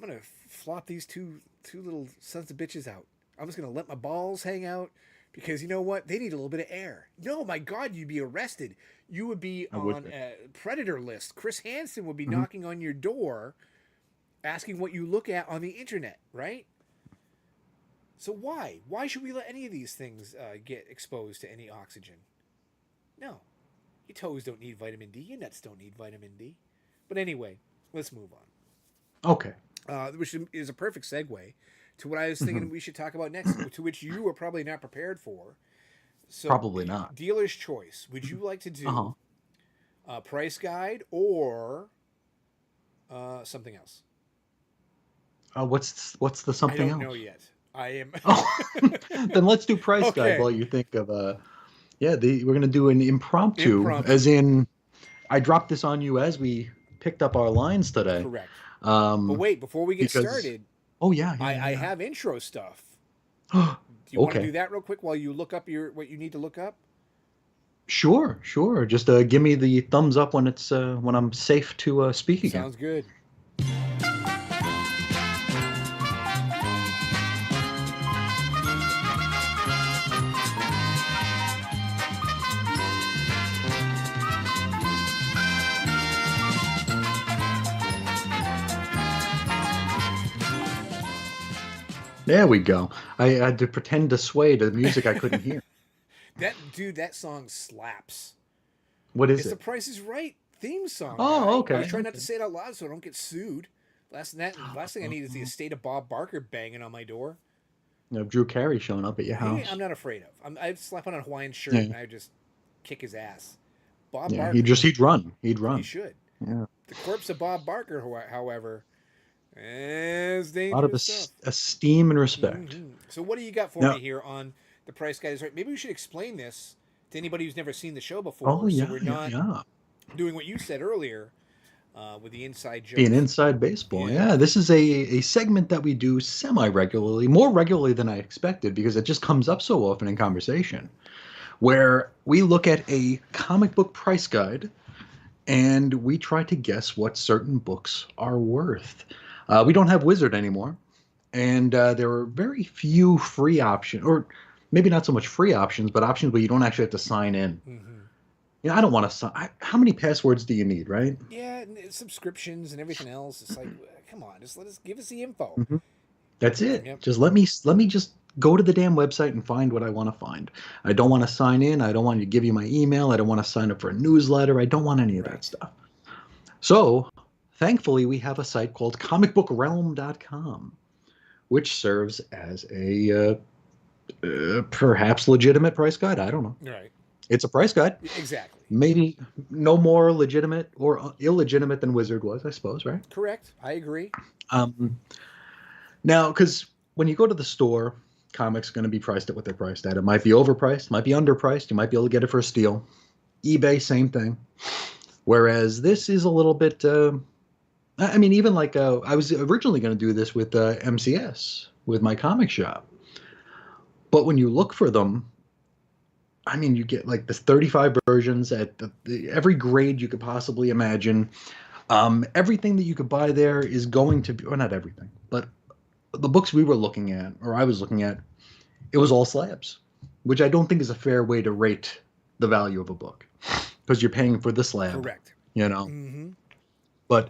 gonna flop these two little sons of bitches out. I'm just gonna let my balls hang out because you know what? They need a little bit of air. No, my God, you'd be arrested. You would be I would on be. a predator list. Chris Hansen would be Hmm. knocking on your door, asking what you look at on the internet, right? So why? Why should we let any of these things get exposed to any oxygen? No, your toes don't need vitamin D. Your nuts don't need vitamin D. But anyway, let's move Okay. on. Which is a perfect segue to what I was Hmm. thinking we should talk about next, to which you are probably not prepared for. So, Probably not. dealer's choice. Would you like to Uh huh. do a price guide or something else? What's the I something don't know else? yet. I am. Oh, then let's do price guide Okay. while you think of yeah, we're gonna do an impromptu, Impromptu. as in I dropped this on you as we picked up our lines today. Correct. But Um, wait, before we get because started, oh yeah, yeah, I yeah, have intro stuff. yeah. Do you want to do Okay, that real quick while you look up what you need to look up? sure, sure. Just give me the thumbs up when it's when I'm safe to speak again. Sounds good. There we go. I had to pretend to sway to the music I couldn't hear. That song slaps. What is It's the it? Price is Right theme song, Oh, guy. I was okay, trying not to okay. say it out loud so I don't get sued. Last thing I need is the estate of Bob Barker banging on my door. Drew Carey showing up at your I'm house. not afraid of. I'd slap on a Hawaiian shirt Yeah, and I would just kick his ass. Bob yeah. Barker, He'd run. He'd he run. should. Yeah. The corpse of Bob Barker, however, is A lot of dangerous stuff. esteem and respect. So, what do you got for Now, me here on The Price Guide is Right? Maybe we should explain this to anybody who's never seen the show oh before, so yeah, we're yeah, not yeah. doing what you said earlier with the inside Being jokes. inside baseball, Yeah. yeah. This is a segment that we do semi regularly, more regularly than I expected, because it just comes up so often in conversation, where we look at a comic book price guide and we try to guess what certain books are worth. We don't have Wizard anymore, and there are very few free options, or maybe not so much free options, but options where you don't actually have to sign in. Mm-hmm. You know, I don't want to sign. How many passwords do you need, right? Yeah, and subscriptions and everything else. It's like, come on, just give us the info. Mhm. That's it. Yep. Just let me just go to the damn website and find what I want to find. I don't want to sign in. I don't want to give you my email. I don't want to sign up for a newsletter. I don't want any of that Right. stuff. So, thankfully, we have a site called comicbookrealm.com, which serves as a perhaps legitimate price guide. I don't know. Right. It's a price guide. Exactly. Maybe no more legitimate or illegitimate than Wizard was, I suppose, right? Correct. I agree. Um, Now, because when you go to the store, comics are going to be priced at what they're priced at. It might be overpriced, might be underpriced. You might be able to get it for a steal. eBay, same thing. Whereas this is a little bit. I mean, even like I was originally going to do this with MCS with my comic shop, but when you look for them, I mean, you get like the 35 versions at every grade you could possibly imagine. Everything that you could buy there is going to be, or not everything, but the books we were looking at, or I was looking at, it was all slabs, which I don't think is a fair way to rate the value of a book because you're paying for the slab, Correct. you know. Mm-hmm. But,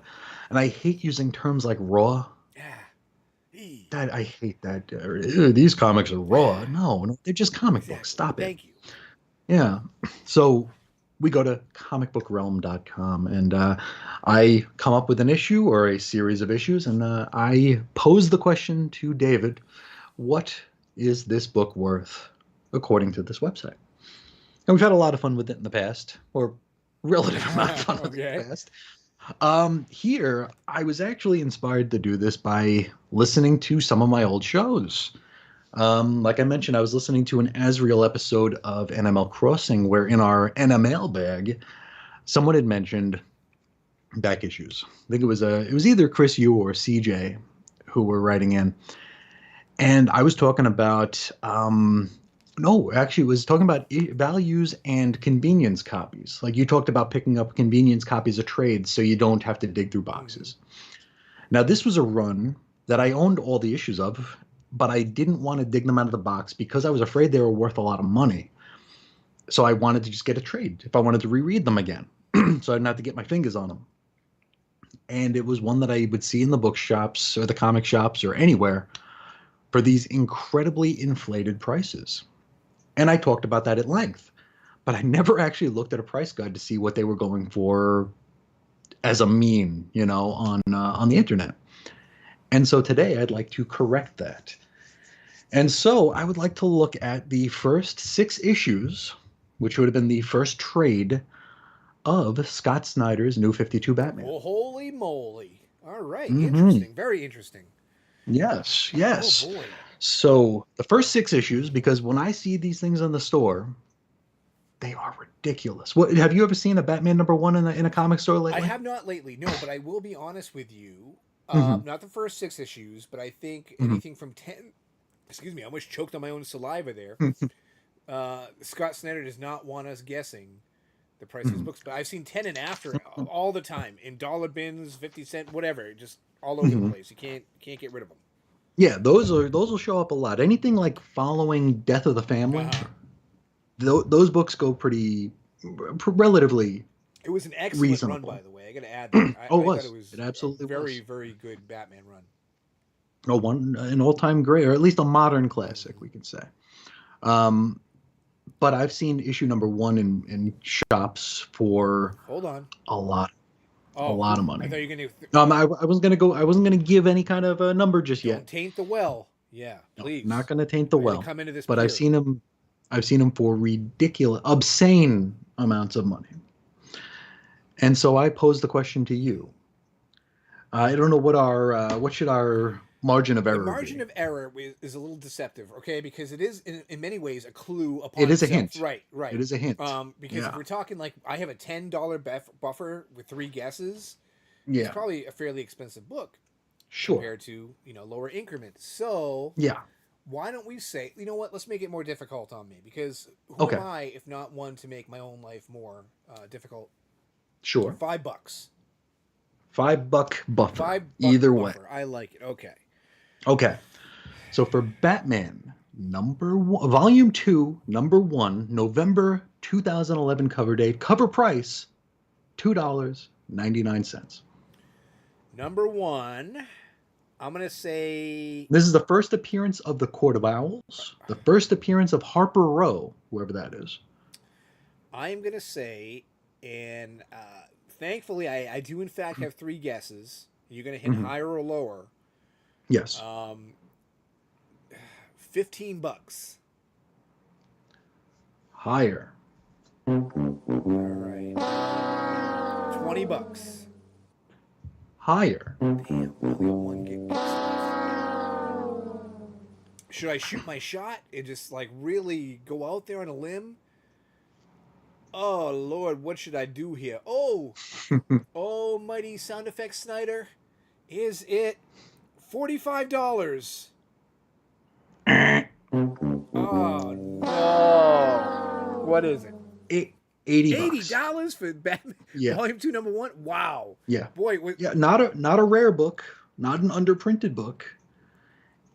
and I hate using terms like raw. Yeah. That I hate that. These comics are raw. No, they're just comic books. Exactly. Stop it. Thank you. Yeah. So we go to comicbookrealm.com and I come up with an issue or a series of issues and I pose the question to David, what is this book worth according to this website? And we've had a lot of fun with it in the past, or relative amount of fun with it in the past. Here, I was actually inspired to do this by listening to some of my old shows. Like I mentioned, I was listening to an Asriel episode of NML Crossing where in our NML bag, someone had mentioned back issues. I think it was either Chris Yu or CJ who were writing in. And I was talking about no, actually it was talking about values and convenience copies. Like you talked about picking up convenience copies of trades so you don't have to dig through boxes. Now this was a run that I owned all the issues of, but I didn't want to dig them out of the box because I was afraid they were worth a lot of money. So I wanted to just get a trade if I wanted to reread them again. So I didn't have to get my fingers on them. And it was one that I would see in the bookshops or the comic shops or anywhere for these incredibly inflated prices. And I talked about that at length, but I never actually looked at a price guide to see what they were going for as a mean, on the internet. And so today I'd like to correct that. And so I would like to look at the first 6 issues, which would have been the first trade of Scott Snyder's New 52 Batman. Well, holy moly. All right. Mm-hmm. Interesting. Very interesting. Yes. Oh, boy. So the first 6 issues, because when I see these things in the store, they are ridiculous. What have you ever seen a Batman #1 in a comic store lately? I have not lately, no, but I will be honest with you. Not the first 6 issues, but I think anything from 10. Excuse me, I almost choked on my own saliva there. Scott Snyder does not want us guessing the price of his books, but I've seen 10 and after all the time in dollar bins, 50 cent, whatever, just all over the place. You can't get rid of them. Yeah, those will show up a lot. Anything like following Death of the Family, those books go pretty relatively. It was an excellent reasonable run, by the way. I got to add that. I thought it was it absolutely a very, was. very good Batman run. An all-time great, or at least a modern classic, we could say. But I've seen issue #1 in shops for Hold on. a lot of money. I thought you were going to. I wasn't gonna give any kind of a number just Don't yet. taint the well. Yeah, please. No, not gonna taint the well. Come into this but pure. I've seen them for ridiculous, obscene amounts of money. And so I pose the question to you. I don't know what should our margin of The error margin be. of error is a little deceptive, okay? Because it is in many ways a clue It upon is a itself. hint. Right, It right. is a hint. Because if Yeah. we're talking like I have a $10 buffer with three guesses, it's Yeah. probably a fairly expensive book Sure. compared to lower increments. So Yeah. why don't we say, you know what? Let's make it more difficult on me because who am Okay. I if not one to make my own life more difficult? Sure. $5. $5 buffer. $5 Either way. buffer. I like it. Okay. Okay. So for Batman number one, volume two, number one, November 2011 cover date, cover price $2.99. Number one, I'm gonna say This is the first appearance of the Court of Owls, the first appearance of Harper Row, whoever that is. I'm gonna say, and thankfully I do in fact have three guesses. You're gonna hit Mhm. higher or lower. Yes. Um, $15. Higher. All right. $20. Higher. Damn, I only got one guess left. Should I shoot my shot and just like really go out there on a limb? Oh Lord, what should I do here? Oh, almighty sound effects Snyder, is it $45? Oh no! What is it? eighty $80. dollars for Batman Yeah. Volume Two, Number One. Wow, Yeah. boy, Yeah. Not a rare book, not an underprinted book.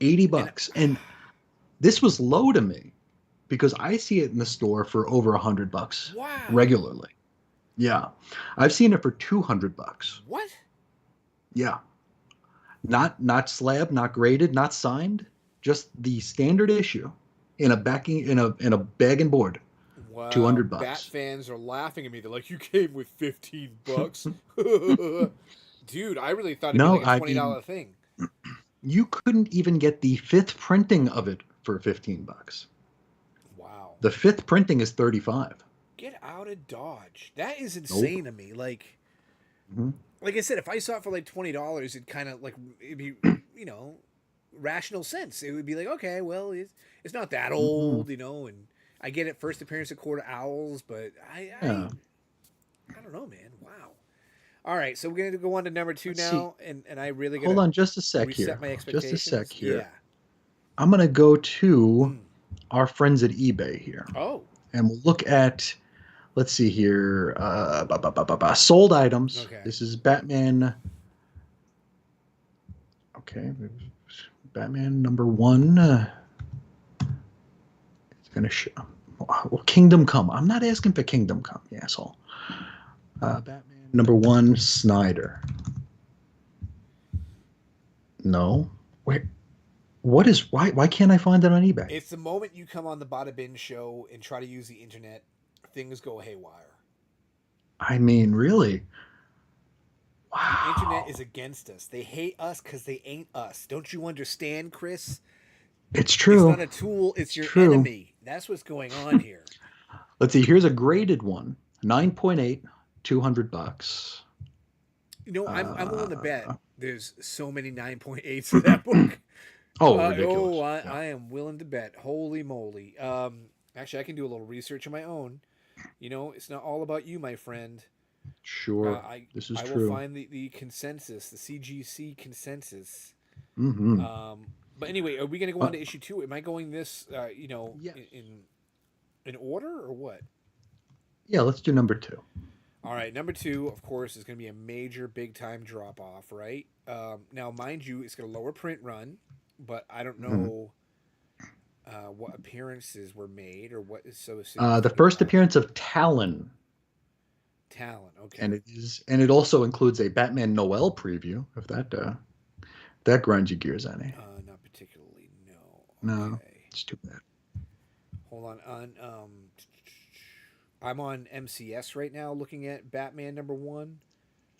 80 and bucks. And this was low to me because I see it in the store for over $100 wow, regularly. Yeah. I've seen it for $200. what? Yeah. Not slab, not graded, not signed, just the standard issue in a bag and board. Wow, Bat $200. fans are laughing at me. They're like, "You came with $15." Dude, I really thought it'd be No, like a I twenty mean, dollar thing. you couldn't even get the fifth printing of it for $15. Wow, The fifth printing is 35. get out of Dodge. That is Nope. insane to me. Mhm. Like I said, if I saw it for like $20, it kind of like it'd be you know rational sense. It would be like, okay, well, it's not that Mhm. old, and I get it. First appearance of Court of Owls, but Yeah. I don't know, man. Wow. All right, so we're gonna go on to number two Let's see. now, and I really Hold gotta on just a sec reset here. my Just a sec expectations. here. Yeah. I'm going to go to Mm. our friends at eBay here. Oh. And we'll look at, let's see here, sold items. Okay. This is Batman. Okay. Batman number one. It's going to show. Well, Kingdom Come. I'm not asking for Kingdom Come, you asshole. Batman number one, Snyder. No. Wait. Why can't I find it on eBay? It's the moment you come on the Bada Bin show and try to use the internet, things go haywire. I mean, really? The internet Wow. is against us. They hate us because they ain't us. Don't you understand, Chris? It's It's true. not a tool, it's It's your true. enemy. That's what's going on here. Let's see. Here's a graded one. 9.8, $200. I'm willing to bet Uh, there's so many 9.8s of that book. oh, ridiculous. I, Yeah. I am willing to bet. Holy moly. Actually, I can do a little research of my own. It's not all about you, my friend. Sure. I This is I will true. find the consensus, the CGC consensus. Mm-hmm. But anyway, are we going to go on to issue two? Am I going this, Yes. in order or what? Yeah, let's do number two. All right, number two, of course, is going to be a major, big time drop off, right? Now, mind you, it's going to lower print run, but I don't Mhm. know what appearances were made or what is so The significant first about it. appearance of Talon, Talent, and okay. it also includes a Batman Noel preview. If that grinds your gears any. Not particularly, no. No, Okay. it's too bad. Hold on. I'm on MCS right now looking at Batman number one.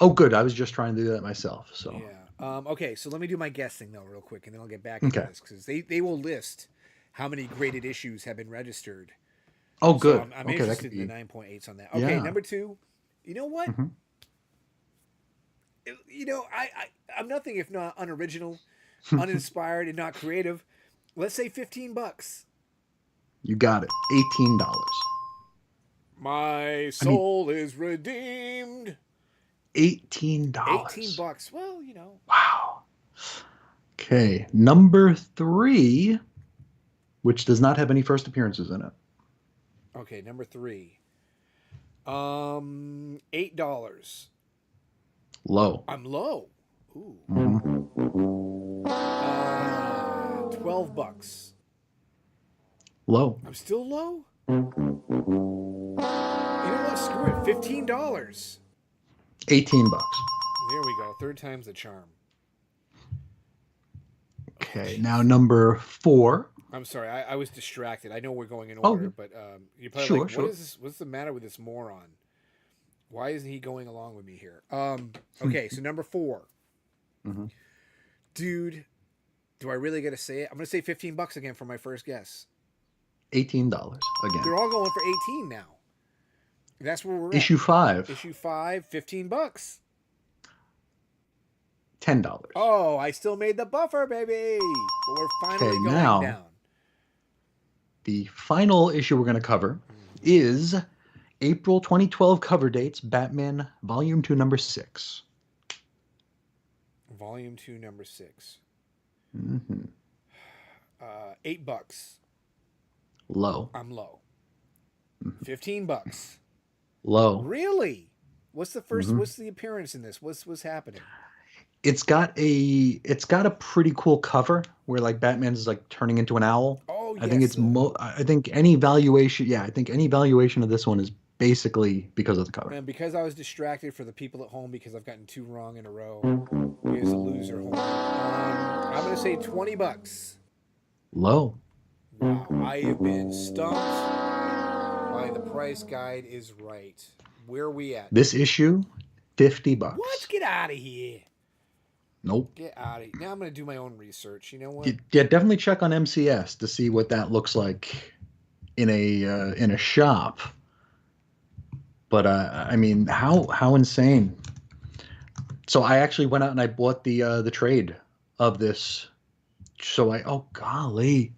Oh, good. I was just trying to do that myself. So Yeah. Okay, so let me do my guessing though, real quick, and then I'll get back into okay. this because they will list how many graded issues have been registered. Oh, So good. I'm Okay, that could interested in the be. 9.8s on that. Okay, Yeah. number two. You know what? Hmm. You know, I'm nothing if not unoriginal, uninspired, and not creative. Let's say $15. You got it. $18. My I mean, soul is redeemed. $18. $18. Well, you know. Wow. Okay, number 3, which does not have any first appearances in it. Okay, number 3. $8. Low. I'm low. Ooh. Mhm. $12. Low. I'm still low. You know what? Screw it. $15. $18. There we go. Third time's the charm. Oh, Okay, now jeez. number 4. I'm sorry. I was distracted. I know we're going in order, Oh, but you're probably sure, like, "What sure. is this? What's the matter with this moron? Why isn't he going along with me here?" Hmm. Okay, so number 4, Mhm. dude. Do I really got to say it? I'm gonna say $15 again for my first guess. $18 again. They're all going for 18 now. That's where we're at. Issue 5. Issue 5, $15. $10. Oh, I still made the buffer, baby. But we're finally Okay, going now down. the final issue we're going to cover is April 2012 cover dates, Batman Volume 2, number 6. Volume 2, number 6. Mm-hmm. $8. Low. I'm low. Mhm. $15. Low. Really? What's the first? Hmm. What's the appearance in this? What's happening? It's got a pretty cool cover where like Batman's like turning into an owl. Oh I think yes. I think any valuation, yeah, I think any valuation of this one is basically because of the cover. And because I was distracted for the people at home because I've gotten 2 wrong in a row. Here's a loser home. I'm gonna say $20. Low. Wow, I have been stumped by the price guide is right. Where are we at? This issue, $50. What? Get out of here. Nope. Get out of here. Now I'm going to do my own research. You know what? Yeah, definitely check on MCS to see what that looks like in a shop. But I mean, how insane! So I actually went out and I bought the trade of this. So oh golly.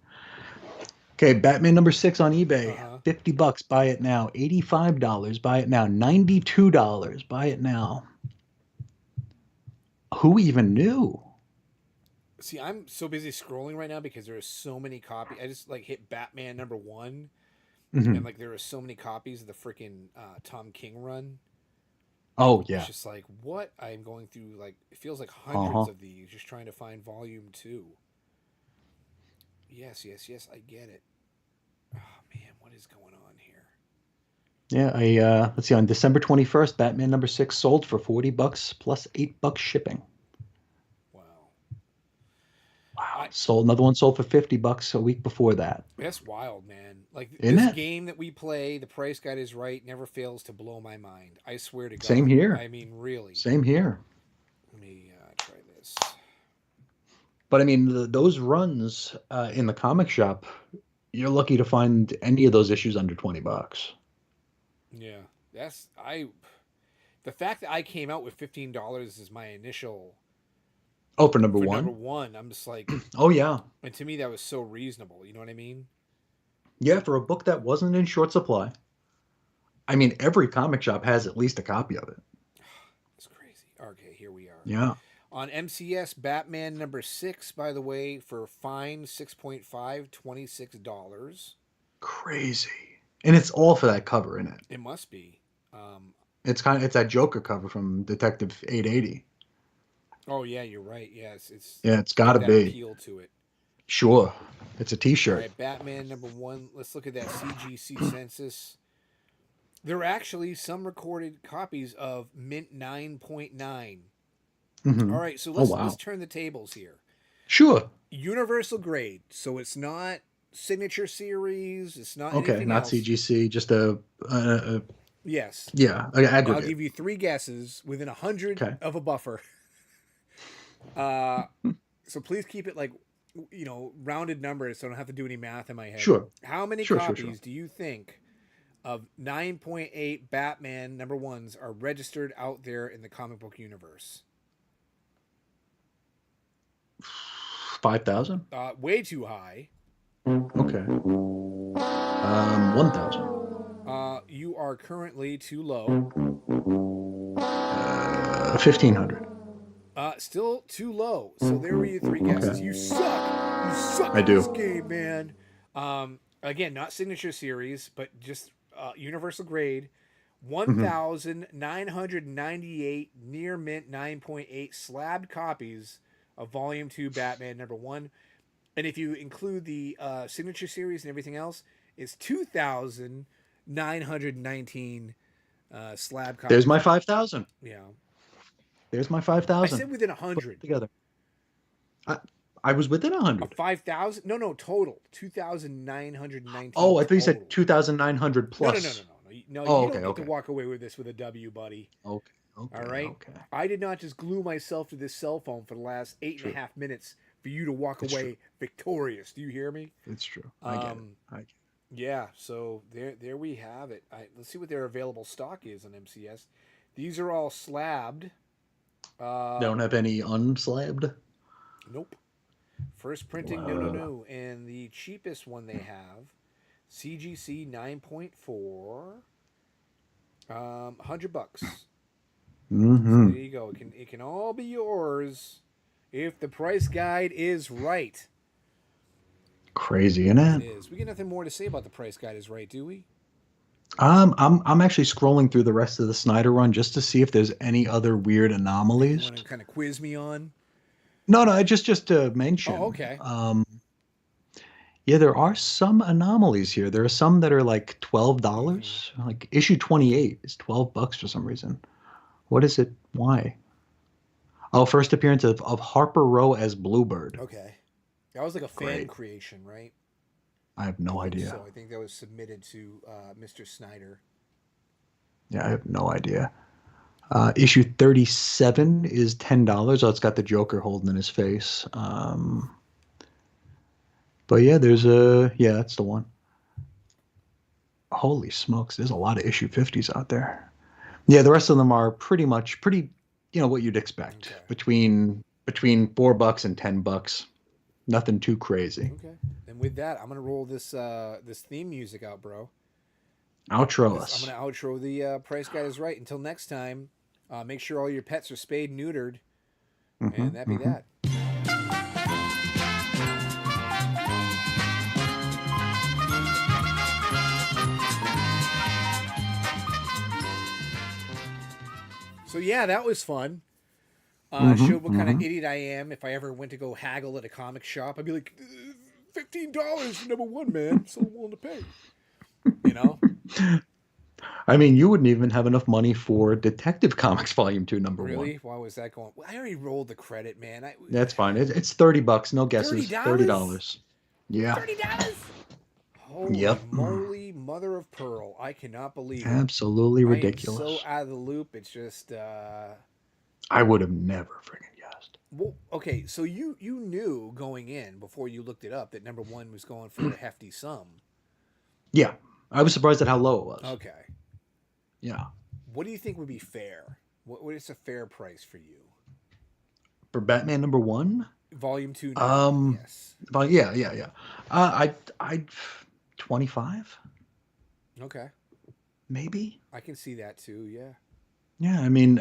Okay, Batman number 6 on eBay. Uh-huh. $50. Buy it now. $85. Buy it now. $92. Buy it now. Who even knew? See, I'm so busy scrolling right now because there are so many copies. I just like hit Batman number 1, and Hmm. like there are so many copies of the freaking Tom King run. Oh It's yeah. just like what I'm going through. Like it feels like Uh-huh. hundreds of these, just trying to find volume 2. Yes, yes, yes. I get it. Oh man, what is going on here? Yeah, let's see, on December 21st, Batman number 6 sold for $40 plus $8 shipping. Wow. Wow. I Sold another one sold for $50 a week before that. That's wild, man. Like Isn't this it? game that we play, the price guide is right, never fails to blow my mind. I swear to Same God. here. I mean, really. Same here. Let me try this. But I mean, those runs in the comic shop, you're lucky to find any of those issues under $20. Yeah, that's I. The fact that I came out with $15 is my initial Oh, for number for number one? 1. I'm just like, Oh, yeah. and to me that was so reasonable. You know what I mean? Yeah, for a book that wasn't in short supply. I mean, every comic shop has at least a copy of it. It's crazy. Okay, here we are. Yeah. On MCS, Batman number 6, by the way, for fine 6.5, $26. Crazy. And it's all for that cover in it. It must be. Um, It's that Joker cover from Detective 880. oh yeah, you're right. Yes, Yeah, it's it's got gotta that be. appeal to it. Sure. It's a All t-shirt. right, Batman number 1. Let's look at that CGC census. There are actually some recorded copies of Mint 9.9. Hmm. All right, so Oh, let's wow. turn the tables here. Sure. Universal grade, so it's not signature series. It's not Okay, anything not else. CGC, just Yes. yeah, I'll aggregate. give you 3 guesses within 100 Okay. of a buffer. Uh, so please keep it like rounded numbers, so I don't have to do any math in my head. Sure. How many Sure. copies do you think of 9.8 Batman number 1s are registered out there in the comic book universe? 5,000. Way too high. Okay. 1,000. You are currently too low. 1,500. Still too low. So there were your three guesses. Okay. You suck. You suck I at this do. game, man. Again, not signature series, but just universal grade. Hmm. 1,998 near mint 9.8 slabbed copies of Volume 2 Batman #1. And if you include the signature series and everything else, it's 2,919 slab There's copies. my 5,000. Yeah. There's my I 5,000. said within Put 100. it together. I, I was within A 100. 5,000? No, total. 2,919 Oh, I thought you said total. 2,900 No, no, no, no, plus. no. No, Oh, you okay, don't get to okay. walk away with this with a W, buddy. Okay, All okay, right? okay. I did not just glue myself to this cell phone for the last eight and a True. half minutes for you to walk It's true. away victorious. Do you hear me? It's true. I get it. Um, I get it. yeah, so there we have it. Let's see what their available stock is on MCS. These are all slabbed. They don't have any unslabbed? Nope. First printing, no, no, no. And the cheapest one they have, CGC 9.4, $100. So Mm-hmm. there you go. It can all be yours if the price guide is right. Crazy, isn't It it? is. We got nothing more to say about the price guide is right, do we? I'm actually scrolling through the rest of the Snyder run just to see if there's any other weird That you anomalies. want to kind of quiz me on? No, just to Oh, mention. okay. Yeah, there are some anomalies here. There are some that are like Mm-hmm. $12. Like issue 28 is $12 for some reason. What is it? Why? Oh, first appearance of Harper Row as Bluebird. Okay. That was like a fan Great. creation, right? I have I no think idea. so. I think that was submitted to Mr. Snyder. Yeah, I have no idea. Issue 37 is $10. Oh, it's got the Joker holding in his face. But yeah, yeah, that's the one. Holy smokes, there's a lot of issue 50s out there. Yeah, the rest of them are pretty, what you'd expect. Okay. Between $4 and $10. Nothing too crazy. Okay. And with that, I'm gonna roll this theme music out, bro. Outro I'm us. gonna outro the price guide is right. Until next time, make sure all your pets are spayed and neutered, Hmm. and that be Hmm. that. So yeah, that was fun. Hmm. Showed what kind of Hmm. idiot I am. If I ever went to go haggle at a comic shop, I'd be like, $15 for #1, man. So I'm willing to pay. You know? I mean, you wouldn't even have enough money for Detective Comics Volume 2, number one. Really? Why was that going? I already rolled the credit, man. That's fine. It's $30. No $30? guesses. $30. Yeah. $30? Holy Yep. moly, mother of pearl! I cannot believe it. Absolutely I am so ridiculous. out of the loop. It's just I would have never friggin' guessed. well, okay. So you knew going in before you looked it up that #1 was going for a hefty sum. Yeah. I was surprised at how low it was. Okay. Yeah. What do you think would be fair? What is a fair price for you? For Batman number one? Volume 2 #1, Um, yes. but yeah. I 25 Okay. maybe. I can see that too. Yeah. Yeah, I mean,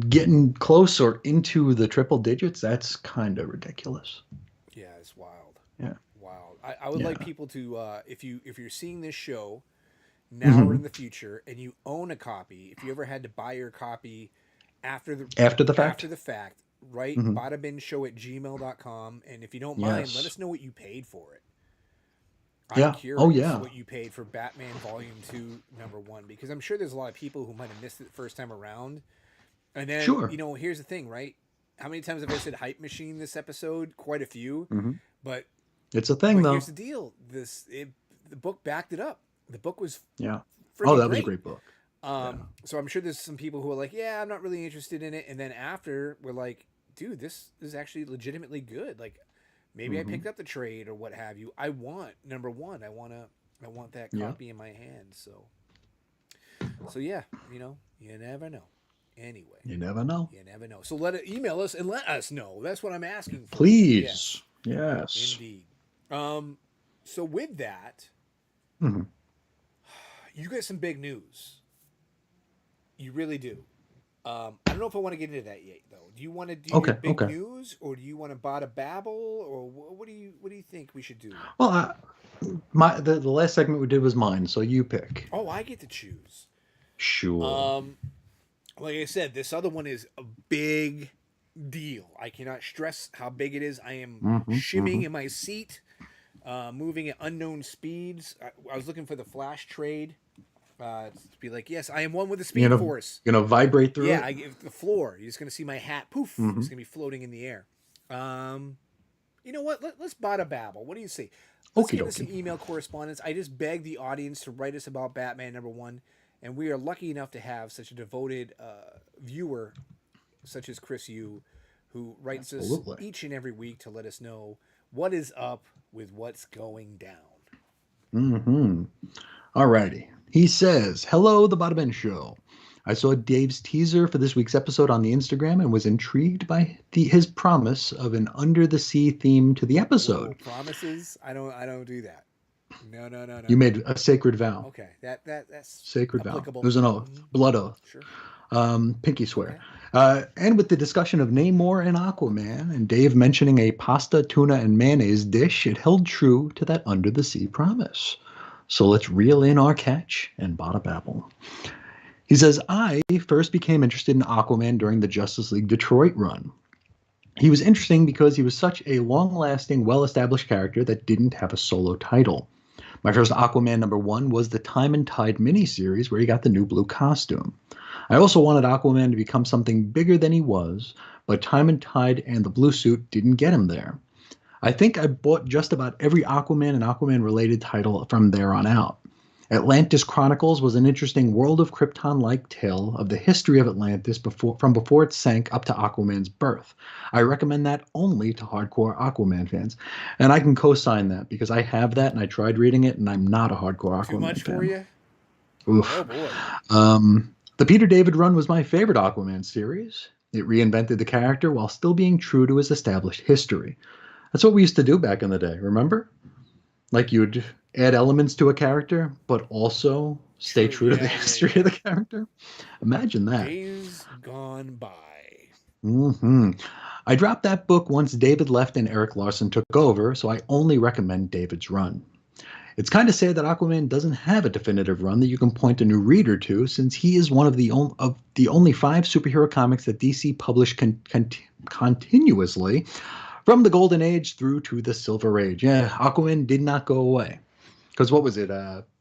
getting close or into the triple digits, that's kind of ridiculous. Yeah, it's wild. Yeah, Wild. I would like yeah. people to if you're seeing this show now or Hmm. in the future and you own a copy, if you ever had to buy your copy after the After the after fact. the fact, write Hmm. badabinshow@gmail.com, and if you don't mind, let Yes. us know what you paid for it. I'm Yeah. Oh curious yeah. what you paid for Batman Volume 2 #1 because I'm sure there's a lot of people who might have missed it the first time around. And then, Sure. here's the thing, right? How many times have I said hype machine this episode? Quite a few. Hmm. But It's a thing here's though. the deal. The book backed it up. The book was Yeah. Oh, friggin' that was a great. great book. Yeah. So I'm sure there's some people who are like, yeah, I'm not really interested in it. And then after we're like, dude, this is actually legitimately good. Like maybe I Hmm. picked up the trade or what have you. I want #1. I want that Yeah. copy in my hand. So yeah, you never know. Anyway, You never know. you never know. So email us and let us know. That's what I'm asking for. Please. Yes, Yes. indeed. Um, so with that, Mhm. you got some big news. You really do. I don't know if I want to get into that yet, though. Do you want to do your Okay. big Okay. news, or do you want to bada babble, or what do you think we should do? Well, the last segment we did was mine, so you pick. Oh, I get to choose. Sure. Um, like I said, this other one is a big deal. I cannot stress how big it is. I am Mm-hmm. shimming Mm-hmm. in my seat, moving at unknown speeds. I was looking for the flash trade to be like, yes, I am one with the You Speed know, Force. gonna vibrate through Yeah, it. I give the floor. You're just gonna see my hat. Poof! Mm-hmm. It's gonna be floating in the air. Um, you know what? Let's bada babble. What do you say? Let's Okie get into some dokie. email correspondence. I just begged the audience to write us about Batman #1, and we are lucky enough to have such a devoted viewer, such as Chris Yu, who writes us Absolutely. each and every week to let us know what is up with what's going down. Mm-hmm. Alrighty. He says, "Hello, the Bada Show. I saw Dave's teaser for this week's episode on the Instagram and was intrigued by his promise of an under the sea theme to the Whoa, episode. promises? I don't do that. No, no, no, no, You no. made a sacred vow. Okay, that's Sacred vow. It applicable. was an oath, Mm-hmm. blood oath, Sure. pinky swear. Okay. And with the discussion of Namor and Aquaman, and Dave mentioning a pasta, tuna, and mayonnaise dish, it held true to that under the sea promise. So let's reel in our catch and bada babble." He says, "I first became interested in Aquaman during the Justice League Detroit run. He was interesting because he was such a long lasting, well established character that didn't have a solo title. My first Aquaman #1 was the Time and Tide miniseries where he got the new blue costume. I also wanted Aquaman to become something bigger than he was, but Time and Tide and the blue suit didn't get him there. I think I bought just about every Aquaman and Aquaman related title from there on out. Atlantis Chronicles was an interesting World of Krypton like tale of the history of Atlantis from before it sank up to Aquaman's birth. I recommend that only to hardcore Aquaman fans." And I can co sign that because I have that and I tried reading it and I'm not a hardcore Too Aquaman much for fan. you? Oh Oof. boy. The Peter David run was my favorite Aquaman series. It reinvented the character while still being true to his established history. That's what we used to do back in the day, remember? Like you'd add elements to a character, but also stay True. true to the Yeah, yeah, history of yeah. the character. Imagine that. Days gone by. Hmm. I dropped that book once David left and Eric Larson took over, so I only recommend David's run. It's kind of sad that Aquaman doesn't have a definitive run that you can point a new reader to, since he is one of the only 5 superhero comics that DC published continuously from the Golden Age through to the Silver Age. Yeah, Aquaman did not go away. Because what was it?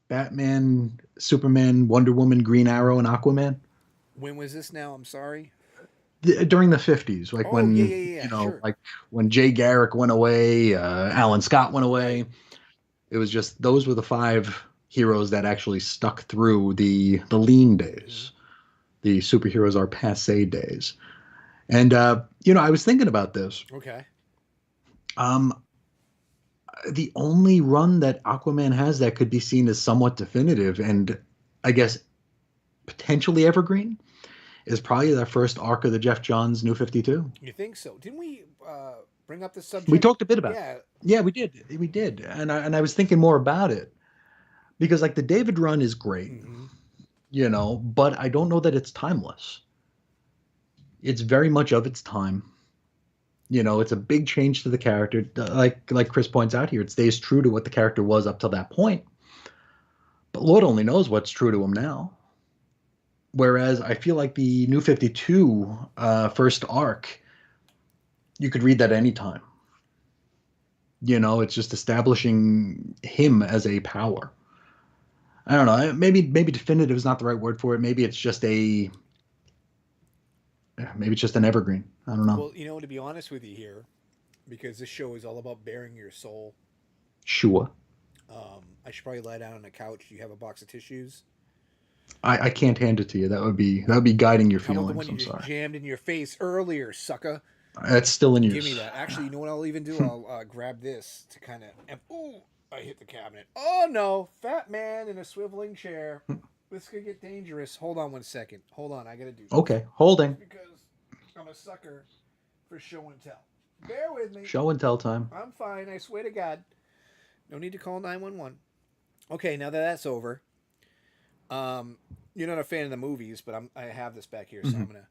Batman, Superman, Wonder Woman, Green Arrow, and Aquaman When was this now? I'm sorry. during the 50s, like Oh yeah, when yeah, yeah. you Yeah, know, sure. like when Jay Garrick went away, Alan Scott went Right. away. It was just those were the 5 heroes that actually stuck through the lean Mm-hmm. days. The superheroes are passe days. And I was thinking about this. Okay. Um, the only run that Aquaman has that could be seen as somewhat definitive and I guess potentially evergreen is probably the first arc of the Jeff Johns New 52. You think so? Didn't we bring up the We subject? talked a bit about it. Yeah. Yeah, we did. We did. And I was thinking more about it because like the David run is great, Mm-hmm. but I don't know that it's timeless. It's very much of its time. It's a big change to the character. Like Chris points out here, it stays true to what the character was up till that point. But Lord only knows what's true to him now. Whereas I feel like the New 52 first arc, you could read that anytime. It's just establishing him as a power. I don't know. Maybe definitive is not the right word for it. Maybe it's just an evergreen. I don't know. Well, to be honest with you here, because this show is all about bearing your soul. Sure. I should probably lie down on the couch. Do you have a box of tissues? I can't hand it to you. That would be guiding your How about the one feelings. you I'm just sorry. jammed in your face earlier, sucker? It's still in Give me use. that. Actually, you know what I'll even do? I'll grab this to kind of. Ooh, I hit the cabinet. Oh no, fat man in a swiveling chair. This could get dangerous. Hold on one second. Hold on, I gotta do this. Okay, holding. Because I'm a sucker for show and tell. Bear with me. Show and tell time. I'm fine, I swear to God. No need to call 911. Okay, now that that's over, you're not a fan of the movies, but I have this back here, so I'm gonna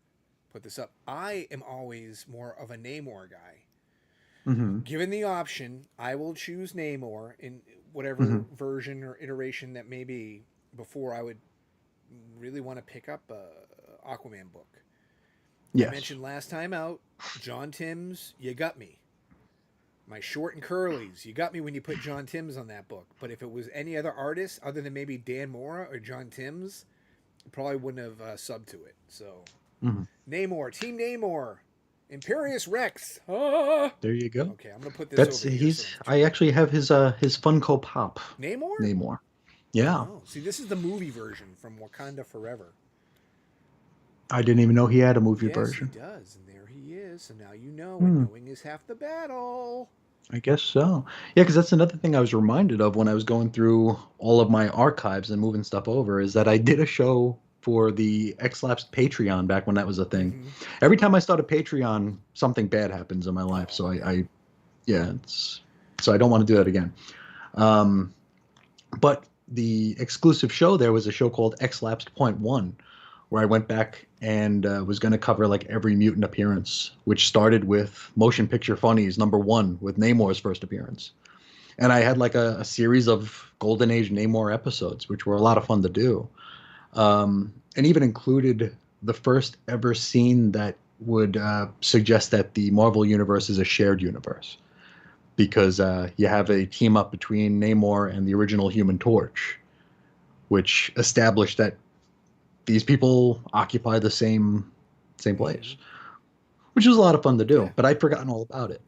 put this up. I am always more of a Namor guy. Mm-hmm. Given the option, I will choose Namor in whatever version or iteration that may be before I would really want to pick up a Aquaman book. Yes. I mentioned last time out, John Timms, you got me. My short and curlies, you got me when you put John Timms on that book. But if it was any other artist other than maybe Dan Mora or John Timms, I probably wouldn't have subbed to it. So, Namor, Team Namor, Imperious Rex. Ah! There you go. Okay, I'm gonna put this That's over here. he's. I actually have his Funko Pop. Namor. Namor. Yeah. Oh, see, this is the movie version from Wakanda Forever. I didn't even know he had a movie Yes, version. he does, and there he is. So now you know, and knowing is half the battle. I guess so. Yeah, because that's another thing I was reminded of when I was going through all of my archives and moving stuff over is that I did a show for the X-Lapsed Patreon back when that was a thing. Every time I start a Patreon, something bad happens in my life. So so I don't want to do that again. But the exclusive show there was a show called X-Lapsed Point One, where I went back and was going to cover like every mutant appearance, which started with Motion Picture Funnies #1 with Namor's first appearance. And I had like a series of Golden Age Namor episodes, which were a lot of fun to do. And even included the first ever scene that would suggest that the Marvel Universe is a shared universe. Because you have a team up between Namor and the original Human Torch, which established that these people occupy the same place, which was a lot of fun to do. Yeah. But I'd forgotten all about it.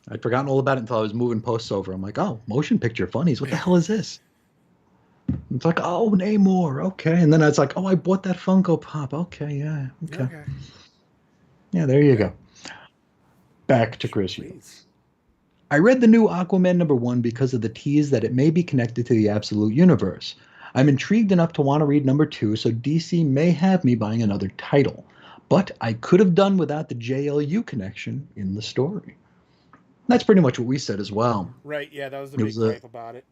Until I was moving posts over. I'm like, oh, Motion Picture Funnies. What the hell is this? It's like, oh, Namor. Okay. And then it's like, oh, I bought that Funko Pop. Okay. Yeah. Okay. Yeah, there you go. Back to Chris. Please. I read the new Aquaman #1 because of the tease that it may be connected to the Absolute Universe. I'm intrigued enough to want to read #2, so DC may have me buying another title. But I could have done without the JLU connection in the story. That's pretty much what we said as well. Right, yeah, that was the big gripe about it.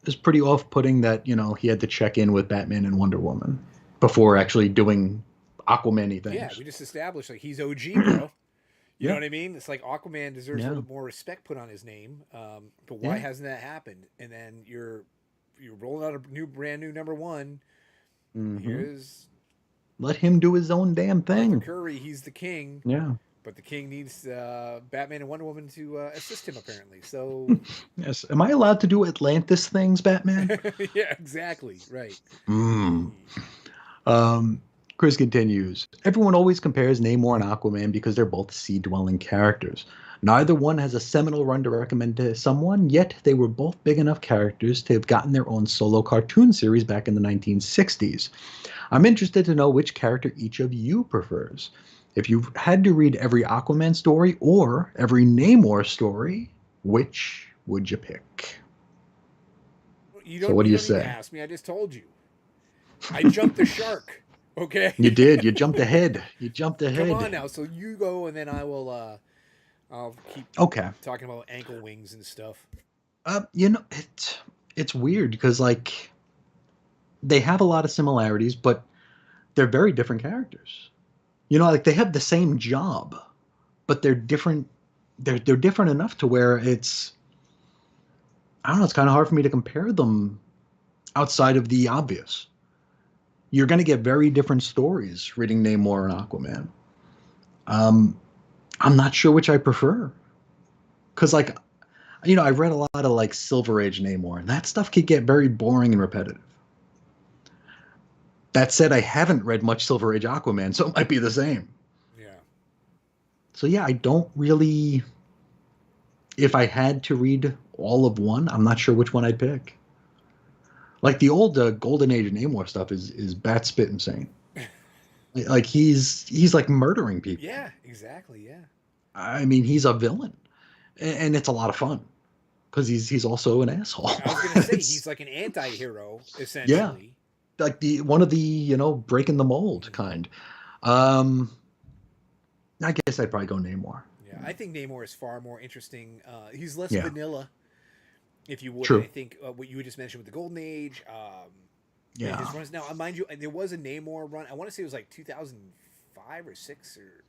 It was pretty off-putting that, he had to check in with Batman and Wonder Woman before actually doing Aquaman-y things. Yeah, we just established, like, he's OG, bro. You know what I mean? It's like Aquaman deserves a little more respect put on his name. But why hasn't that happened? And then you're rolling out a brand new #1. Here's let him do his own damn thing. Arthur Curry, he's the king. Yeah. But the king needs Batman and Wonder Woman to assist him, apparently. So yes. Am I allowed to do Atlantis things, Batman? yeah, exactly. Right. Chris continues, everyone always compares Namor and Aquaman because they're both sea-dwelling characters. Neither one has a seminal run to recommend to someone, yet they were both big enough characters to have gotten their own solo cartoon series back in the 1960s. I'm interested to know which character each of you prefers. If you had to read every Aquaman story or every Namor story, which would you pick? So what do you say? Ask me. I just told you. I jumped the shark. Okay. You did. You jumped ahead. Come on now. So you go, and then I will. I'll keep talking about ankle wings and stuff. It's weird because like they have a lot of similarities, but they're very different characters. Like they have the same job, but they're different. They're different enough to where it's. I don't know. It's kind of hard for me to compare them outside of the obvious. You're going to get very different stories reading Namor and Aquaman. I'm not sure which I prefer. Because, like, I've read a lot of, like, Silver Age Namor, and that stuff could get very boring and repetitive. That said, I haven't read much Silver Age Aquaman, so it might be the same. Yeah. So, yeah, I don't really... If I had to read all of one, I'm not sure which one I'd pick. Like the old Golden Age Namor stuff is bat spit insane. Like he's like murdering people. Yeah, exactly. Yeah. I mean, he's a villain, and it's a lot of fun because he's also an asshole. I was gonna say he's like an anti-hero essentially. like the one of the breaking the mold Mhm. kind. Um, I guess I'd probably go Namor. Yeah, I think Namor is far more interesting. He's less Yeah, vanilla, if you would, and I true. think what you just mentioned with the Golden Age, and his Yeah, runs. Now, mind you, there was a Namor run. I want to say it was like 2005 or six, or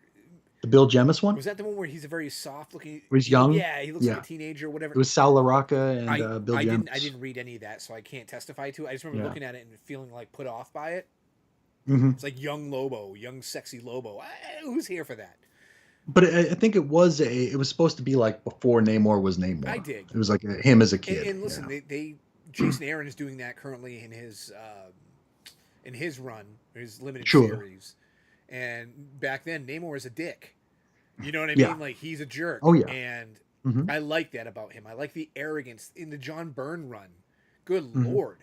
the Bill Jemas one. was that the one where he's a very soft looking? He was young. Yeah, he looks like a Yeah, teenager or it whatever. was Sal LaRocca and I Bill I Jemas. didn't read any of that, so I can't testify to it. I just remember Yeah. looking at it and feeling like put off by it. Hmm. It's like young Lobo, young sexy Lobo. Who's here for that? But I think it was supposed to be like before Namor was I Namor. dig. It was like him as a And, kid. and listen, Yeah, they Jason Aaron is doing that currently in his run, his limited sure. series. And back then, Namor is a dick. You know what I Yeah. mean? Like he's a jerk, Oh yeah. and Hmm. I like that about him. I like the arrogance in the John Byrne run. Good Hmm. lord,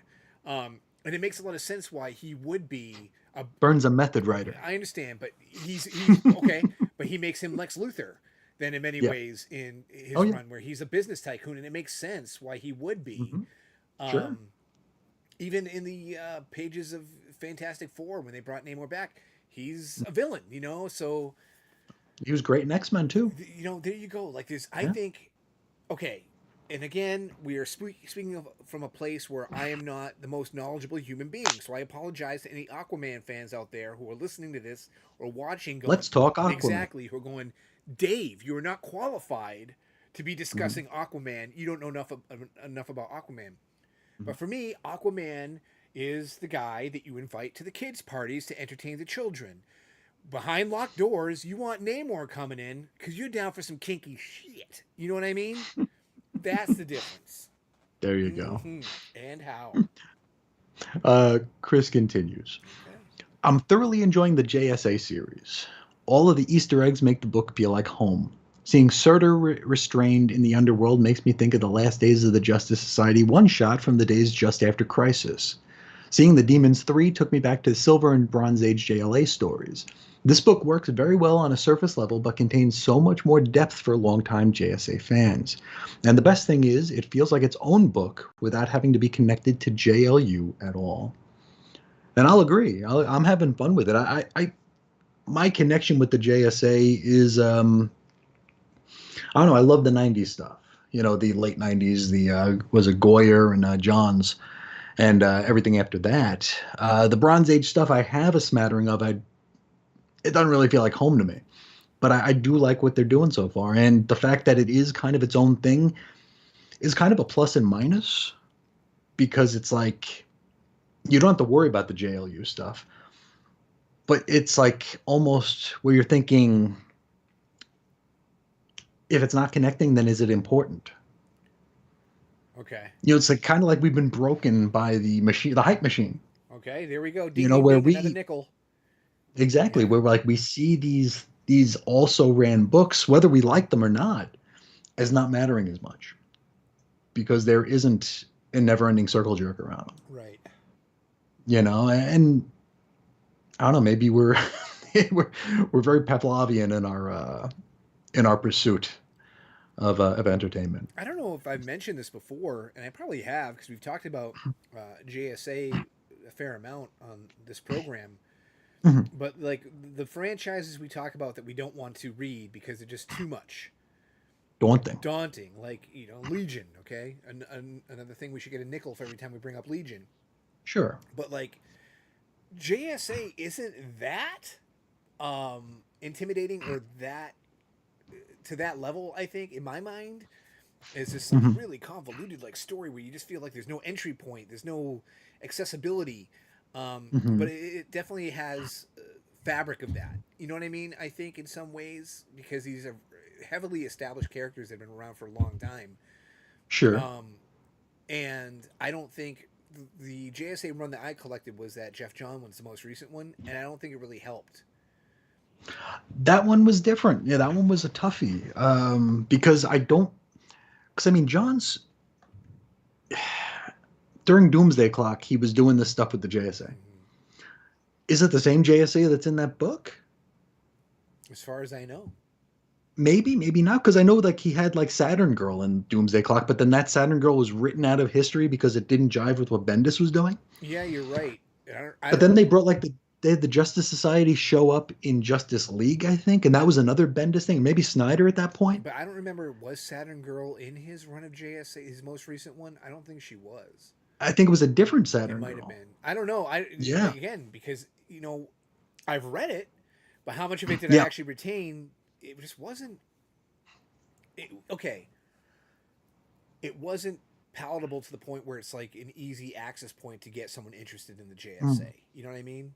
and it makes a lot of sense why he would be a. Burns a method writer. I understand, but he's okay. But he makes him Lex Luthor. Then in many Yeah. ways in Oh his yeah. run, where he's a business tycoon, and it makes sense why he would be. Hmm. Sure. Um, Even in the pages of Fantastic Four when they brought Namor back, he's a villain. So He was great in X-Men too. there you go. Like this, I Yeah. think. Okay, and again, we are speaking of from a place where I am not the most knowledgeable human being, so I apologize to any Aquaman fans out there who are listening to this or watching. Going Let's talk Aquaman. exactly, who are going, Dave, you are not qualified to be Hmm. discussing Aquaman. You don't know enough about Aquaman. Hmm. But for me, Aquaman is the guy that you invite to the kids' parties to entertain the children. Behind locked doors, you want Namor coming in because you're down for some kinky shit. You know what I mean? That's the difference. There you go. Mm-hmm. And how? Chris continues. Okay. I'm thoroughly enjoying the JSA series. All of the Easter eggs make the book feel like home. Seeing Surtur restrained in the underworld makes me think of the last days of the Justice Society one shot from the days just after Crisis. Seeing the Demons 3 took me back to the Silver and Bronze Age JLA stories. This book works very well on a surface level, but contains so much more depth for longtime JSA fans. And the best thing is, it feels like its own book without having to be connected to JLU at all. And I'll agree. I'm having fun with it. My connection with the JSA is, I don't know. I love the '90s stuff. The late '90s. The was it Goyer and Johns, and everything after that. The Bronze Age stuff I have a smattering of. It doesn't really feel like home to me, but I do like what they're doing so far, and the fact that it is kind of its own thing is kind of a plus and minus, because it's like you don't have to worry about the JLU stuff, but it's like almost where you're thinking, if it's not connecting, then is it important? Okay. It's like kind of like we've been broken by the machine, the hype machine. Okay. There we go. Ding, ding, Where ding. Another we nickel. exactly Yeah. where like we see these also ran books, whether we like them or not, as not mattering as much, because there isn't a never-ending circle jerk around them. Right. And I don't know, maybe we're we're very Pavlovian in our pursuit of entertainment. I don't know if I've mentioned this before, and I probably have because we've talked about JSA a fair amount on this program. Mhm. But like the franchises we talk about that we don't want to read because they're just too much Daunting. daunting, like Legion. Okay, another thing, we should get a nickel for every time we bring up Legion. Sure. But like JSA isn't that intimidating or that to that level. I think in my mind, it's just some Hmm. really convoluted like story where you just feel like there's no entry point, there's no accessibility. Hmm. But it definitely has fabric of that. You know what I mean? I think in some ways because these are heavily established characters that have been around for a long time. Sure. Um, and I don't think the JSA run that I collected was that Jeff John one's the most recent one, and I don't think it really helped. That one was different. Yeah, that one was a toughie. Because I mean, John's during Doomsday Clock, he was doing this stuff with the JSA. Mm-hmm. Is it the same JSA that's in that book? As far as I know. Maybe, maybe not, because I know like he had like Saturn Girl in Doomsday Clock, but then that Saturn Girl was written out of history because it didn't jive with what Bendis was doing. Yeah, you're right. I But don't. then they had the Justice Society show up in Justice League, I think, and that was another Bendis thing. Maybe Snyder at that point. But I don't remember. Was Saturn Girl in his run of JSA, his most recent one? I don't think she was. I think it was a different It Saturn might have Girl. been. I don't know. I Yeah. like again because I've read it, but how much of it did I Yeah. actually retain? It just wasn't. Okay, it wasn't palatable to the point where it's like an easy access point to get someone interested in the Mm. JSA. You know what I mean?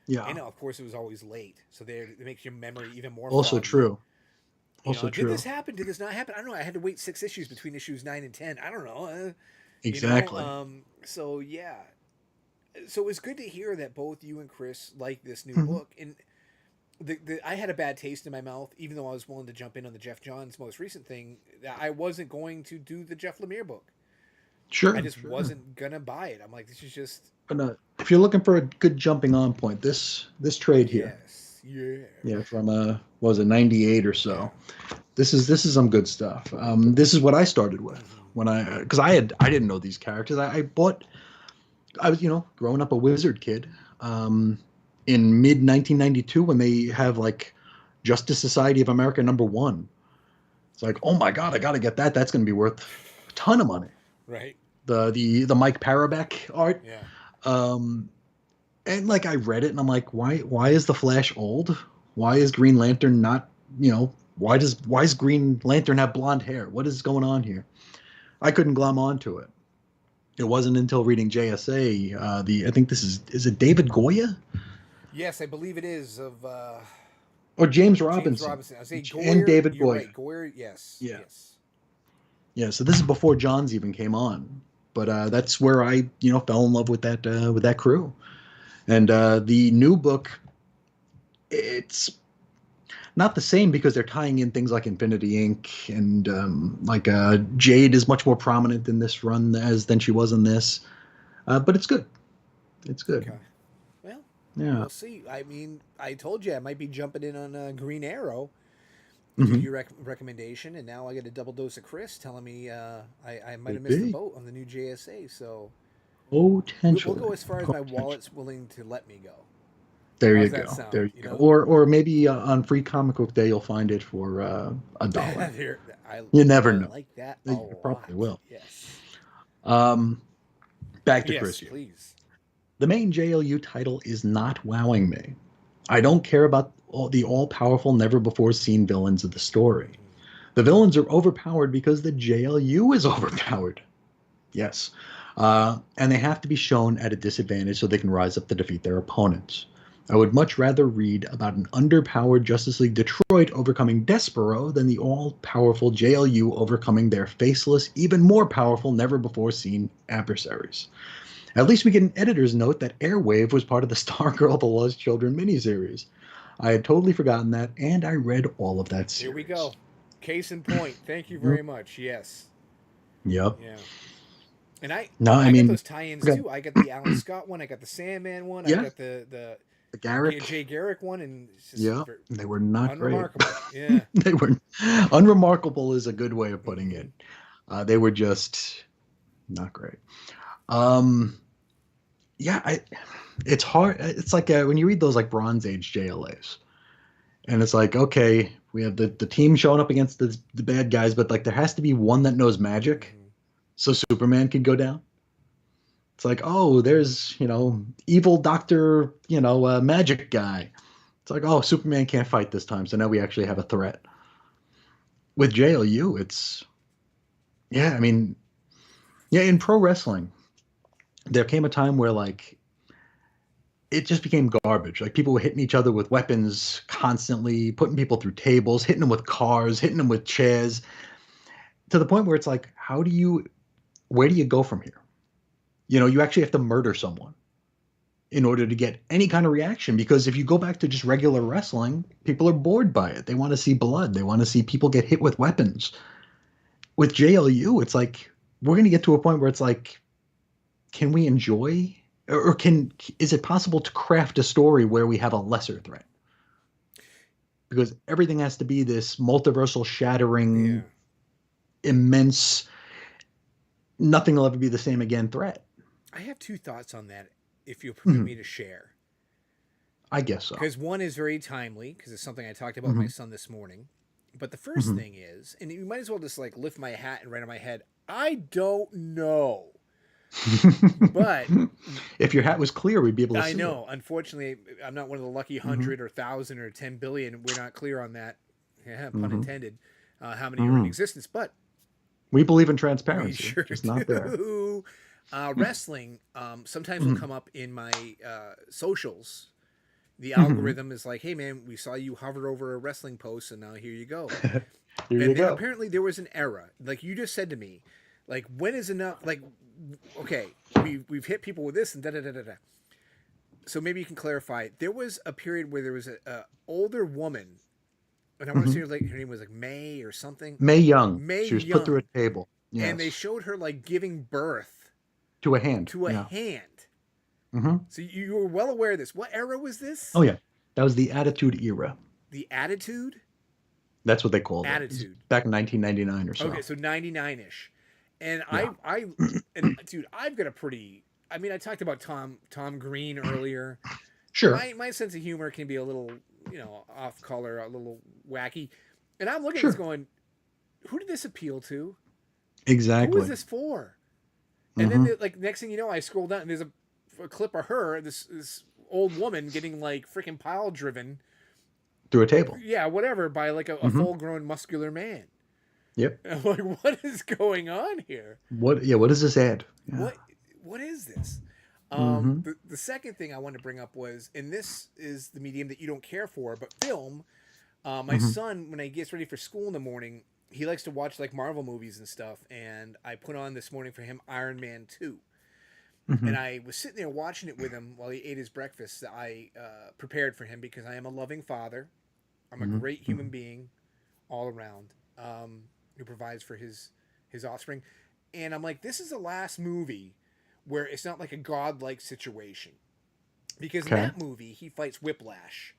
Yeah. And of course, it was always late, so it makes your memory even more Also foggy. true. Also Did this true. happen? Did this not happen? I don't know. I had to wait 6 issues between issues 9 and 10. I don't know. Exactly. So yeah. So it was good to hear that both you and Chris like this new Mhm. book. And I had a bad taste in my mouth, even though I was willing to jump in on the Jeff Johns most recent thing. I wasn't going to do the Jeff Lemire book. I Sure, just sure. wasn't gonna buy it. I'm like, this is just But if you're looking for a good jumping on point, this trade here, yes, yeah, yeah, from what was it, 98 or yeah. so. This is some good stuff. This is what I started with Mm-hmm. when because I didn't know these characters. I was growing up a wizard kid, um, in mid 1992 when they have like Justice Society of America #1. It's like, oh my god, I got to get that. That's going to be worth a ton of money. Right. The Mike Parabeck art. Yeah. Um, and like I read it and I'm like, why is the Flash old? Why is Green Lantern not, why does Green Lantern have blonde hair? What is going on here? I couldn't glom onto it. It wasn't until reading JSA, the I think this is it David Goya Yes, I believe it is of or James James Robinson Robinson. I say and Goyer. David You're Goya. right. Goyer. Yes. Yeah, Yes. yeah. So this is before Johns even came on, but that's where I fell in love with that crew. And the new book, it's not the same because they're tying in things like Infinity Inc. and like Jade is much more prominent in this run than she was in this, but it's good. It's good. Okay. Well, Yeah. we'll see. I mean, I told you I might be jumping in on Green Arrow due to Hmm. your recommendation, and now I get a double dose of Chris telling me I might have missed the Maybe. boat on the new JSA. So we'll go Potentially. as far as my Potentially. wallet's willing to let me go. There you How's that go. There sound? you go. Or maybe on Free Comic Book Day you'll find it for $1. There, I You never I know. like that a You lot. probably will. Yes. Um, back to Chris Yes, here. please. The main JLU title is not wowing me. I don't care about the all-powerful, never-before-seen villains of the story. Mm-hmm. The villains are overpowered because the JLU is overpowered. Yes. And they have to be shown at a disadvantage so they can rise up to defeat their opponents. I would much rather read about an underpowered Justice League Detroit overcoming Despero than the all-powerful JLU overcoming their faceless, even more powerful, never-before-seen adversaries. At least we get an editor's note that Airwave was part of the Stargirl The Lost Children miniseries. I had totally forgotten that, and I read all of that Here we series. go. Case in point. Thank you Yep. very much. Yes. Yep. Yeah. And I No, I I got mean, those tie-ins forgot. too. I got the Alan Scott one. I got the Sandman one. I Yeah, got the the Garrick. Jay Garrick one, and it's just Yeah, they were not great. unremarkable. Yeah. They were unremarkable is a good way of putting Mm-hmm. it. They were just not great. Um, yeah, it's hard. It's like when you read those like Bronze Age JLAs, and it's like, okay, we have the team showing up against the bad guys, but like there has to be one that knows magic, Mm-hmm. so Superman could go down. It's like, oh, there's evil Doctor, magic guy. It's like, oh, Superman can't fight this time, so now we actually have a threat. With JLU, it's yeah, I mean, yeah, in pro wrestling, there came a time where like it just became garbage. Like people were hitting each other with weapons constantly, putting people through tables, hitting them with cars, hitting them with chairs, to the point where it's like, where do you go from here? You actually have to murder someone in order to get any kind of reaction. Because if you go back to just regular wrestling, people are bored by it. They want to see blood. They want to see people get hit with weapons. With JLU, it's like we're going to get to a point where it's like, can we enjoy, or is it possible to craft a story where we have a lesser threat? Because everything has to be this multiversal Yeah. shattering, immense, nothing will ever be the same again threat. I have two thoughts on that. if you'll permit Mhm. me to share. I guess so. Because one is very timely, because it's something I talked about with my Hmm. son this morning. But the first Hmm. thing is, and you might as well just like lift my hat and right on my head. I don't know, but If your hat was clear, we'd be able to I see it. know. Unfortunately, I'm not one of the lucky Hmm. 100 or 1,000 or 10 billion. We're not clear on that. Yeah, pun Hmm. intended. How many are in Hmm. existence? But We believe in we transparency, sure just not there. do. Wrestling sometimes will Hmm. come up in my socials. The Hmm. algorithm is like, hey man, we saw you hover over a wrestling post, and now here you go. Here you And then go. apparently there was an era, like you just said to me, like when is enough? Like, okay, we've hit people with this and da da da da da. So maybe you can clarify. There was a period where there was a older woman, and I want to say Hmm. her name was like May or something, Mae Young. May She was put through Young, a table. and they Yes. showed her like giving birth To a hand. to a Yeah. hand. Hmm. So you were well aware of this. What era was Oh this? yeah. That was the Attitude Era. The Attitude. That's what they called it. It was Attitude. back in 1999 or Okay, so. so 99 ish, and Yeah. and dude, I've got a pretty. I mean, I talked about Tom Green earlier. Sure. My sense of humor can be a little, off color, a little wacky, and I'm looking at this Sure. going, who did this appeal to? Who is Exactly. this for? And then Hmm. like next thing you know, I scroll down and there's a clip of her, this old woman getting like freaking pile driven, Through a table. yeah, whatever, by like a Hmm. full grown muscular man. Yep. And I'm like, what is going on here? What? Yeah. What does this add? Yeah. what what is this? Hmm. The second thing I wanted to bring up was, and this is the medium that you don't care for, but film. My Hmm. son, when he gets ready for school in the morning, he likes to watch like Marvel movies and stuff. And I put on this morning for him Iron Man 2. Hmm. And I was sitting there watching it with him while he ate his breakfast that I prepared for him because I am a loving father. I'm a Hmm. great Hmm. human being all around, who provides for his offspring. And I'm like, this is the last movie where it's not like a godlike situation. Because in Okay. that movie, he fights Whiplash,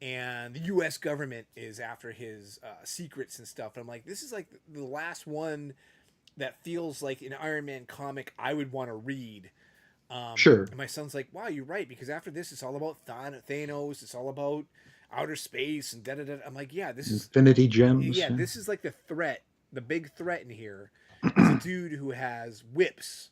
and the U.S. government is after his secrets and stuff. And I'm like, this is like the last one that feels like an Iron Man comic I would want to read. Sure. And my son's like, wow, you're right, because after this, it's all about Thanos. It's all about outer space and da da da. I'm like, Infinity Gems. yeah, Yeah. this is like the threat. The big threat in here is a dude who has whips,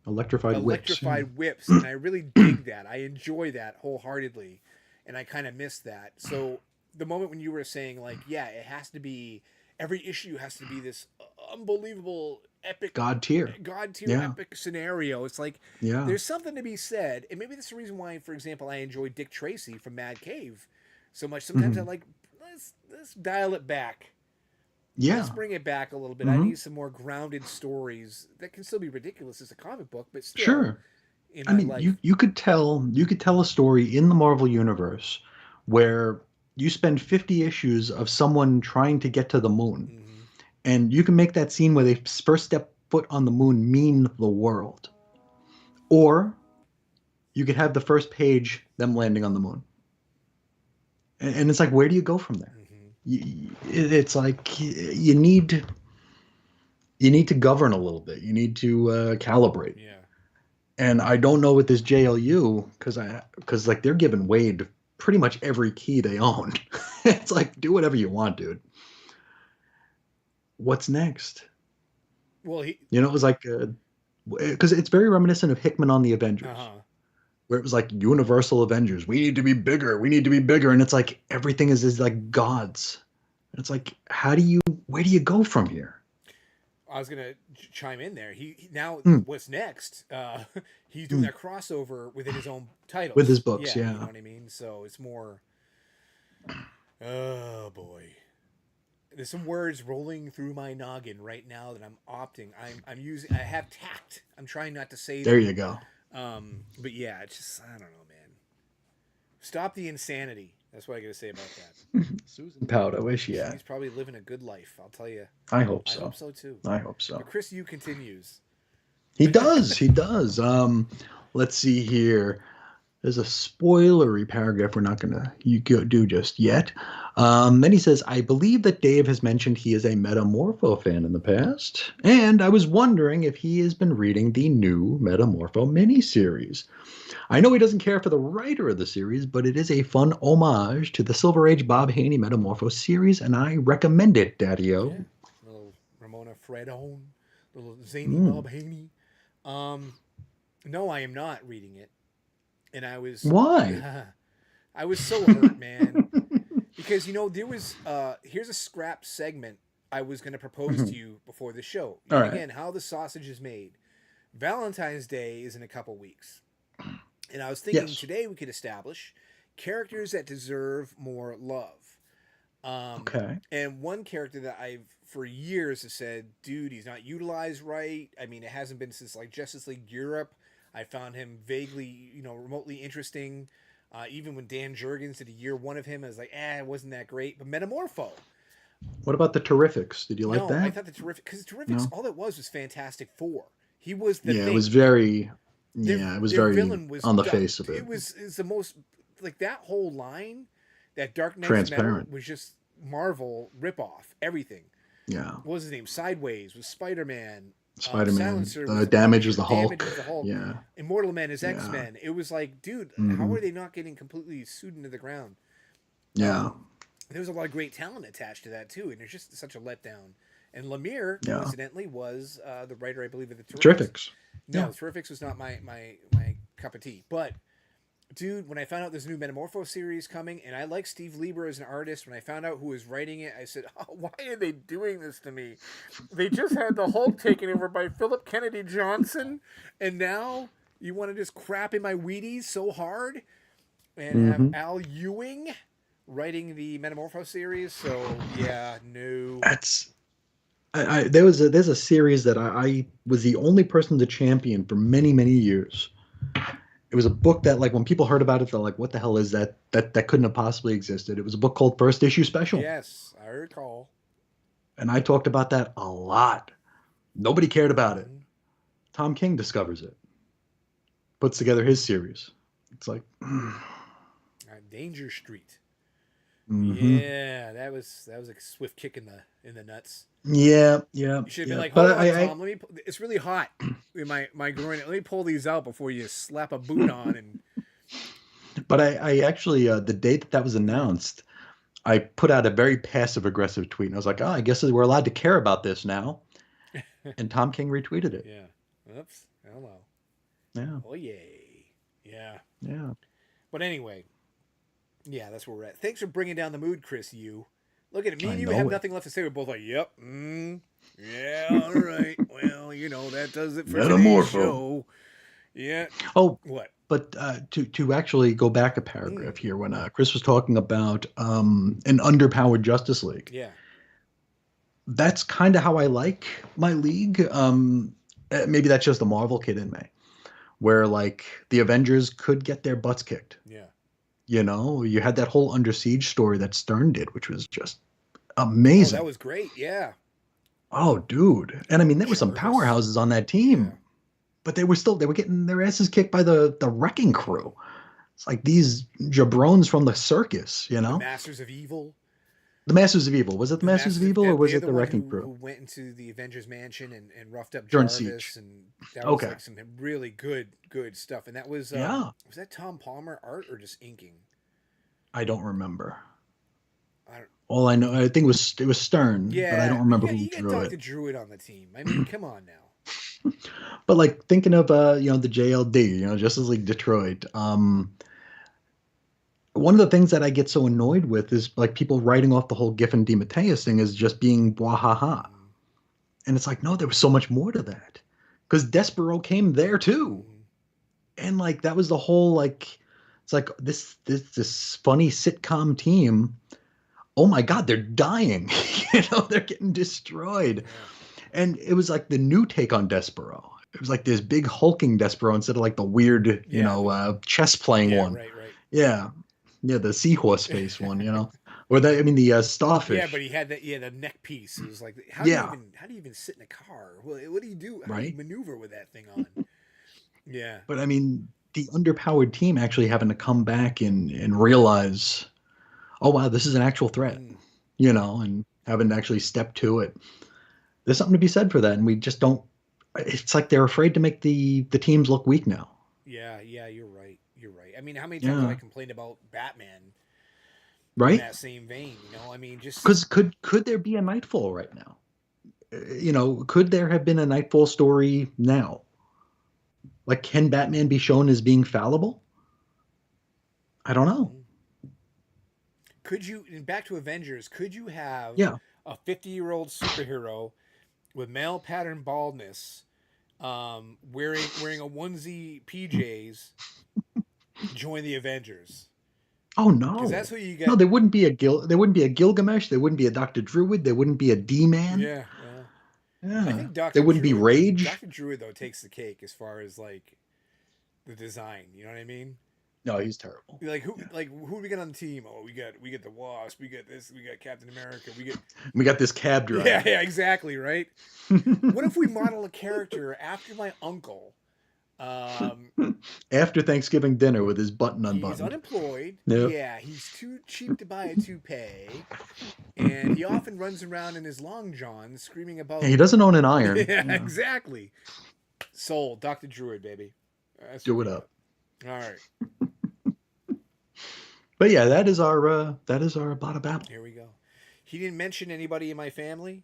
Electrified whips. Yeah. electrified whips, and I really dig that. I enjoy that wholeheartedly, and I kind of miss that. So the moment when you were saying like, yeah, it has to be, every issue has to be this unbelievable epic God tier. god tier Yeah. epic scenario. It's like Yeah. there's something to be said, and maybe that's the reason why, for example, I enjoy Dick Tracy from Mad Cave so much. Sometimes I Hmm. like, let's dial it back. Let's Yeah. bring it back a little bit. I Hmm. need some more grounded stories that can still be ridiculous as a comic book, but still Sure. in I my mean, you life. you could tell a story in the Marvel universe where you spend 50 issues of someone trying to get to the moon, Mm-hmm. and you can make that scene where they first step foot on the moon mean the world. Or you could have the first page them landing on the moon, and it's like, where do you go from there? Mm-hmm. It's like you need to govern a little bit. You need to calibrate. Yeah. And I don't know with this JLU because like they're giving Wade pretty much every key they own. It's like, do whatever you want, dude. What's next? Well, he. You know, it was like because it's very reminiscent of Hickman on the Uh Avengers, huh. where it was like Universal Avengers. We need to be bigger. We need to be bigger, and it's like everything is like gods. It's like, where do you go from here? I was gonna chime in there. Now Hmm. what's next? He's doing Hmm. that crossover within his own With his titles. books, Yeah, you know yeah. what I mean. So it's more. Oh boy, there's some words rolling through my noggin right now that I'm opting. I'm using. I have tact. I'm trying not to say There them. you go. But yeah, it's just, I don't know, man. Stop the insanity. That's what I got to say about that. Susan Pout, I wish she had. She's probably living a good life. I'll tell you. I hope I so. hope so too. I hope so. But Chris, you continues. He does. He does. Let's see here. There's a spoilery paragraph we're not going to do just yet. Then he says, I believe that Dave has mentioned he is a Metamorpho fan in the past, and I was wondering if he has been reading the new Metamorpho miniseries. I know he doesn't care for the writer of the series, but it is a fun homage to the Silver Age Bob Haney Metamorpho series, and I recommend it, Daddy-O. Yeah, little Ramona Fredone, little zany Mm. Bob Haney. Um, no, I am not reading it, and I was, Why? I was so hurt, man, because there was here's a scrap segment I was going to propose to you before the show. All Yet right. again, how the sausage is made. Valentine's Day is in a couple weeks, and I was thinking Yes. today we could establish characters that deserve more love. Okay. And one character that I've for years have said, dude, he's not utilized right. I mean, it hasn't been since like Justice League Europe. I found him vaguely, remotely interesting. Even when Dan Jurgens did a year one of him, I was like, it wasn't that great. But Metamorpho, What about the Terrifics? Did you like no, I that? thought the Terrific, because Terrifics, No. all it was Fantastic Four. He was the Yeah, it thing. was very. Their Yeah, it was their very villain was on the dark. face of it. It was is the most like that whole line, that Dark Knight's Metal Transparent. was just Marvel ripoff. Everything. Yeah. What was his name? Sideways was Spider Man. Spider-Man. Silencer was the Damage was Punisher. the Damage Hulk. was the Hulk. Yeah. Immortal Man is X Yeah. Men. It was like, dude, how Hmm. are they not getting completely sued into the ground? Yeah. There was a lot of great talent attached to that too, and it's just such a letdown. And Lemire, Yeah. coincidentally, was the writer, I believe, of the Terrifics. Terrifics. No, Yeah. Terrifics was not my cup of tea. But dude, when I found out there's a new Metamorpho series coming, and I like Steve Lieber as an artist, when I found out who was writing it, I said, why are they doing this to me? They just had the Hulk taken over by Philip Kennedy Johnson, and now you want to just crap in my Wheaties so hard and have Hmm. Al Ewing writing the Metamorpho series. So yeah, no. That's. There's a series that I was the only person to champion for many many years. It was a book that, like, when people heard about it, they're like, "What the hell is that? That couldn't have possibly existed." It was a book called First Issue Special, Yes, I recall. and I talked about that a lot. Nobody cared about it. Mhm. Tom King discovers it, puts together his series. It's like, Danger Street. mm-hmm. Yeah, that was a swift kick in the nuts. Yeah, yeah, You should have been yeah. like, "Hold But on, Tom. Let me. It's really hot in my groin. Let me pull these out before you slap a boot on." And I actually, the date that was announced, I put out a very passive aggressive tweet, and I was like, "Oh, I guess we're allowed to care about this now." And Tom King retweeted it. yeah, oops, hello, Yeah, oh yay, yeah. yeah. But anyway, yeah, that's where we're at. Thanks for bringing down the mood, Chris. You look at it. Me I and you know have it. nothing left to say. We're both like, "Yep, yeah, all right. Well, that does it for today's Metamorpho. show." Yeah. Oh, What? but to actually go back a paragraph Mm. here, when Chris was talking about an underpowered Justice League, Yeah. that's kind of how I like my league. Maybe that's just the Marvel kid in me, where like the Avengers could get their butts kicked. Yeah. You had that whole Under Siege story that Stern did, which was just Oh, amazing. that was great. Yeah. Oh, dude. And I mean, there were some Jarvis. powerhouses on that team, Yeah. but they were getting their asses kicked by the wrecking crew. It's like these jabrones from the circus, The Masters of Evil. The Masters of Evil. Was it the Masters of Evil, or was they're it the one Wrecking who Crew? went into the Avengers mansion and roughed up During Jarvis, Siege. and that was Okay. like some really good stuff. And that was Yeah. was that Tom Palmer art or just inking? I don't remember. I don't, All I know, I think it was Stern, yeah, but I don't remember who you got drew Dr. it. Druid on the team. I mean, come on now. But like thinking of the JLD, Justice League Detroit. One of the things that I get so annoyed with is like people writing off the whole Giffen DeMatteis thing as just being wahaha. And it's like, no, there was so much more to that. Because Despero came there too. And like that was the whole like it's like this funny sitcom team. Oh my God, they're dying. They're getting destroyed. Yeah. And it was like the new take on Despero. It was like this big hulking Despero instead of like the weird, chess playing one. Right. Yeah. Yeah, the seahorse face one, Or the starfish. Yeah, but he had the neck piece. It was like, how do you even sit in a car? Well, what do you do? How do you maneuver with that thing on? Yeah. But I mean, the underpowered team actually having to come back and realize, oh wow, this is an actual threat, Mm, and having to actually step to it. There's something to be said for that, and we just don't. It's like they're afraid to make the teams look weak now. yeah, yeah, you're right. You're right. I mean, how many times have I Yeah, complained about Batman in right. that same vein? I mean, just Because could there be a Nightfall right now? Could there have been a Nightfall story now? Like, can Batman be shown as being fallible? I don't know. mm. Could you, and back to Avengers, could you have Yeah. a 50-year-old superhero with male pattern baldness, wearing a onesie PJs, join the Avengers? Oh Because that's no. who you No, get. there wouldn't be a there wouldn't be a Gilgamesh, there wouldn't be a Dr. Druid, there wouldn't be a D-Man. Yeah, well, I Yeah. think There wouldn't be Rage. Doctor Druid though takes the cake as far as like the design. You know what I mean? No, he's terrible. Yeah. Like who do we get on the team? Oh, we get the Wasp, we get this, we got Captain America, we get We got this cab yeah, driver. yeah, exactly, right. What if we model a character after my uncle? Um, After Thanksgiving dinner with his button he's unbuttoned. unemployed. Yep. Yeah, he's too cheap to buy a toupee, and he often runs around in his long john screaming And about. he doesn't own an iron. Yeah, Yeah. exactly. Sold, Doctor Druid, baby. That's what Do we it got. up. All right, But yeah, that is our Bada Babble. here we go. He didn't mention anybody in my family.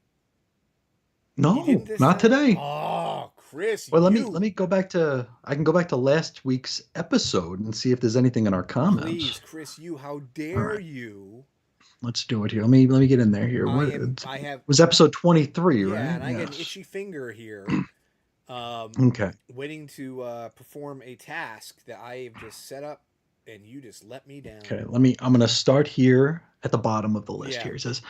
He didn't No, this not time. today. Oh, Chris, Well, let me you let me go back to I can go back to last week's episode and see if there's anything in our please, comments. Chris, you. How All dare right, you? let's do it here. Let me get in there here. I What am. it I have. was episode 23, Yeah, right? and I get an Yes. itchy finger here. Okay. Waiting to perform a task that I have just set up, and you just let me down. Okay, I'm gonna start here at the bottom of the list Yeah. here. It says,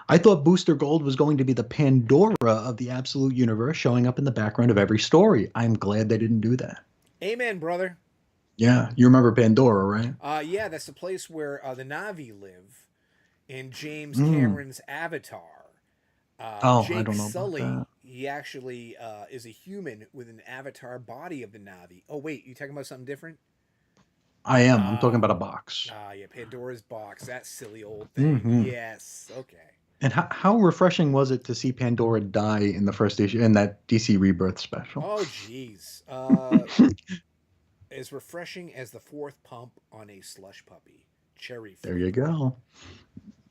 I thought Booster Gold was going to be the Pandora of the Absolute Universe showing up in the background of every story. I'm glad they didn't do that. Amen, brother. Yeah, you remember Pandora, right? Yeah, that's the place where the Navi live in James Mm. Cameron's Avatar. Oh, I Jake don't know about Sully, that. he actually is a human with an avatar body of the Navi. Oh wait, you talking about something different? I am. I'm talking Ah, about a box. yeah, Pandora's box. That silly old thing. Hmm. Yes. Okay. And how refreshing was it to see Pandora die in the first issue in that DC Rebirth special? Oh, geez. As refreshing as the fourth pump on a slush puppy. Cherry There you flavor. go.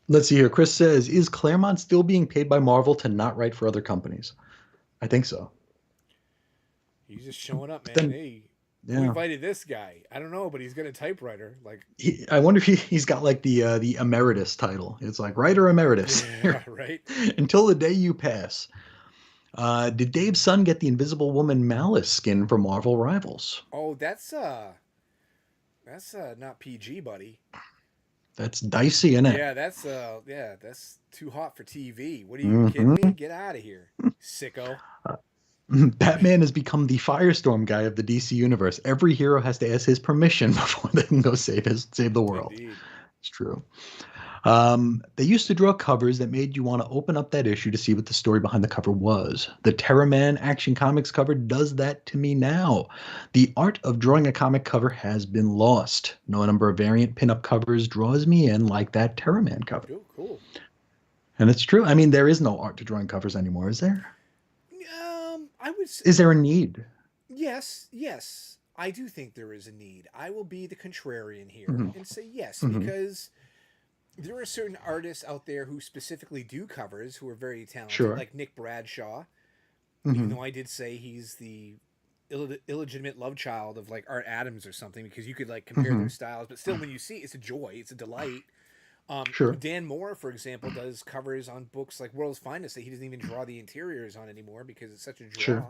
Let's see here. Chris says, is Claremont still being paid by Marvel to not write for other companies? I think so. He's just showing up, But man. then, Hey, who yeah, invited this guy? I don't know, but he's got a typewriter. Like, I wonder if he's got like the emeritus title. It's like writer emeritus yeah, right. until the day you pass. Did Dave's son get the Invisible Woman Malice skin from Marvel Rivals? Oh, that's not PG, buddy. That's dicey, isn't it? Yeah, that's too hot for TV. What are you kidding me? Hmm. Get out of here, sicko. Batman has become the firestorm guy of the DC universe. Every hero has to ask his permission before they can go save the world. Indeed. It's true. They used to draw covers that made you want to open up that issue to see what the story behind the cover was. The Terra Man Action Comics cover does that to me now. The art of drawing a comic cover has been lost. No number of variant pinup covers draws me in like that Terra Man cover. Cool, cool. And it's true. I mean, there is no art to drawing covers anymore, is there? I would say Is there a need? yes, yes. I do think there is a need. I will be the contrarian here Hmm. and say yes Hmm. because there are certain artists out there who specifically do covers who are very talented, Sure. like Nick Bradshaw. Even Hmm. though I did say he's the illegitimate love child of like Art Adams or something, because you could like compare Hmm. their styles, but still, when you see it, it's a joy, it's a delight. Sure. Dan Moore, for example, does covers on books like World's Finest that he doesn't even draw the interiors on anymore because it's such a Sure.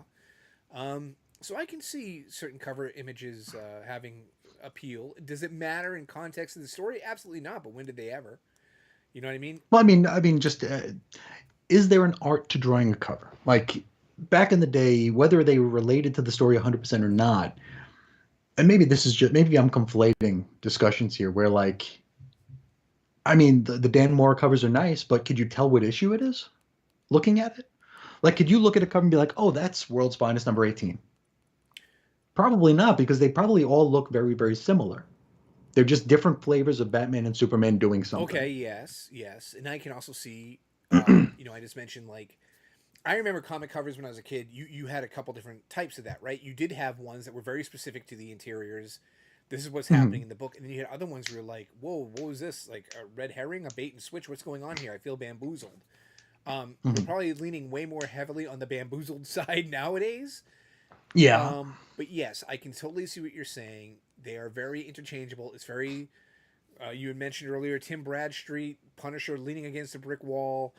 draw. So I can see certain cover images having appeal. Does it matter in context of the story? Absolutely not. But when did they ever? You know what I mean? Well, just is there an art to drawing a cover? Like back in the day, whether they were related to the story 100% or not, and maybe this is just maybe I'm conflating discussions here where like the Dan Moore covers are nice, but could you tell what issue it is looking at it? Like could you look at a cover and be like, "Oh, that's World's Finest number 18." Probably not, because they probably all look very, very similar. They're just different flavors of Batman and Superman doing something. Okay, yes, yes. And I can also see, I just mentioned like I remember comic covers when I was a kid. You had a couple different types of that, right? You did have ones that were very specific to the interiors. This is what's happening Mhm, in the book, and then you had other ones where you're like, "Whoa, what was this? Like a red herring, a bait and switch? What's going on here? I feel bamboozled." We're mhm. probably leaning way more heavily on the bamboozled side nowadays. Yeah, But yes, I can totally see what you're saying. They are very interchangeable. It's very. You had mentioned earlier Tim Bradstreet, Punisher leaning against a brick wall.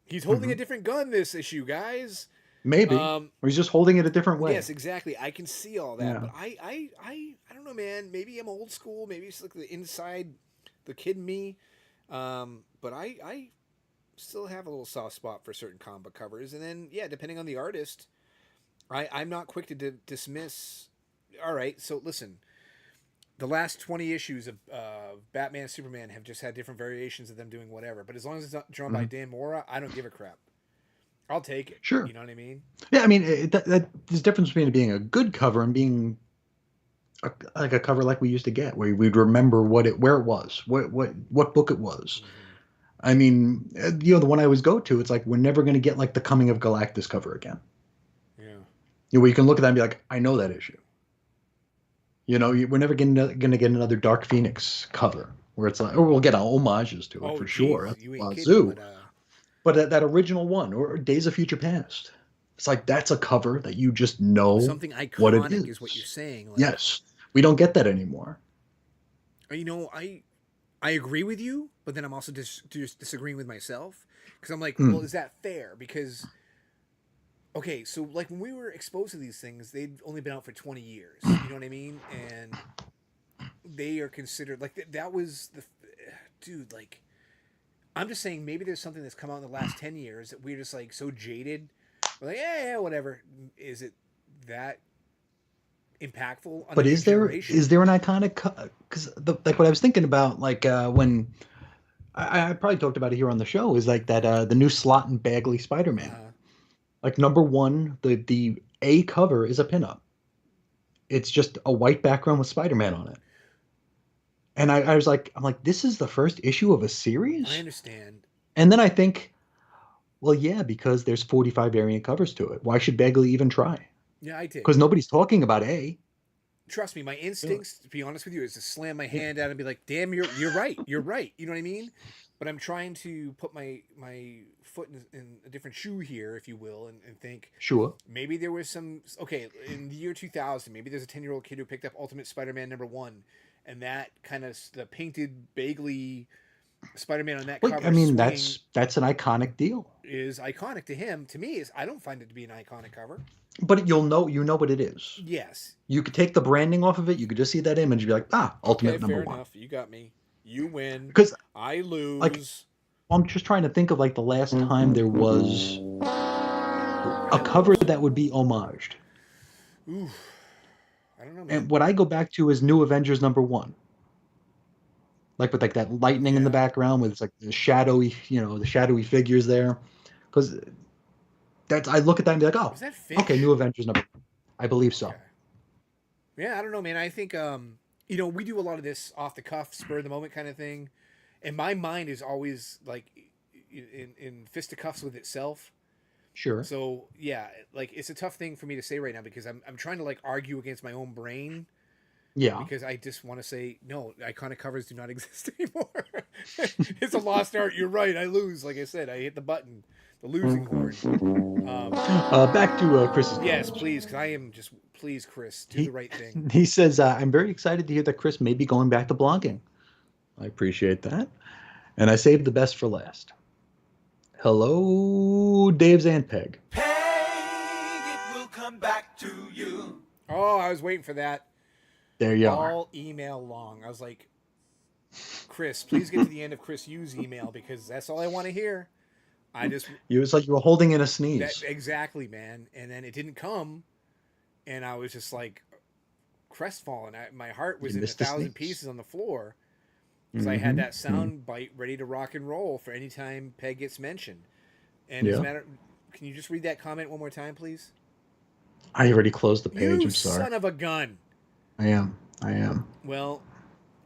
He's holding a mhm. different gun this issue, guys. Maybe. Um, Or he's just holding it a different way. yes, exactly. I can see all that, Yeah. but I don't know, man. Maybe I'm old school. Maybe it's like the inside, the kid in me. But I still have a little soft spot for certain comic book covers, and then yeah, depending on the artist, I'm not quick to dismiss. All right, so listen, the last 20 issues of Batman Superman have just had different variations of them doing whatever. But as long as it's not drawn by Mhm. Dan Mora, I don't give a crap. I'll take it. Sure. You know what I mean? Yeah, I mean, there's a difference between it being a good cover and being like a cover like we used to get, where we'd remember where it was, what book it was. Mm-hmm. I mean, the one I always go to, it's like we're never going to get like the Coming of Galactus cover again. Yeah. Where you can look at that and be like, I know that issue. We're never going to get another Dark Phoenix cover where it's like, or we'll get homages to it Oh, for sure. geez, That's you ain't kidding. Wazoo. But that original one, or Days of Future Past, it's like that's a cover that you just know Something what it iconic is what you're is. saying. Like, Yes, we don't get that anymore. you know, I agree with you, but then I'm also just disagreeing with myself because I'm like, well, Mm, is that fair? Because okay, so like when we were exposed to these things, they'd only been out for 20 years. You know what I mean? And they are considered like that was the dude. Like, I'm just saying maybe there's something that's come out in the last 10 years that we're just like so jaded. We're like, yeah, whatever. Is it that impactful on the but new is generation? there an iconic? Because like what I was thinking about, like when I probably talked about it here on the show, is like that the new Slott and Bagley Spider-Man. Uh, Like number one, the A cover is a pinup. It's just a white background with Spider-Man on it. And I was like, I'm like, this is the first issue of a I series? understand. And then I think, well, yeah, because there's 45 variant covers to it. Why should Bagley even try? Yeah, I dig Because it. nobody's talking about A. Trust me, my Yeah. instincts, to be honest with you, is to slam my Yeah. hand out and be like, "Damn, you're right, you're right." You know what I mean? But I'm trying to put my foot in a different shoe here, if you will, and think Sure. maybe there was some okay in the year 2000. Maybe there's a 10-year-old kid who picked up Ultimate Spider-Man #1, and that kind of the painted Bagley Spider-Man on that Well, I cover mean, swinging that's an iconic deal. is iconic to him. To me, is I don't find it to be an iconic cover. But you know what it is. Yes. You could take the branding off of it. You could just see that image and be like, ah, Okay, Ultimate number fair one. enough. You got me. You win. Because I like lose. I'm just trying to think of like the last time there was a I cover lose. that would be homaged. Ooh, I don't know, And man. what I go back to is New Avengers number one. Like with like that lightning in the Yeah. background with like the shadowy figures there. Because that's I look at that and be like, oh, Was that okay, New Fish? Avengers number one. I believe Okay. so. Yeah, I don't know, man. I think we do a lot of this off the cuff, spur of the moment kind of thing, and my mind is always like in fisticuffs with itself. Sure. So yeah, like it's a tough thing for me to say right now because I'm trying to like argue against my own brain Yeah. because I just want to say no, iconic covers do not exist anymore. It's a lost art. You're right. I lose. Like I said, I hit the button, the losing horn. Um, Back to Chris's yes, comments. please, because I am just please, Chris, do the He right thing. he says, I'm very excited to hear that Chris may be going back to blogging. I appreciate that. And I saved the best for last. Hello, Dave Zanpeg. Peg, it will come back to you. Oh, I was waiting for that There you are. all email long. I was like, Chris, please get to the end of Chris U's email because that's all I want to hear. I just It's like you were holding in a that sneeze. exactly, man. And then it didn't come, and I was just like crestfallen. My heart You was in a missed a thousand sneeze. pieces on the floor because I had Mm-hmm. that sound bite ready to rock and roll for any time Peg gets mentioned. And as a Yeah. matter, can you just read that comment one more time, please? I already closed the page. You I'm sorry. son of a gun. I am. Well,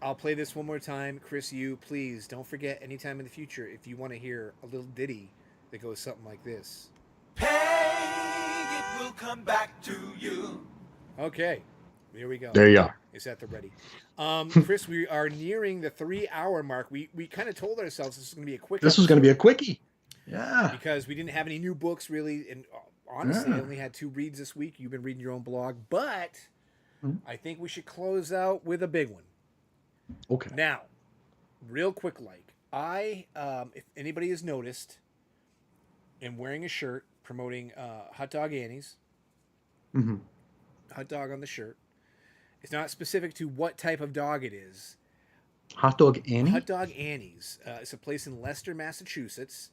I'll play this one more time. Chris, you please don't forget anytime in the future if you want to hear a little ditty that goes something like this. Pay, it will come back to you. Okay, here we go. There you are. It's at the ready. Chris, we are nearing the 3-hour mark. We kind of told ourselves this was going to be a quick. This was going to be a episode quickie. Yeah. because we didn't have any new books really, and honestly, I Yeah. only had 2 reads this week. You've been reading your own blog, but Mhm. I think we should close out with a big one. Okay. Now, real quick, if anybody has noticed, am wearing a shirt promoting Hot Dog Annie's. Mm-hmm. Hot dog on the shirt. It's not specific to what type of dog it is. Hot Dog Annie? Hot Dog Annie's. It's a place in Leicester, Massachusetts.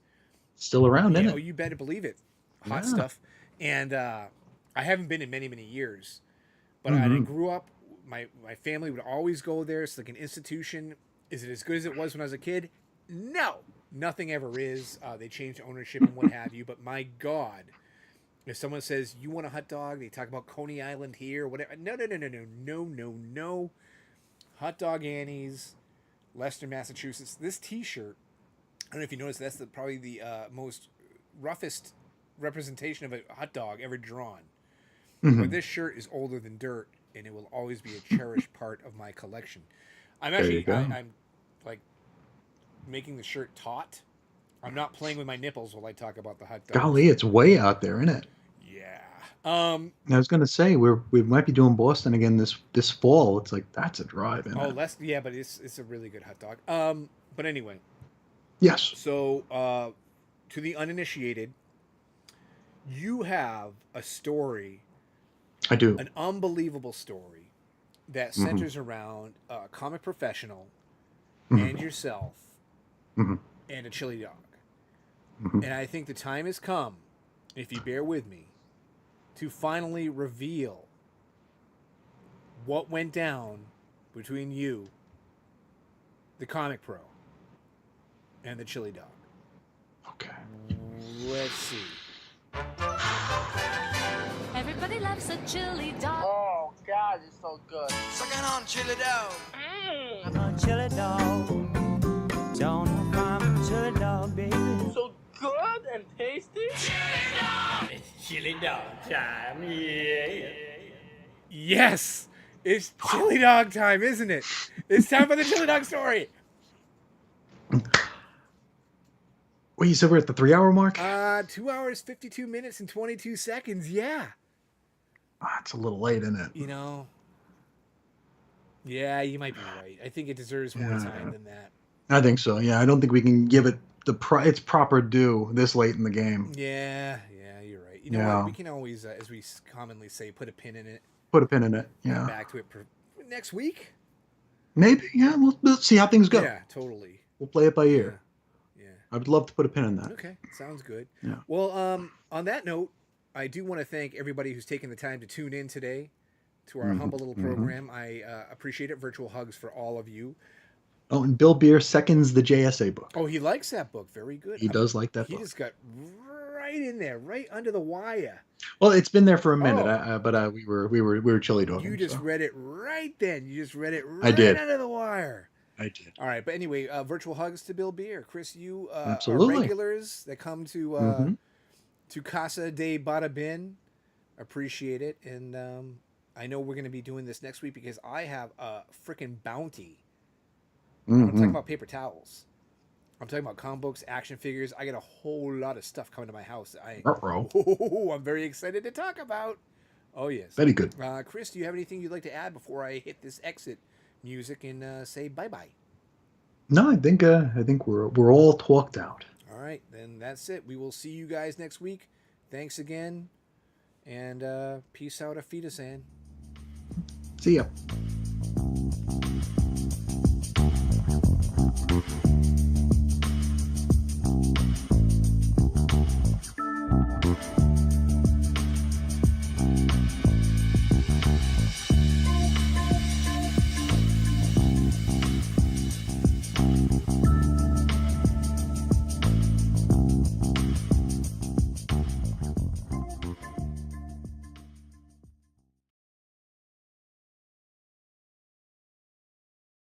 Still around, Yeah, isn't oh, it? you better believe it. Hot Yeah. stuff. And I haven't been in many, many years. But I Mhm. grew up, my family would always go there. It's like an institution. Is it as good as it was when I was a kid? No. Nothing ever is. They changed ownership and what have you. But my God, if someone says, you want a hot dog, they talk about Coney Island here, whatever. No. Hot Dog Annie's, Leicester, Massachusetts. This T-shirt, I don't know if you noticed, that's probably the most roughest representation of a hot dog ever drawn. Mhm. But this shirt is older than dirt, and it will always be a cherished part of my collection. I'm There you actually, go. I'm like making the shirt taut. I'm not playing with my nipples while I talk about the hot dog. Golly, it's way out there, isn't it? Yeah. I was going to say we might be doing Boston again this fall. It's like that's a drive, isn't it? Yeah, but it's a really good hot dog. But anyway, Yes. so to the uninitiated, you have a story, I do. an unbelievable story that centers around a comic professional Mhm. and yourself Mhm. and a chili dog. Mhm. And I think the time has come, if you bear with me, to finally reveal what went down between you, the comic pro, and the chili dog. Okay. Let's see. Everybody loves a chili dog. Oh God, it's so good. Sucking on chili dog. I'm a chili dog. Don't know if I'm a chili dog, baby. So good and tasty. Chili dog time, yeah. Yes! It's chili dog time, isn't it? It's time for the chili dog story. Wait, you said we're at the 3-hour mark? 2 hours, 52 minutes, and 22 seconds. Yeah. It's a little late, isn't it? You know. Yeah, you might be right. I think it deserves more time than that. I think so. Yeah, I don't think we can give it its proper due this late in the game. Yeah, you're right. You know Yeah. what? We can always, as we commonly say, put a pin in it. Put a pin in it. Come Yeah. back to it next week. Maybe. Yeah. We'll see how things go. Yeah, totally. We'll play it by ear. Yeah. I would love to put a pin in that. Okay, sounds good. Yeah. Well, on that note, I do want to thank everybody who's taken the time to tune in today to our humble little program. I appreciate it. Virtual hugs for all of you. Oh, and Bill Beer seconds the JSA book. Oh, he likes that book. Very good. He does like that He book. just got right in there, right under the wire. Well, it's been there for a minute, Oh. but we were chili dogging. You just so. read it right then. You just read it right I did. under the wire. I did. All right, but anyway, virtual hugs to Bill Beer. Chris, you are Absolutely. regulars that come to Casa de Bada Bin. Appreciate it, and I know we're going to be doing this next week because I have a freaking bounty. I'm talking about paper towels. I'm talking about comic books, action figures. I got a whole lot of stuff coming to my house. I'm very excited to talk about. Oh yes, Very good. Chris, do you have anything you'd like to add before I hit this exit music and say bye bye? No, I think we're all talked out. All right, then that's it. We will see you guys next week. Thanks again, and peace out, Afita-san. See ya.